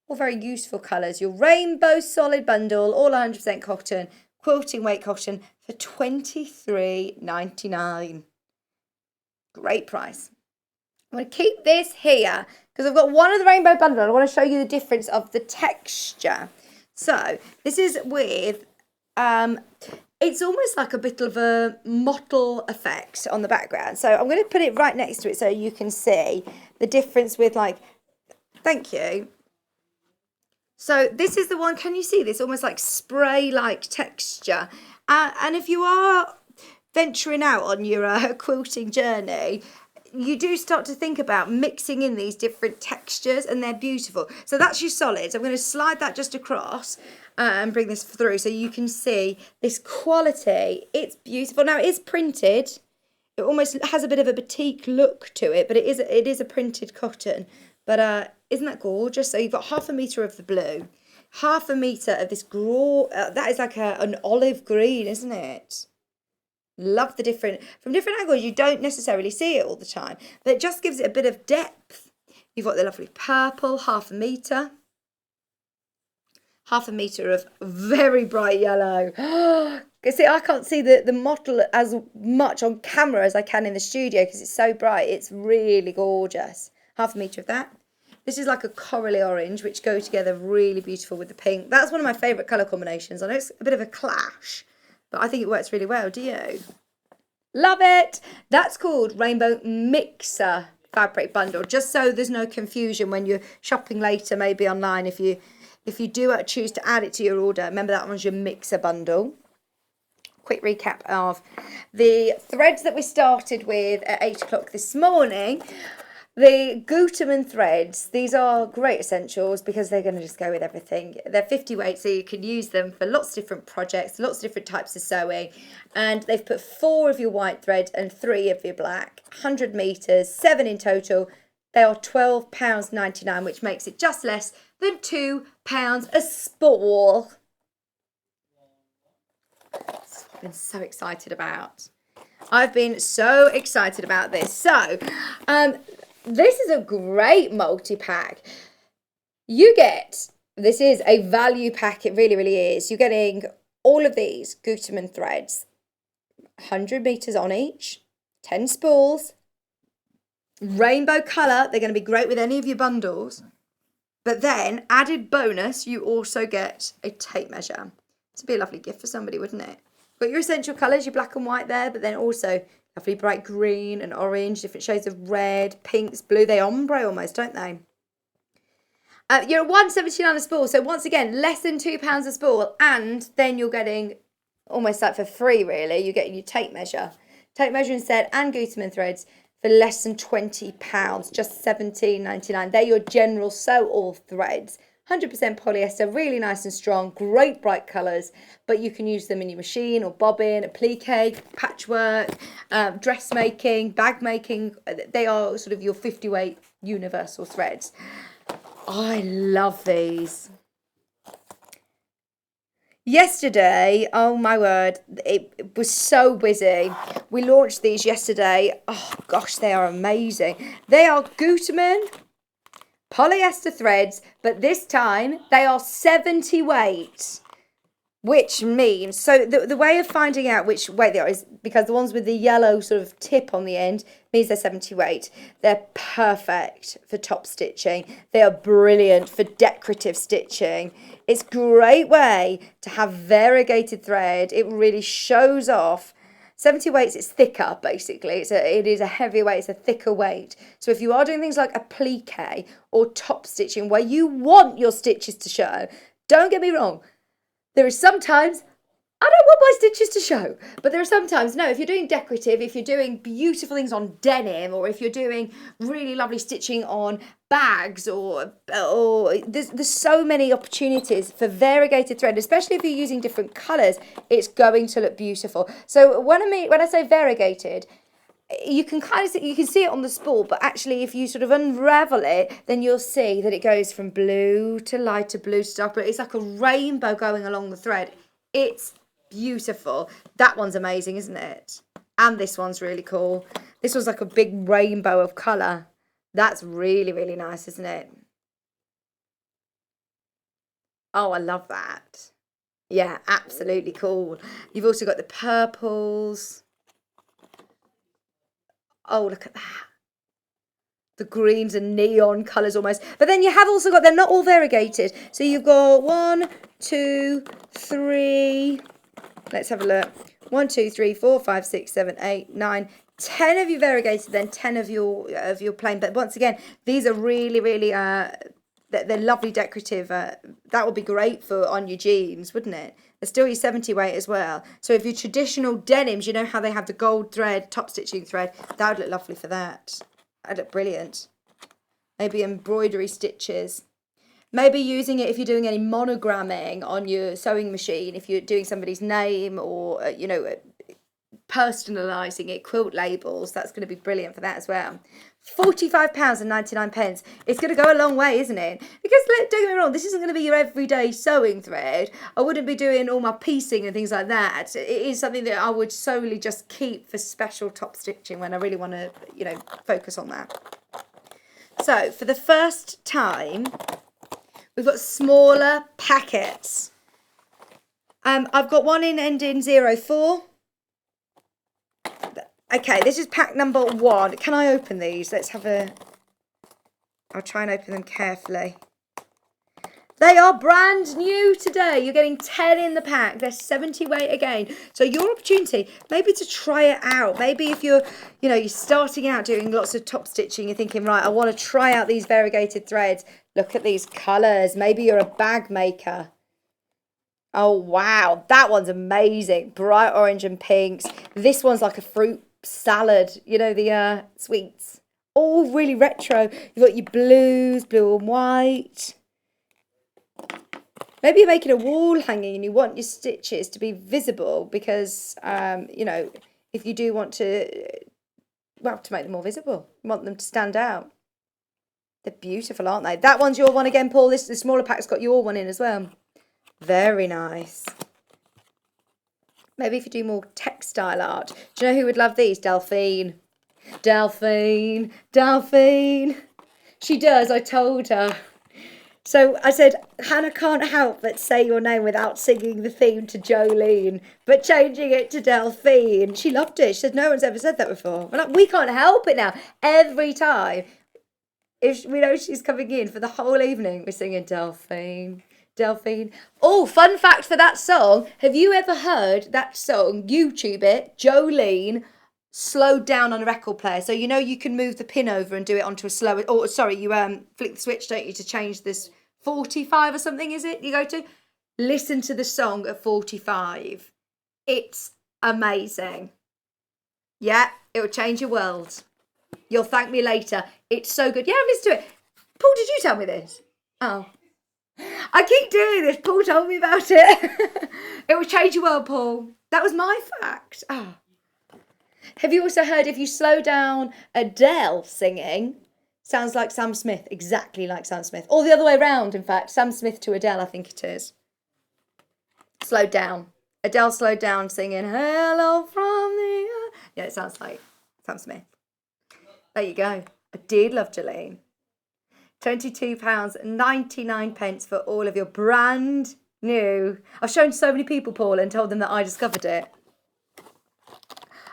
All very useful colours. Your rainbow solid bundle, all 100% cotton, quilting weight cotton for $23.99. Great price. I'm going to keep this here because I've got one of the rainbow bundle. I want to show you the difference of the texture. So this is with, it's almost like a bit of a mottle effect on the background. So I'm going to put it right next to it so you can see the difference with like, thank you. So this is the one, can you see this? Almost like spray-like texture. And if you are venturing out on your quilting journey, you do start to think about mixing in these different textures and they're beautiful. So that's your solids. I'm going to slide that just across and bring this through so you can see this quality. It's beautiful. Now it is printed. It almost has a bit of a batik look to it, but it is a printed cotton. But isn't that gorgeous? So you've got half a metre of the blue, half a metre of this that is like an olive green, isn't it? Love the from different angles. You don't necessarily see it all the time, but it just gives it a bit of depth. You've got the lovely purple, half a metre. Half a metre of very bright yellow. See, I can't see the mottle as much on camera as I can in the studio because it's so bright. It's really gorgeous. Half a metre of that. This is like a corally orange, which go together really beautiful with the pink. That's one of my favourite colour combinations. I know it's a bit of a clash, but I think it works really well. Do you? Love it. That's called Rainbow Mixer Fabric Bundle, just so there's no confusion when you're shopping later, maybe online. If you do choose to add it to your order, remember that one's your mixer bundle. Quick recap of the threads that we started with at 8 o'clock this morning. The Gutermann threads, these are great essentials because they're going to just go with everything. They're 50 weight, so you can use them for lots of different projects, lots of different types of sewing. And they've put 4 of your white thread and 3 of your black, 100 metres, 7 in total. They are £12.99, which makes it just less than £2 a spool. I've been so excited about. I've been so excited about this. So, this is a great multi-pack. This is a value pack, it really, really is. You're getting all of these Gutermann threads, 100 metres on each, 10 spools, rainbow colour. They're going to be great with any of your bundles. But then, added bonus, you also get a tape measure. This would be a lovely gift for somebody, wouldn't it? Got your essential colours, your black and white there, but then also lovely bright green and orange, different shades of red, pinks, blue. They ombre almost, don't they? You're at £1.79 a spool, so once again, less than £2 a spool, and then you're getting almost like for free, really. You're getting your tape measure instead, and Gutermann threads for less than £20, just $17.99. They're your general sew-all threads. 100% polyester, really nice and strong, great bright colours, but you can use them in your machine or bobbin, applique, patchwork, dressmaking, bag making. They are sort of your 50 weight universal threads. I love these. Yesterday, oh my word, it was so busy. We launched these yesterday. Oh gosh, they are amazing. They are Gutermann polyester threads, but this time they are 70 weight, which means, so the way of finding out which weight they are is because the ones with the yellow sort of tip on the end means they're 70 weight. They're perfect for top stitching. They are brilliant for decorative stitching. It's a great way to have variegated thread. It really shows off. 70 weights, it's thicker, basically. It is a heavier weight, it's a thicker weight. So if you are doing things like applique or top stitching where you want your stitches to show, Don't get me wrong. There is sometimes I don't want my stitches to show, but there are sometimes, no, if you're doing decorative, if you're doing beautiful things on denim, or if you're doing really lovely stitching on bags, or there's so many opportunities for variegated thread, especially if you're using different colours, it's going to look beautiful. So when I say variegated, you can kind of see, you can see it on the spool, but actually if you sort of unravel it, then you'll see that it goes from blue to lighter blue to dark blue. It's like a rainbow going along the thread. It's beautiful. That one's amazing, isn't it? And this one's really cool. This one's like a big rainbow of colour. That's really, really nice, isn't it? Oh, I love that. Yeah, absolutely cool. You've also got the purples. Oh, look at that. The greens and neon colours almost. But then you have also got, they're not all variegated. So you've got 1, 2, 3. Let's have a look. 1, 2, 3, 4, 5, 6, 7, 8, 9, 10 of your variegated, then 10 of your plain. But once again, these are really, really, they're lovely decorative. That would be great for on your jeans, wouldn't it? They're still your 70 weight as well. So if your traditional denims, you know how they have the gold thread, top stitching thread, that would look lovely for that. That'd look brilliant. Maybe embroidery stitches. Maybe using it if you're doing any monogramming on your sewing machine, if you're doing somebody's name, or, you know, personalising it, quilt labels, that's going to be brilliant for that as well. £45.99. It's going to go a long way, isn't it? Because don't get me wrong, this isn't going to be your everyday sewing thread. I wouldn't be doing all my piecing and things like that. It is something that I would solely just keep for special top stitching when I really want to, you know, focus on that. So for the first time, we've got smaller packets. I've got one in ending 04. Okay, this is pack number 1. Can I open these? Let's have a... I'll try and open them carefully. They are brand new today. You're getting 10 in the pack. They're 70 weight again. So your opportunity, maybe to try it out. Maybe if you're, you know, you're starting out doing lots of top stitching, you're thinking, right, I want to try out these variegated threads. Look at these colours. Maybe you're a bag maker. Oh, wow. That one's amazing. Bright orange and pinks. This one's like a fruit salad, you know, the sweets. All really retro. You've got your blues, blue and white. Maybe you're making a wall hanging and you want your stitches to be visible because, you know, if you do want to, well, to make them more visible, you want them to stand out. They're beautiful, aren't they? That one's your one again, Paul. The smaller pack's got your one in as well. Very nice. Maybe if you do more textile art. Do you know who would love these? Delphine. Delphine. Delphine. She does, I told her. So I said, Hannah can't help but say your name without singing the theme to Jolene, but changing it to Delphine. She loved it. She said, no one's ever said that before. We're like, we can't help it now. Every time, if we know she's coming in for the whole evening, we're singing Delphine. Delphine. Oh, fun fact for that song. Have you ever heard that song, YouTube it, Jolene, slowed down on a record player? So you know you can move the pin over and do it onto a slower, or sorry, you flick the switch, don't you, to change this 45 or something, is it? You go to listen to the song at 45. It's amazing. Yeah, it will change your world. You'll thank me later. It's so good. Yeah, listen to it. Paul, did you tell me this? Oh. I keep doing this. Paul told me about it. It will change your world, Paul. That was my fact. Oh. Have you also heard if you slow down Adele singing, sounds like Sam Smith, exactly like Sam Smith. Or the other way around, in fact. Sam Smith to Adele, I think it is. Slowed down. Adele slowed down singing, hello from the... Yeah, it sounds like Sam Smith. There you go. I did love Jolene. £22.99 for all of your brand new. I've shown so many people, Paul, and told them that I discovered it.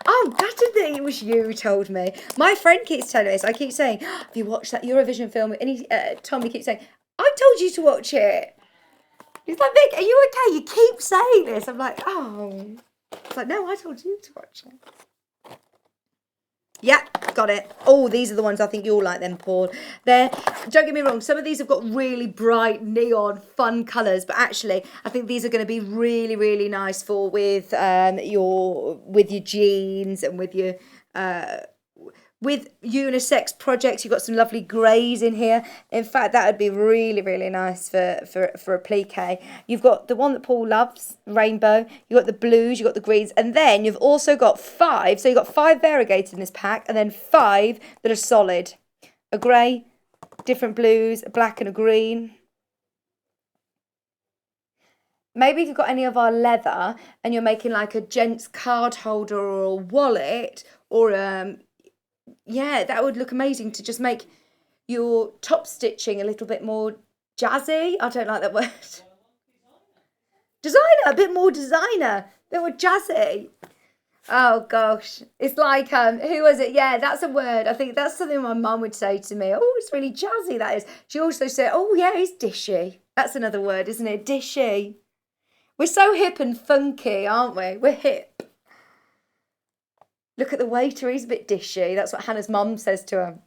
Oh, that didn't think it was you who told me. My friend keeps telling me this. I keep saying, have you watched that Eurovision film? And Tommy keeps saying, I told you to watch it. He's like, Vic, are you okay? You keep saying this. I'm like, oh. It's like, no, I told you to watch it. Yeah, got it. Oh, these are the ones I think you'll like then, Paul. Don't get me wrong, some of these have got really bright neon fun colours, but actually I think these are going to be really, really nice for with your jeans and with your with unisex projects. You've got some lovely greys in here. In fact, that would be really, really nice for a plique. You've got the one that Paul loves, rainbow. You've got the blues, you've got the greens. And then you've also got 5. So you've got 5 variegated in this pack. And then 5 that are solid. A grey, different blues, a black and a green. Maybe if you've got any of our leather and you're making like a gent's card holder or a wallet or yeah, that would look amazing to just make your top stitching a little bit more jazzy. I don't like that word. Designer, a bit more designer, a bit more jazzy. Oh gosh, it's like who was it? Yeah, that's a word. I think that's something my mum would say to me. Oh, it's really jazzy, that is. She also said, oh yeah, it's dishy. That's another word, isn't it? Dishy. We're so hip and funky, aren't we? We're hip. Look at the waiter, he's a bit dishy. That's what Hannah's mum says to him.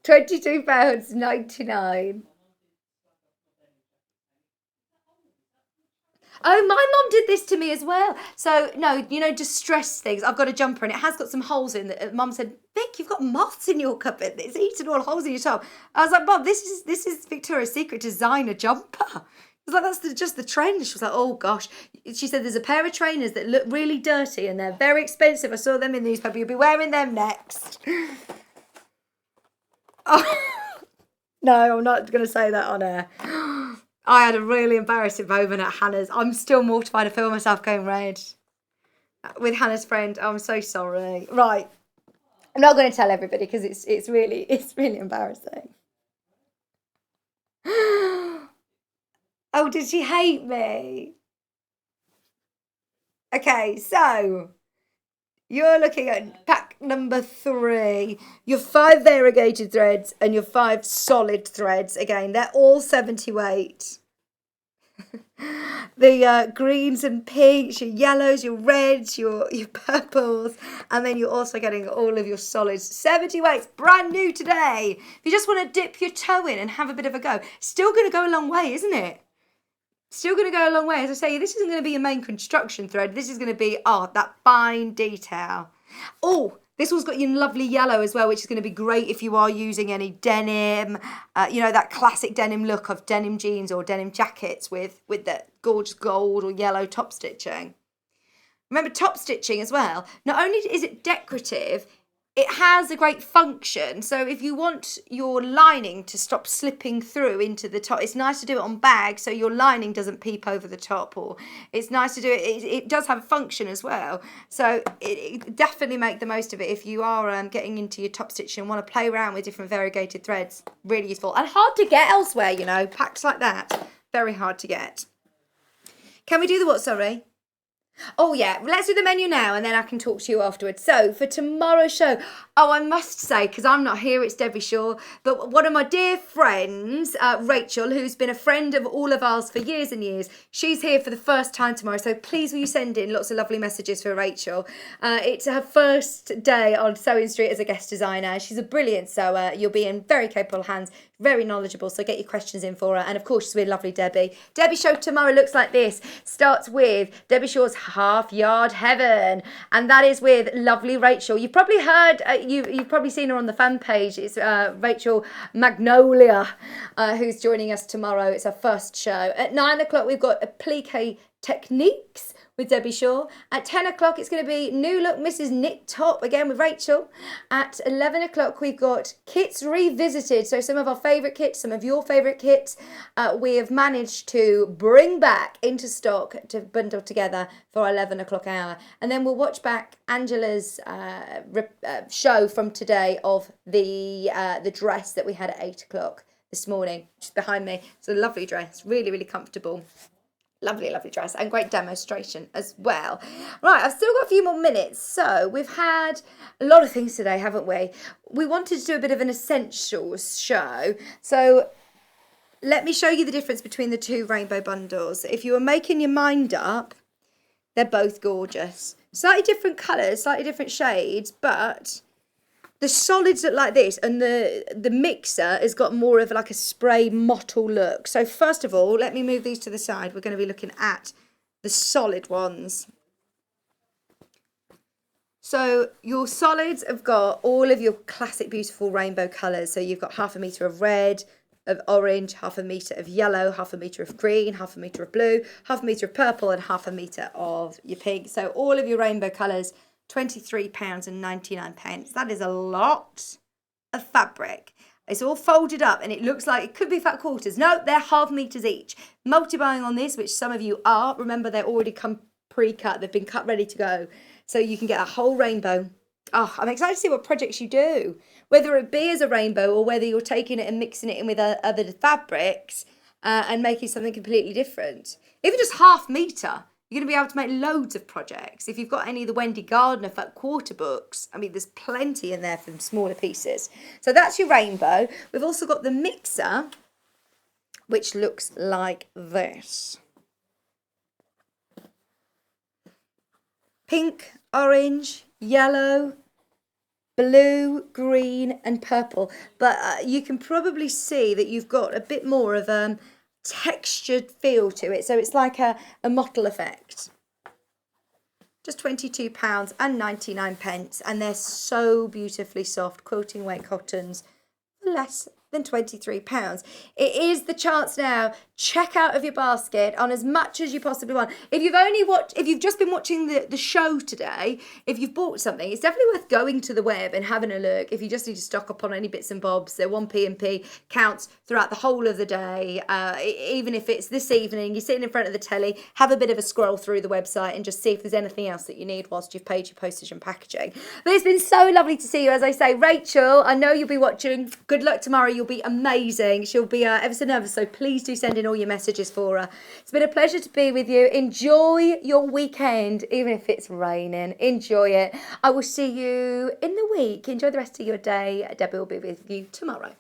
£22.99. Oh, my mum did this to me as well. So, no, you know, distress things. I've got a jumper and it has got some holes in it. Mum said, Vic, you've got moths in your cupboard. It's eaten all holes in your top. I was like, Mum, this is Victoria's Secret designer jumper. I was like, that's just the trend. She was like, oh gosh. She said there's a pair of trainers that look really dirty and they're very expensive. I saw them in the newspaper. You'll be wearing them next. Oh, no, I'm not going to say that on air. I had a really embarrassing moment at Hannah's. I'm still mortified. I feel myself going red with Hannah's friend. I'm so sorry. Right. I'm not going to tell everybody because it's really embarrassing. Oh, did she hate me? Okay, so you're looking at pack number 3. Your 5 variegated threads and your 5 solid threads. Again, they're all 70 weight. The greens and pinks, your yellows, your reds, your purples, and then you're also getting all of your solids. 70 weights, brand new today. If you just want to dip your toe in and have a bit of a go, still going to go a long way, isn't it? Still going to go a long way. As I say, this isn't going to be your main construction thread. This is going to be, that fine detail. Oh, this one's got your lovely yellow as well, which is going to be great if you are using any denim, that classic denim look of denim jeans or denim jackets with the gorgeous gold or yellow top stitching. Remember, top stitching as well, not only is it decorative, it has a great function. So if you want your lining to stop slipping through into the top, it's nice to do it on bags so your lining doesn't peep over the top, or it's nice to do it. It does have a function as well. So it definitely make the most of it if you are getting into your top stitching and want to play around with different variegated threads. Really useful and hard to get elsewhere, packs like that. Very hard to get. Can we do the what, sorry? Oh yeah, let's do the menu now and then I can talk to you afterwards. So for tomorrow's show, I must say, because I'm not here, it's Debbie Shaw, but one of my dear friends, Rachel, who's been a friend of all of ours for years and years, she's here for the first time tomorrow. So please will you send in lots of lovely messages for Rachel. It's her first day on Sewing Street as a guest designer. She's a brilliant sewer. You'll be in very capable hands, very knowledgeable, so get your questions in for her. And of course, she's with lovely Debbie. Debbie's show tomorrow looks like this. Starts with Debbie Shaw's Half Yard Heaven, and that is with lovely Rachel. You've probably heard, you've probably seen her on the fan page. It's Rachel Magnolia who's joining us tomorrow. It's her first show. At 9 o'clock, we've got Applique Techniques with Debbie Shaw. At 10 o'clock, it's going to be New Look Mrs. Knit Top, again with Rachel. At 11 o'clock, we've got Kits Revisited. So some of our favourite kits, some of your favourite kits, we have managed to bring back into stock to bundle together for our 11 o'clock hour. And then we'll watch back Angela's show from today of the dress that we had at 8 o'clock this morning, which is behind me. It's a lovely dress, really, really comfortable. Lovely, lovely dress and great demonstration as well. Right, I've still got a few more minutes. So we've had a lot of things today, haven't we? We wanted to do a bit of an essentials show. So let me show you the difference between the 2 rainbow bundles. If you were making your mind up, they're both gorgeous. Slightly different colours, slightly different shades, but the solids look like this, and the mixer has got more of like a spray mottle look. So first of all, let me move these to the side. We're going to be looking at the solid ones. So your solids have got all of your classic beautiful rainbow colours. So you've got 1/2 metre of red, of orange, 1/2 metre of yellow, 1/2 metre of green, 1/2 metre of blue, 1/2 metre of purple, and 1/2 metre of your pink. So all of your rainbow colours, £23.99. That is a lot of fabric. It's all folded up and it looks like it could be fat quarters. No, they're 1/2 metres each. Multi-buying on this, which some of you are. Remember, they're already come pre-cut. They've been cut ready to go. So you can get a whole rainbow. Oh, I'm excited to see what projects you do. Whether it be as a rainbow or whether you're taking it and mixing it in with other fabrics and making something completely different. Even just 1/2 metre, you're going to be able to make loads of projects. If you've got any of the Wendy Gardner fat quarter books, I mean, there's plenty in there for the smaller pieces. So that's your rainbow. We've also got the mixer, which looks like this. Pink, orange, yellow, blue, green and purple. But you can probably see that you've got a bit more of textured feel to it. So it's like a mottle effect. Just £22.99. And they're so beautifully soft. Quilting weight cottons for less than £23. It is the chance now. Check out of your basket on as much as you possibly want. If you've just been watching the show today, if you've bought something, it's definitely worth going to the web and having a look. If you just need to stock up on any bits and bobs, their 1p&p counts throughout the whole of the day. Even if it's this evening, you're sitting in front of the telly, have a bit of a scroll through the website and just see if there's anything else that you need whilst you've paid your postage and packaging. But it's been so lovely to see you. As I say, Rachel, I know you'll be watching. Good luck tomorrow. You'll be amazing. She'll be ever so nervous, so please do send in all your messages for her. It's been a pleasure to be with you. Enjoy your weekend, even if it's raining. Enjoy it. I will see you in the week. Enjoy the rest of your day. Debbie will be with you tomorrow.